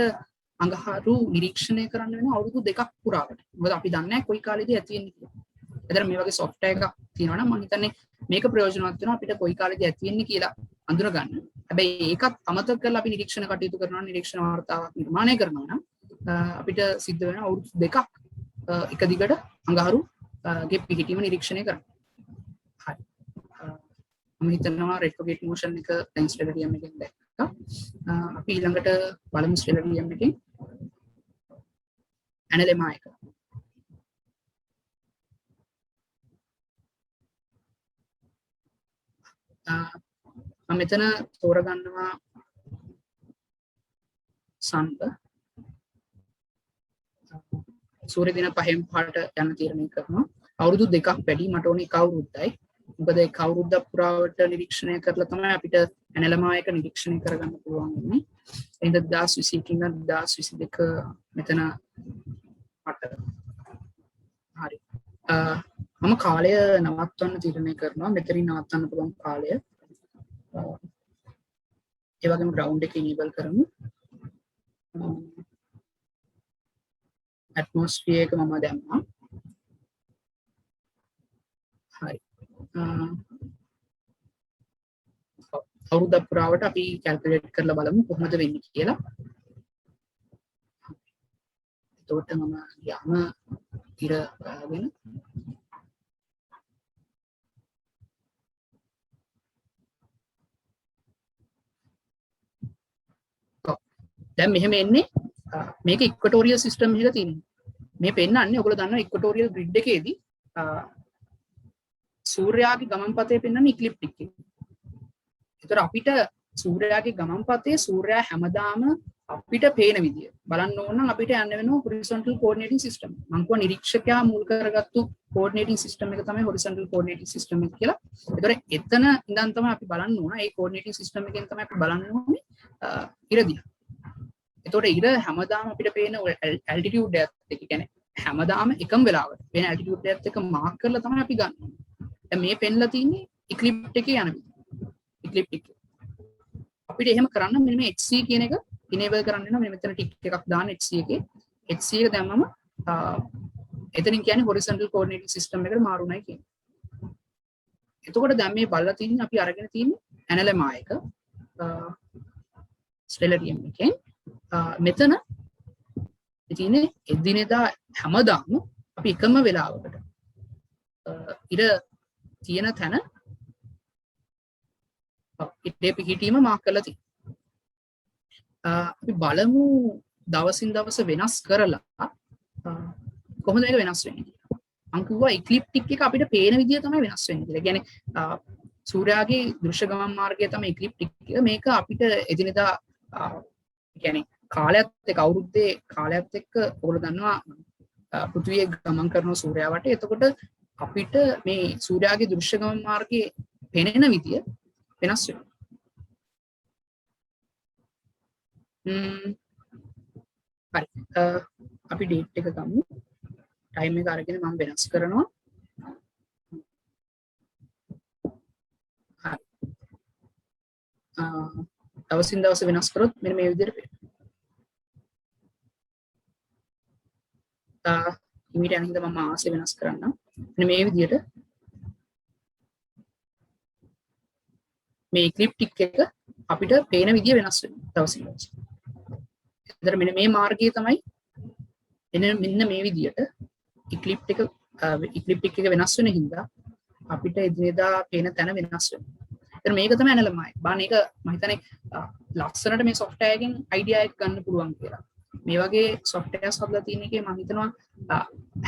අඟහරු නිරීක්ෂණය කරන්න වෙන අවුරුදු 2ක් පුරාවට. මොකද අපි දන්නේ නැහැ කොයි කාලෙදී ඇති වෙන්නේ කියලා. එතන මේ වගේ software එකක් තියෙනවා නම් මම හිතන්නේ මේක ප්‍රයෝජනවත් වෙනවා අපිට කොයි කාලෙදී ඇති වෙන්නේ කියලා අඳුර ගන්න. හැබැයි ඒකත් අමතක කරලා අපි නිරීක්ෂණ කටයුතු කරනවා නිරීක්ෂණ වාර්තාවක් නිර්මාණය කරනවා නම් අපිට සිද්ධ වෙන අවුරුදු 2ක් එක දිගට අඟහරු ගේ පිහිටීම නිරීක්ෂණය කරන්න. හරි. මම හිතනවා retrograde motion එක දැන් stellarium එකෙන් දැක්කා. අපි ඊළඟට බලමු stellarium එකෙන් analemma එක. මම මෙතන තෝරගන්නවා සන්බ සූර්ය දින 5න් 5ට යන තීරණය කරනවා. අවුරුදු 2ක් වැඩි මට ඕනේ එක අවුරුද්දයි. මොකද ඒක අවුරුද්දක් පුරාවට නිරීක්ෂණය කරලා තමයි අපිට ඇනලමා එක නිරීක්ෂණය කරගන්න පුළුවන් වෙන්නේ. එහෙනම් 2021 ඉඳන් 2022 මෙතන මට හරි. මම කාලය නවත්වන්න තීරණය කරනවා. මෙතනින් නවත්තන්න පුළුවන් කාලය. ඒ වගේම ග්‍රවුන්ඩ් එක enable කරමු. atmosphere එක මම දැම්මා. හරි. අවුරුද්දක් පුරාවට අපි කැල්කියුලේට් කරලා බලමු කොහොමද වෙන්නේ කියලා. එතකොට මම යම ඉර ගාගෙන දැන් මෙහෙම එන්නේ මේක ඉක්වටෝරියල් සිස්ටම් එකක තියෙනවා. මේ පෙන්නන්නේ ඔයගොල්ලෝ දන්නවා ඉක්වටෝරියල් ග්‍රිඩ් එකේදී සූර්යාගේ ගමන්පතේ පෙන්වන්නේ ඉක්ලිප්ටික් එක. ඒතර අපිට සූර්යාගේ ගමන්පතේ සූර්යයා හැමදාම අපිට පේන විදිය බලන්න ඕන නම් අපිට යන්න වෙනවා horizontal coordinating system. මම කියවා නිරීක්ෂකයා මුල් කරගත්තු coordinating system එක තමයි horizontal coordinating system එක කියලා. ඒතර එතන ඉඳන් තමයි අපි බලන්න ඕන. ඒ coordinating system එකෙන් තමයි අපි බලන්න ඕනේ ඉර දිහා. එතකොට ඉර හැමදාම අපිට පේන altitude එකත් එක්ක කියන්නේ හැමදාම එකම වෙලාවට වෙන altitude එකත් එක්ක මාක් කරලා තමයි අපි ගන්න. දැන් මේ පෙන්ලා තියෙන්නේ ඉක්ලිප්ට් එකේ යන විදිහ. ඉක්ලිප්ට් එක. අපිට එහෙම කරන්න මෙන්න මේ HC කියන එක enable කරන්න වෙනවා. මෙන්න මෙතන ටික් එකක් දාන්න HC එකේ. HC එක දැම්මම එතනින් කියන්නේ horizontal coordinating system එකට මාරුණයි කියන්නේ. එතකොට දැන් මේ බලලා තින්නේ අපි අරගෙන තින්නේ analemma එක stellarium එකෙන් මෙතන ඉතිනේ එදිනෙදා හැමදාම අපි එකම වෙලාවකට ඉර තියෙන තැන ඉතේ පිහිටීම මාක් කරලා තියෙනවා. අපි බලමු දවසින් දවස වෙනස් කරලා කොහොමද මේක වෙනස් වෙන්නේ කියලා. මම කිව්වා ඉක්ලිප්ටික් එක අපිට පේන විදිය තමයි වෙනස් වෙන්නේ කියලා. කියන්නේ සූර්යාගේ දෘශ්‍ය ගමන් මාර්ගය තමයි ඉක්ලිප්ටික් එක. මේක අපිට එදිනෙදා කියන්නේ කාලයත් එක්ක අවුරුද්දේ කාලයත් එක්ක ඔයගොල්ලෝ දන්නවා පෘථිවිය ගමන් කරන සූර්යයා වටේ. එතකොට අපිට මේ සූර්යාගේ දෘශ්‍ය ගමන් මාර්ගයේ පෙනෙන විදිය වෙනස් වෙනවා. හරි. අපි ඩේට් එක ගමු. ටයිම් එක අරගෙන මම වෙනස් කරනවා. හරි. දවසින් දවස වෙනස් කරොත් මෙන්න මේ විදිහට පේනවා. ඉමීඩියට් අනිත් මම ආසෙ වෙනස් කරන්න. මෙන්න මේ විදිහට මේ ඉක්ලිප්ටික් එක අපිට පේන විදිය වෙනස් වෙනවා දවසින් දවස. එතන මෙන්න මේ මාර්ගය තමයි මෙන්න මේ විදියට ඉක්ලිප්ටික් එක වෙනස් වෙන හින්දා අපිට එදිනෙදා පේන තැන වෙනස් වෙනවා. එතන මේක තමයි ඇනලමයි. බාන එක මම හිතන්නේ ලක්ෂණට මේ software එකෙන් idea එක ගන්න පුළුවන් කියලා. මේ වගේ softwares හදලා තියෙන එකේ මම හිතනවා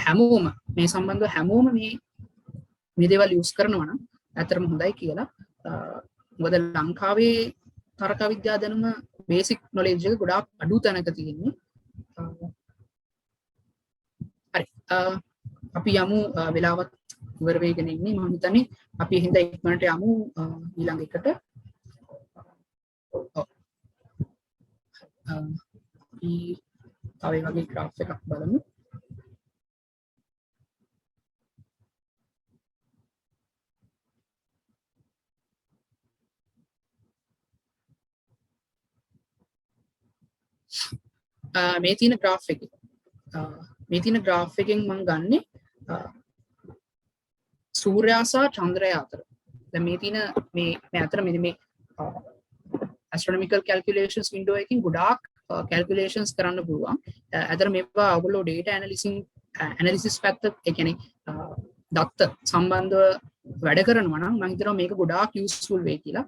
හැමෝම මේ සම්බන්ධව හැමෝම මේ දේවල් use කරනවා නම් ඇත්තටම හොඳයි කියලා. මොකද ලංකාවේ තර්ක විද්‍යා දැනුම බේසික් නොලෙජ් එක ගොඩාක් අඩු තැනක තියෙන්නේ. හරි. අපි යමු වෙලාවත් ඉවර වෙගෙන ඉන්නේ. මම හිතන්නේ අපි හින්දා ඉක්මනට යමු ඊළඟ එකට. අපි තව ඒ වගේ graph එකක් බලමු. මේ තියෙන graph එකේ මම ගන්නෙ සූර්යයා සහ චන්ද්‍රයා අතර. දැන් මේ තියෙන මේ අතර මේ astronomical calculations window එකකින් ගොඩාක් calculations කරන්න පුළුවන්. අතර මේවා ඔයගොල්ලෝ data analysis පැත්ත ඒ කියන්නේ දත්ත සම්බන්ධව වැඩ කරනවා නම් මම හිතනවා මේක ගොඩාක් useful වෙයි කියලා.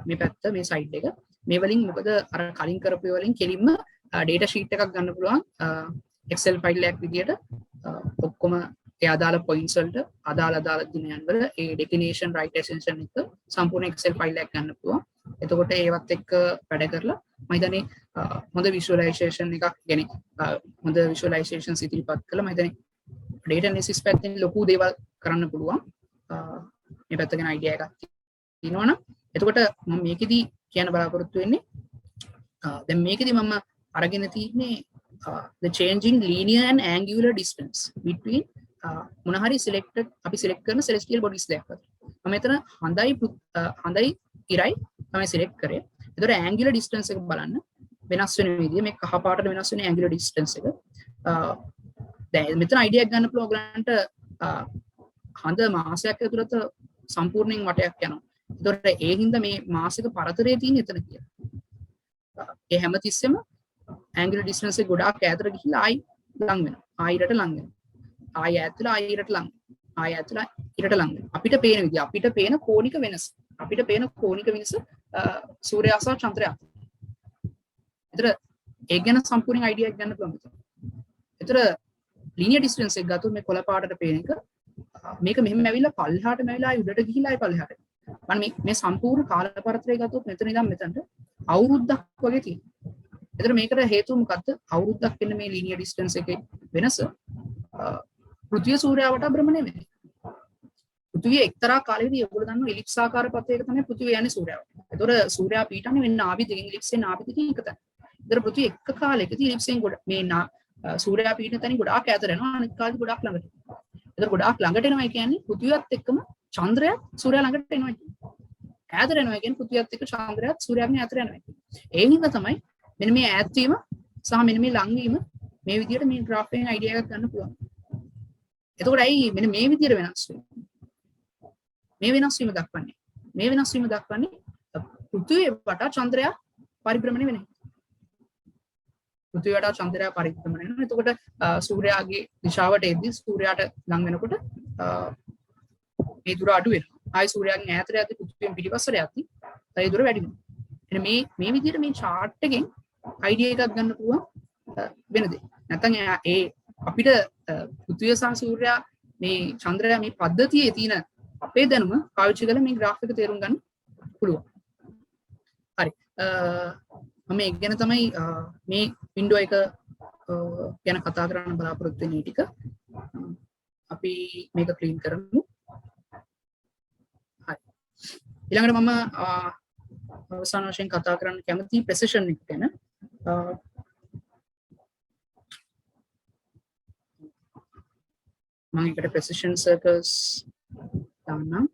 මේ පැත්ත මේ site එක මේ වලින් මොකද අර කලින් කරපු වලින් කෙලින්ම data sheet එකක් ගන්න පුළුවන් Excel file එකක් විදියට ඔක්කොම ඒ අදාළ points වලට අදාළ දිනයන් වල ඒ declination right ascension එක සම්පූර්ණ Excel file එකක් ගන්න පුළුවන්. එතකොට ඒවත් එක්ක වැඩ කරලා මම හිතන්නේ හොඳ visualization එකක් يعني හොඳ visualizations ඉදිරිපත් කළා මම හිතන්නේ data analysis පැත්තෙන් ලොකු දේවල් කරන්න පුළුවන්. මේ පැත්ත ගැන idea එකක් තියෙනවනම් එතකොට මම මේකෙදි කියන්න බලාපොරොත්තු වෙන්නේ දැන් මේකෙදි මම අරගෙන තියෙන්නේ the changing linear and angular distance between මොන හරි selected අපි select කරන celestial bodies දෙකක් අතර. මම මෙතන හඳයි ඉරයි තමයි select කරේ. ඒතර angular distance එක බලන්න වෙනස් වෙන විදිය මේ කහ පාටට වෙනස් වෙන angular distance එක. දැන් මෙතන idea එකක් ගන්න පුළුවන් ඔයගලන්ට හඳ මාසයක් ඇතුළත සම්පූර්ණයෙන් වටයක් යනවා. ඒතකොට ඒ හින්දා මේ මාසික පරතරය තියෙන එතන කියලා. ඒ හැමතිස්සෙම angular distance එක ගොඩාක් ඈතට ගිහිල්ලා ආයි ලඟ වෙනවා. ආයිරට ලඟ වෙනවා. ආයි ඈතට ආයිරට ලඟ. ආයි ඈතට ඉරට ලඟ වෙනවා. අපිට පේන විදිය අපිට පේන කෝණික වෙනස. අපිට පේන කෝණික වෙනස සූර්යයා සහ චන්ද්‍රයා. ඒතර ඒක ගැන සම්පූර්ණ අයිඩියා එකක් ගන්න පුළුවන්. ඒතර linear distance එක ගත්තොත් මේ කොළ පාටට පේන එක මේක මෙහෙම ඇවිල්ලා පල්ලෙහාට ඇවිල්ලා ආයි උඩට ගිහිල්ලා ආයි පල්ලෙහාට. මම මේ සම්පූර්ණ කාල පරතරය ගත්තොත් මෙතන ඉඳන් මෙතනට අවුරුද්දක් වගේ තියෙනවා. එතන මේකට හේතුව මොකද්ද? අවුරුද්දක් වෙන මේ linear distance එකේ වෙනස පෘථිවිය සූර්යයා වටා භ්‍රමණය වෙන්නේ. පෘථිවිය එක්තරා කාලෙකදී ඔයගොල්ලෝ දන්නවා එලිප්ස් ආකාර පථයක තමයි පෘථිවිය යන්නේ සූර්යයා වටා. ඒතොර සූර්යයා පීඩන්නේ වෙන නාභි දෙකෙන් එලිප්ස්ෙන් නාභි දෙකෙන් එක තැන. ඒතර පෘථිවිය එක කාලෙකදී එලිප්ස්ෙන් මේ සූර්යයා පීඩන තැනින් ගොඩාක් ඈතට යනවා අනිත් කාලෙදි ගොඩාක් ළඟට. ඒතර ගොඩාක් ළඟට එනවා කියන්නේ පෘථිවියත් එක්කම චන්ද්‍රයා සූර්යයා ළඟට එනවා කියන්නේ. ඈතට එනවා කියන්නේ පෘථිවියත් එක්ක චන්ද්‍රයාත් සූර්යාගෙන් ඈතට යනවා කියන්නේ. ඒ හින්දා තමයි මෙන්න මේ ඈත් වීම සහ මෙන්න මේ ලං වීම මේ විදිහට මේ graph එකෙන් idea එකක් ගන්න පුළුවන්. එතකොට ඇයි මෙන්න මේ විදිහට වෙනස් වෙන්නේ? මේ වෙනස් වීම දක්වන්නේ. මේ වෙනස් වීම දක්වන්නේ පෘථිවිය වටා චන්ද්‍රයා පරිභ්‍රමණය වෙන හැටි. පෘථිවිය වටා චන්ද්‍රයා පරිභ්‍රමණය වෙනවා. එතකොට සූර්යාගේ දිශාවට එද්දී සූර්යාට ලං වෙනකොට මේ දුර අඩු වෙනවා. ආයි සූර්යාගෙන් ඈතට යද්දී පෘථිවියෙන් පිටිපස්සට යද්දී ඒ දුර වැඩි වෙනවා. එන මේ විදිහට මේ chart එකෙන් idea එකක් ගන්න පුළුවන් වෙන දෙයක්. නැත්නම් ඒ අපිට පෘථිවිය සහ සූර්යයා මේ චන්ද්‍රයා මේ පද්ධතියේ තියෙන අපේ දැනුම පාවිච්චි කරලා මේ graph එක තේරුම් ගන්න පුළුවන්. හරි. මම ඒක ගැන තමයි මේ window එක ගැන කතා කරන්න බලාපොරොත්තු වෙන්නේ ටික. අපි මේක clean කරමු. හරි. ඊළඟට මම අවසාන වශයෙන් කතා කරන්න කැමති precision එක ගැන. මම එකට precision circles දාන්නම්.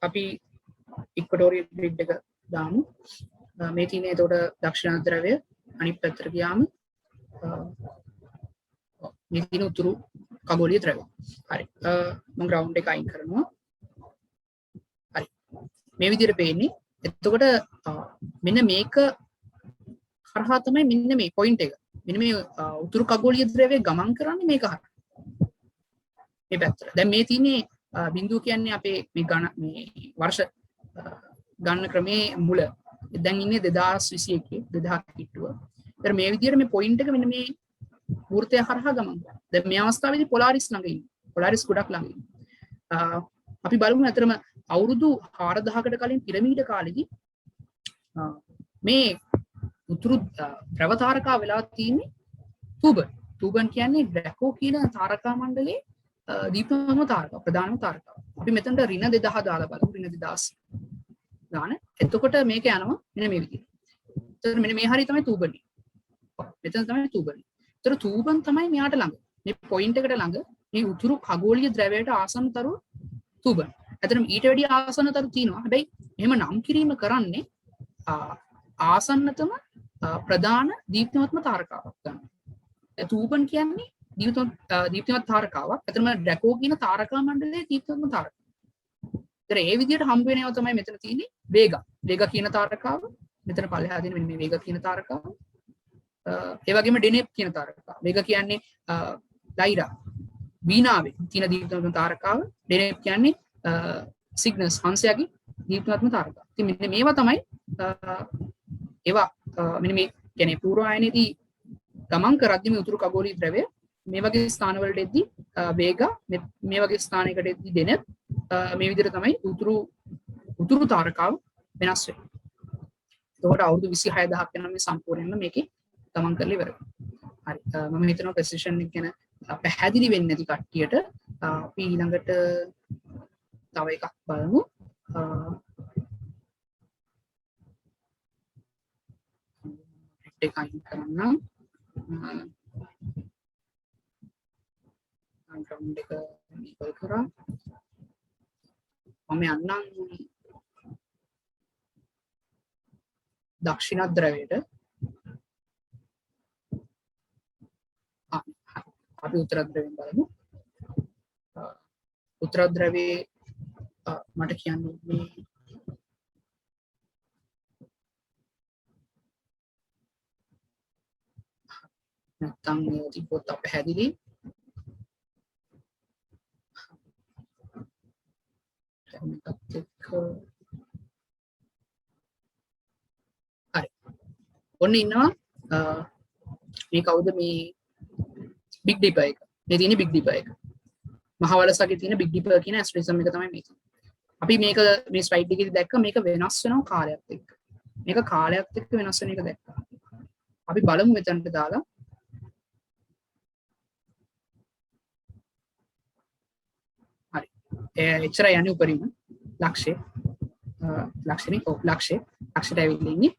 අපි equatorial grid එක දාමු. මේ තියෙන එතකොට දක්ෂිණ ද්‍රවය අනිත් පැත්තට ගියාම මේ තියෙන උතුරු खगोलीय द्रव्य. හරි. මම ground එක අයින් කරනවා. හරි. මේ විදිහට පේන්නේ. එතකොට මෙන්න මේක හරහා තමයි මෙන්න මේ point එක. මෙන්න මේ උතුරු खगोलीय द्रव्‍ය ගමන් කරන්නේ මේක හරහා. මේ පැත්තට. දැන් මේ තියෙන්නේ බිඳුව කියන්නේ අපේ මේ වර්ෂ ගන්න ක්‍රමේ මුල. දැන් ඉන්නේ 2021 2000 කිට්ටුව. ඒතර මේ විදිහට මේ point එක මෙන්න මේ වෘත්තය හරහා ගමන් කරනවා. දැන් මේ අවස්ථාවේදී පොලාරිස් ළඟ ඉන්නේ. පොලාරිස් ගොඩක් ළඟ ඉන්නේ. අපි බලමු අතරම අවුරුදු 4000කට කලින් පිරමීඩ කාලෙදී මේ උතුරු ප්‍රවතාරකා වෙලා තියෙන්නේ තූබන්. තූබන් කියන්නේ ඩ්‍රැකෝ කියන තාරකා මණ්ඩලයේ දීප්තිමත්ම තාරකාව, ප්‍රධානම තාරකාව. අපි මෙතනට ඍණ 2000 දාලා බලමු. ඍණ 2000 ගාන. එතකොට මේක යනවා මෙන්න මේ විදිහට. එතකොට මෙන්න මේ හරිය තමයි තූබන්. මෙතන තමයි තූබන්. එතකොට තූබන් තමයි මෙයාට ළඟ. මේ පොයින්ට් එකට ළඟ මේ උතුරු khagoliya ද්‍රවයට ආසන්නතරු තූබන්. එතනම ඊට වැඩි ආසන්නතරු තියෙනවා. හැබැයි එහෙම නම් කිරීම කරන්නේ ආසන්නතම ප්‍රධාන දීප්තිමත්ම තාරකාවක් ගන්න. තූබන් කියන්නේ දීප්තිමත් තාරකාවක්. එතනම ඩ්‍රැකෝ කියන තාරකා මණ්ඩලයේ දීප්තිමත්ම තාරකාව. ඒතර ඒ විදිහට හම්බ වෙන ඒවා තමයි මෙතන තියෙන්නේ වේගා. වේගා කියන තාරකාව. මෙතන පල්ලෙහා දෙන මෙන්න මේ වේගා කියන තාරකාව. ඒ වගේම ඩෙනෙප් කියන තාරකාව. වේගා කියන්නේ ලයිරා වීණාවේ තියෙන දීප්තිමත්ම තාරකාව. ඩෙනෙප් කියන්නේ සිග්නස් හංසයාගේ දීප්තිමත්ම තාරකාව. ඉතින් මෙන්න මේවා තමයි ඒවා මෙන්න මේ කියන්නේ පූර්වායනයේදී ගමන් කරද්දී මේ උතුරු khagoliya ද්‍රවය මේ වගේ ස්ථානවලට එද්දී වේගා මේ වගේ ස්ථානයකට එද්දී ඩෙනෙප් මේ විදිහට තමයි උතුරු තාරකාව වෙනස් වෙන්නේ. එතකොට අවුරුදු 26000ක් යනවා මේ සම්පූර්ණයෙන්ම මේකේ ගමන් කරලා ඉවර වෙනවා. හරි. මම හිතනවා ප්‍රෙසිෂන් එක ගැන පැහැදිලි වෙන්නේ නැති කට්ටියට අපි ඊළඟට තව එකක් බලමු. එකක් කරන්න. background එක enable කරා. මම යන්නම් දක්ෂිණ ද්‍රවයට. අපි උත්තර ද්‍රවයෙන් බලමු. උත්තර ද්‍රවයේ මට කියන්නේ මේ නැත්තම් තිබ්බොත් අපහැදිලි. හරි. ඔන්න ඉන්නවා මේ කවුද මේ බිග් ඩිපර් එක. මේ තියෙන බිග් ඩිපර් එක. මහවලසගේ තියෙන බිග් ඩිපර් කියන ඇස්ට්‍රිසම් එක තමයි මේක. අපි මේක මේ ස්ලයිඩ් එකේදී දැක්ක මේක වෙනස් වෙනවා කාලයත් එක්ක. මේක කාලයත් එක්ක වෙනස් වෙන එක දැක්කා. අපි බලමු මෙතනට දාලා. හරි. එච්චරයි යන්නේ උඩරිම ලක්ෂය. ලක්ෂයට ඇවිල්ලා ඉන්නේ.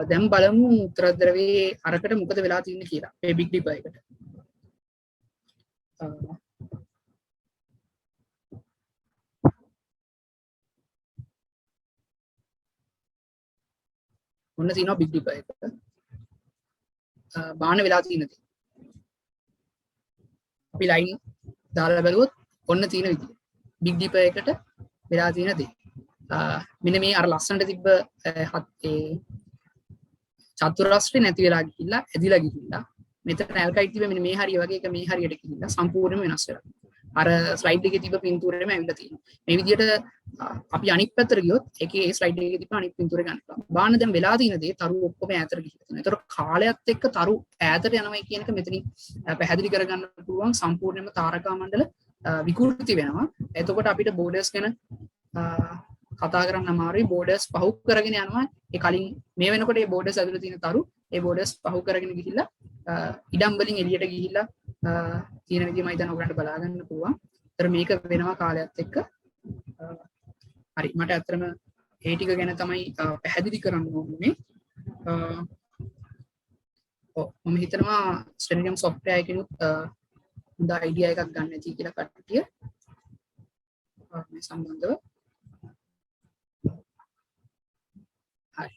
දැන් බලමු උත්තර ද්‍රවයේ අරකට මොකද වෙලා තියෙන්නේ කියලා. මේ බිග් ඩිපර් එකට. ඔන්න තියෙනවා බිග් ඩිපර් එක. බාන වෙලා තියෙන දේ. අපි ලයින් දාලා බලුවොත් ඔන්න තියෙන විදිය. බිග් ඩිපර් එකට වෙලා තියෙන දේ. මෙන්න මේ අර ලස්සනට තිබ්බ චතුරස්‍රය නැති වෙලා ගිහිල්ලා ඇදිලා ගිහිල්ලා මෙතන ඇල්කයිඩ් තිබ්බ මෙන්න මේ හරිය වගේ එක මේ හරියට ගිහිල්ලා සම්පූර්ණයෙන්ම වෙනස් වෙලා. අර ස්ලයිඩ් එකේ තිබ්බ පින්තූරෙම ඇවිල්ලා තියෙනවා. මේ විදියට අපි අනිත් පැත්තට ගියොත් ඒකේ ඒ ස්ලයිඩ් එකේ තිබ්බ අනිත් පින්තූරය ගන්න පුළුවන්. බාන්න දැන් වෙලා තියෙන දේ තරු ඔක්කොම ඈතට ගිහිල්ලා තියෙනවා. ඒතර කාලයත් එක්ක තරු ඈතට යනවා කියන එක මෙතනින් පැහැදිලි කරගන්න පුළුවන්. සම්පූර්ණයෙන්ම තාරකා මණ්ඩල විකෘති වෙනවා. එතකොට අපිට බෝඩර්ස් ගැන කතා කරන්න අමාරුයි. බෝඩර්ස් පහු කරගෙන යනවා. ඒ කලින් මේ වෙනකොට මේ බෝඩර්ස් ඇතුළේ තියෙන තරු ඒ බෝඩර්ස් පහු කරගෙන ගිහිල්ලා ඉඩම් වලින් එළියට ගිහිල්ලා තියෙන විදිය මම හිතන ඔයගලන්ට බලා ගන්න පුළුවන්. ඒතර මේක වෙනවා කාලයත් එක්ක. හරි මට අත්‍තරම ඒ ටික ගැන තමයි පැහැදිලි කරන්න ඕනේ. මම හිතනවා ස්ටෙනියම් software එකකිනුත් හොඳ අයිඩියා එකක් ගන්න ඇති කියලා කට්ටිය මේ සම්බන්ධව. හරි.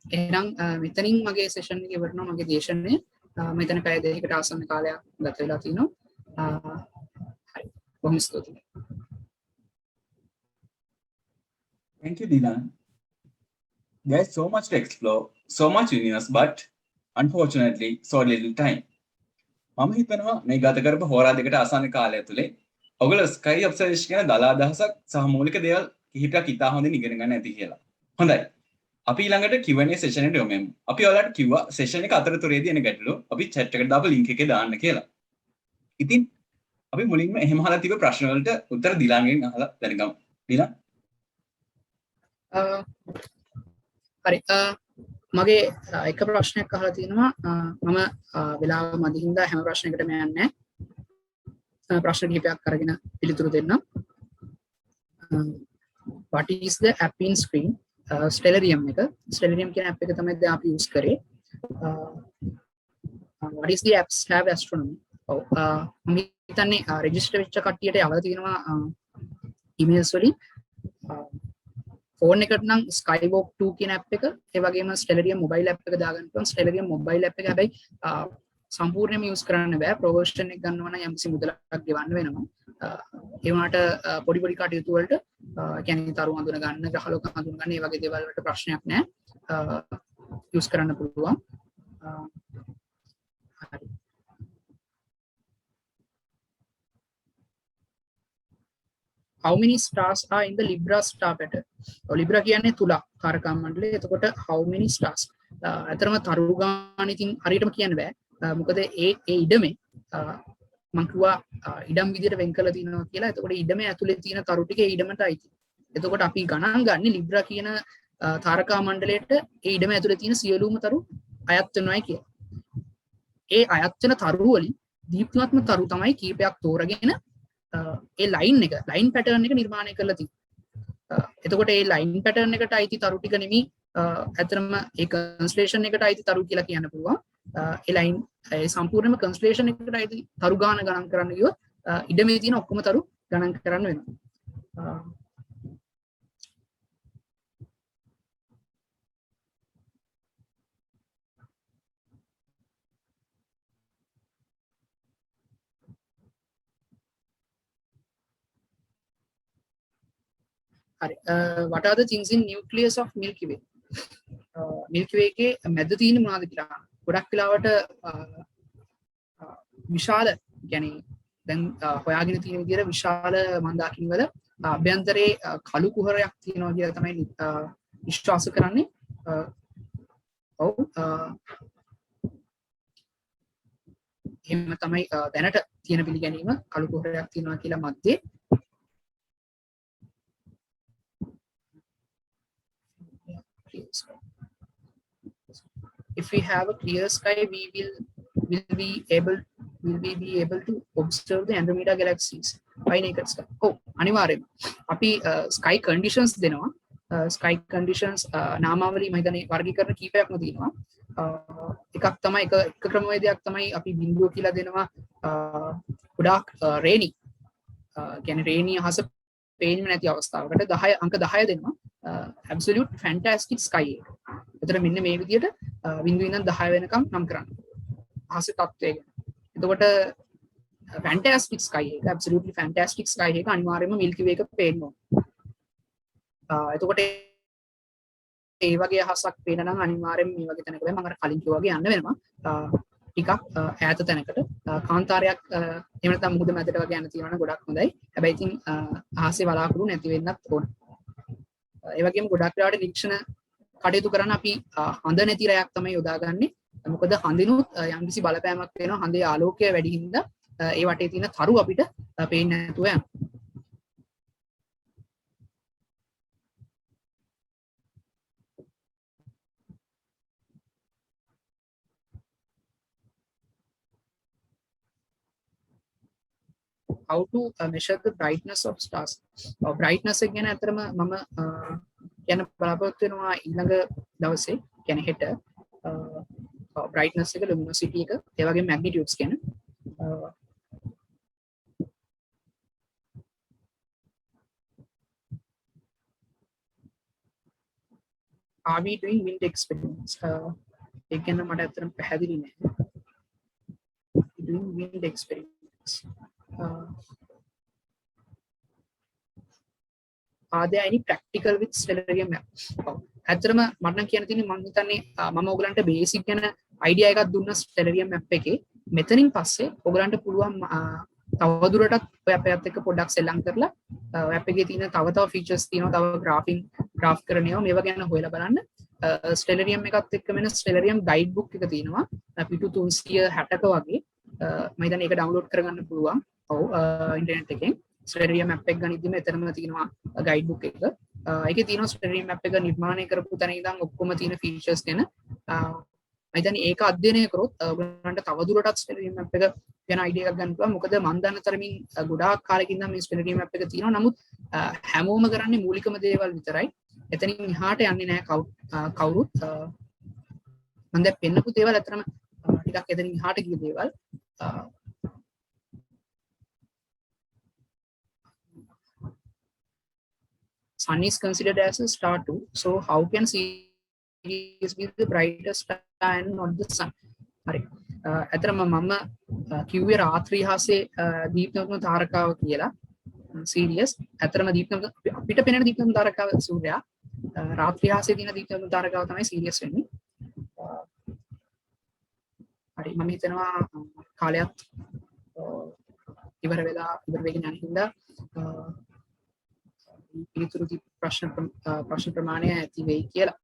එහෙනම් මෙතනින් මගේ සෙෂන් එක ඉවරනවා. මගේ දේශනය මෙතන පැය දෙකකට ආසන්න කාලයක් ගත වෙලා තිනවා. හරි. බොහොම ස්තුතියි. Thank you, Dilan. There's so much to explore, so much universe, but unfortunately, so little time. මම හිතනවා මේ ගත කරපු හෝරා දෙකට ආසන්න කාලය තුලේ ඔයගොල්ලෝ ස්කයි ඔබ්සර්වේෂන් ගැන දලා අදහසක් සහ මූලික දේවල් කිහිපයක් ඉතා හොඳින් ඉගෙන ගන්න ඇති කියලා. හොඳයි. අපි ඊළඟට Q&A session එකට යමු. අපි ඔයාලට කිව්වා session එක අතරතුරේදී එන ගැටලු අපි chat එකට දාපු link එකේ දාන්න කියලා. ඉතින් අපි මුලින්ම එහෙම අහලා තිබ්බ ප්‍රශ්න වලට උත්තර දිලාගෙන් අහලා දැනගමු. දිලා හරි මගේ එක ප්‍රශ්නයක් අහලා තියෙනවා මම වෙලාව මදි හින්දා හැම ප්‍රශ්නයකටම යන්නේ නැහැ ප්‍රශ්න කිහිපයක් අරගෙන පිළිතුරු දෙන්නම් what is the app in screen Stellarium එක Stellarium කියන app එක තමයි දැන් අපි use කරේ what is the apps have astronomy ඔව් මම හිතන්නේ register වෙච්ච කට්ටියට යවලා තියෙනවා emails වලින් ෆෝන් එකට නම් Skywalk 2 කියන app එක ඒ වගේම Stellarium mobile app එක දාගන්න පුළුවන් Stellarium mobile app එක හැබැයි සම්පූර්ණයෙන්ම use කරන්න බෑ pro version එක ගන්නවා නම් යම්කිසි මුදලක් ගෙවන්න වෙනවා ඒ වුණාට පොඩි පොඩි කටයුතු වලට කියන්නේ තරු හඳුන ගන්න ගහලොක හඳුන ගන්න මේ වගේ දේවල් වලට ප්‍රශ්නයක් නැහැ use කරන්න පුළුවන් හරි how many stars are in the Libra star pattern Libra කියන්නේ තුලා තාරකා මණ්ඩලය එතකොට how many stars අතරම තරු ගාන ඉතින් හරියටම කියන්න බෑ මොකද ඒ ඉඩමේ මම කිව්වා ඉඩම් විදියට වෙන් කරලා තිනවා කියලා එතකොට ඉඩමේ ඇතුලේ තියෙන තරු ටික ඒ ඉඩමට අයිති එතකොට අපි ගණන් ගන්න Libra කියන තාරකා මණ්ඩලයට ඒ ඉඩම ඇතුලේ තියෙන සියලුම තරු අයත් වෙනවායි කියලා ඒ අයත් වෙන තරු වලින් දීප්තිමත්ම තරු තමයි කීපයක් තෝරගෙන ඒ ලයින් පැටර්න් එක නිර්මාණය කරලා තියෙනවා. එතකොට ඒ ලයින් පැටර්න් එකට අයිති තරු ටික නෙමෙයි ඇත්තටම ඒ කන්ස්ටලේෂන් එකට අයිති තරු කියලා කියන්න පුළුවන්. ඒ ලයින් ඒ සම්පූර්ණයෙන්ම කන්ස්ටලේෂන් එකට අයිති තරු ගාන ගණන් කරන්න ගියොත් ඉඩමේ තියෙන ඔක්කොම තරු ගණන් කරන්න වෙනවා. what are the things in nucleus of Milky Way Milky Way එකේ මැද තියෙන මොනවද කියලා ගොඩක් වෙලාවට විශාල يعني දැන් හොයාගෙන තියෙන විදිහට විශාල මන්දාකින් වල අභ්‍යන්තරයේ කළු කුහරයක් තියෙනවා කියලා තමයි විශ්වාස කරන්නේ ඔව් එහෙම තමයි දැනට තියෙන පිළිගැනීම කළු කුහරයක් තියෙනවා කියලා මැද්දේ if we have a clear sky we will be able to observe the Andromeda galaxies by naked sky oh අනිවාර්යයෙන් අපි sky conditions දෙනවා sky conditions නාමාවලි මම හිතන්නේ වර්ගීකරණ කීපයක්ම තියෙනවා එකක් තමයි එක ක්‍රමවේදයක් තමයි අපි බිඳුව කියලා දෙනවා ගොඩාක් රේනි කියන්නේ රේනි අහස පේන්නේ නැති අවස්ථාවකට 10 අංක 10 දෙනවා absolute fantastic sky එක. එතන මෙන්න මේ විදිහට බිඳුවේ ඉඳන් 10 වෙනකම් නම් කරන්න. අහසේ තත්ත්වය ගැන. එතකොට fantastic sky එක absolutely fantastic sky එක අනිවාර්යයෙන්ම Milky Way එක පේනවා. එතකොට ඒ වගේ අහසක් පේන නම් අනිවාර්යයෙන්ම මේ වගේ තැනක මම අර කලින් කිව්වා වගේ යන්න වෙනවා. ටිකක් ඈත තැනකට කාන්තාරයක් එහෙම නැත්නම් මුහුද මැදට වගේ යන්න තියෙනවා නම් ගොඩක් හොඳයි. හැබැයි ඉතින් අහසේ බලාකුළු නැති වෙන්නත් ඕන. ඒ වගේම ගොඩක් වෙලාවට නිරීක්ෂණ කටයුතු කරන්න අපි හඳ නැති රැයක් තමයි යොදාගන්නේ. මොකද හඳිනුත් යම්කිසි බලපෑමක් වෙනවා. හඳේ ආලෝකය වැඩි හින්දා ඒ වටේ තියෙන තරු අපිට පේන්නේ නැතුව යනවා. how to measure the brightness of stars brightness එක ගැන අතරම මම කියන බලාපොරොත්තු වෙනවා ඊළඟ දවසේ කියන්නේ හෙට brightness එක luminosity එක ඒ වගේම magnitudes ගැන are we doing wind experiments ඒක ගැන මට අතරම පැහැදිලි නෑ doing wind experiments are there any practical with Stellarium map? ඇත්තටම මට නම් කියන්න තියෙන්නේ මම හිතන්නේ මම ඔයගලන්ට බේසික් ගැන අයිඩියා එකක් දුන්නා Stellarium map එකේ. මෙතනින් පස්සේ ඔයගලන්ට පුළුවන් තවදුරටත් ඔය අපේ අත් එක්ක පොඩ්ඩක් සෙල්ලම් කරලා ඔය app එකේ තියෙන තව ෆීචර්ස් තියෙනවා තව ග්‍රාෆ් කරන ඒවා මේවා ගැන හොයලා බලන්න. ස්ටෙලරියම් එකත් එක්ක වෙන ස්ටෙලරියම් ගයිඩ් බුක් එක තියෙනවා පිටු 360ක වගේ මම හිතන්නේ ඒක ඩවුන්ලෝඩ් කරගන්න පුළුවන් ඔව් ඉන්ටර්නෙට් එකෙන් ස්ටෙලරියම් ඇප් එක ගනිද්දිම එතනම තියෙනවා ගයිඩ් බුක් එක ඒකේ තියෙනවා ස්ටෙලරියම් ඇප් එක නිර්මාණය කරපු තැන ඉඳන් ඔක්කොම තියෙන ෆීචර්ස් ගැන මම හිතන්නේ ඒක අධ්‍යයනය කරොත් ඔයගොල්ලන්ට තවදුරටත් ස්ටෙලරියම් ඇප් එක ගැන අයිඩියා එකක් ගන්න පුළුවන් මොකද මම දන්න තරමින් ගොඩාක් කාලෙකින් ඉඳන් මේ ස්ටෙලරියම් ඇප් එක තියෙනවා නමුත් හැමෝම කරන්නේ මූලිකම දේවල් විතරයි එතනින් එහාට යන්නේ නැහැ කවුරුත් මම දැන් පෙන්නපු දේවල් අතරම ටිකක් එතනින් එහාට ගිය දේවල් sun is considered as a star too so how can Sirius be the brightest star and not the sun හරි අතරම මම කිව්වේ රාත්‍රී හාසේ දීප්තිමත්ම තාරකාව කියලා Sirius අතරම දීප්තිමත් අපිට පෙනෙන දීප්තිමත් තාරකාව සූර්යයා රාත්‍රී හාසේ තියෙන දීප්තිමත් තාරකාව තමයි Sirius වෙන්නේ හරි මම හිතනවා කාලයක් ඉවර වෙගෙන යන හින්දා පිළිතුරු ප්‍රශ්න ප්‍රමාණය ඇති වෙයි කියලා.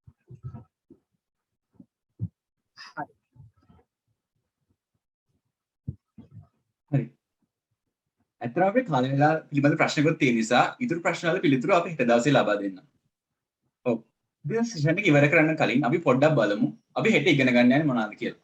හරි. ඇත්තටම අපේ කාල වේලා පිළිබඳ ප්‍රශ්නකුත් තියෙන නිසා ඉතුරු ප්‍රශ්න වල පිළිතුරු අපි හෙට දවසේ ලබා දෙන්නම්. ඔව්. ඉතින් සෙෂන් එක ඉවර කරන්න කලින් අපි පොඩ්ඩක් බලමු අපි හෙට ඉගෙන ගන්න යන්නේ මොනවද කියලා.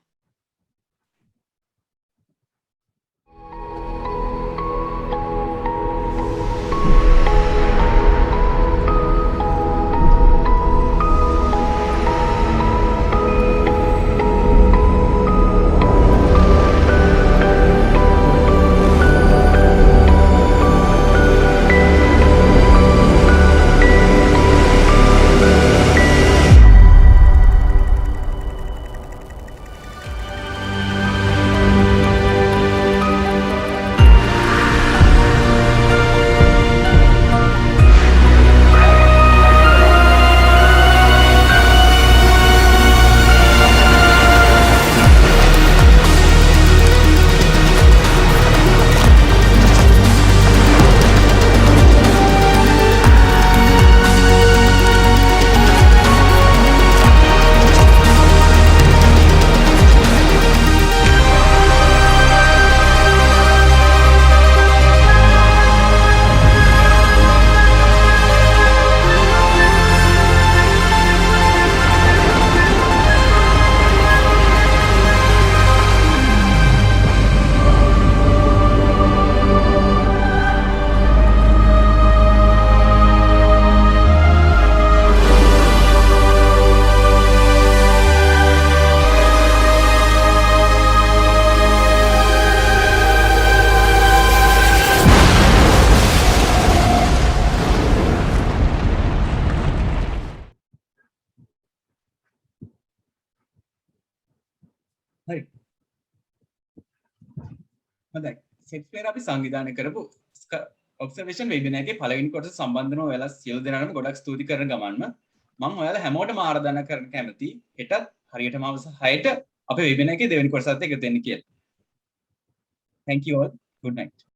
හරි. හොඳයි. ෂෙක්ස්පියර් අපි සංවිධානය කරපු ඔබ්සර්වේෂන් වෙබිනාර් එකේ පළවෙනි කොටස සම්බන්ධව ඔයාලා සියලු දෙනාටම ගොඩක් ස්තුති කරන ගමන්ම මම ඔයාලා හැමෝටම ආරාධනා කරන්න කැමතියි හෙටත් හරියටම හවස 6ට අපේ වෙබිනාර් එකේ දෙවෙනි කොටසත් එක්ක එකතු වෙන්න කියලා. Thank you all. Good night.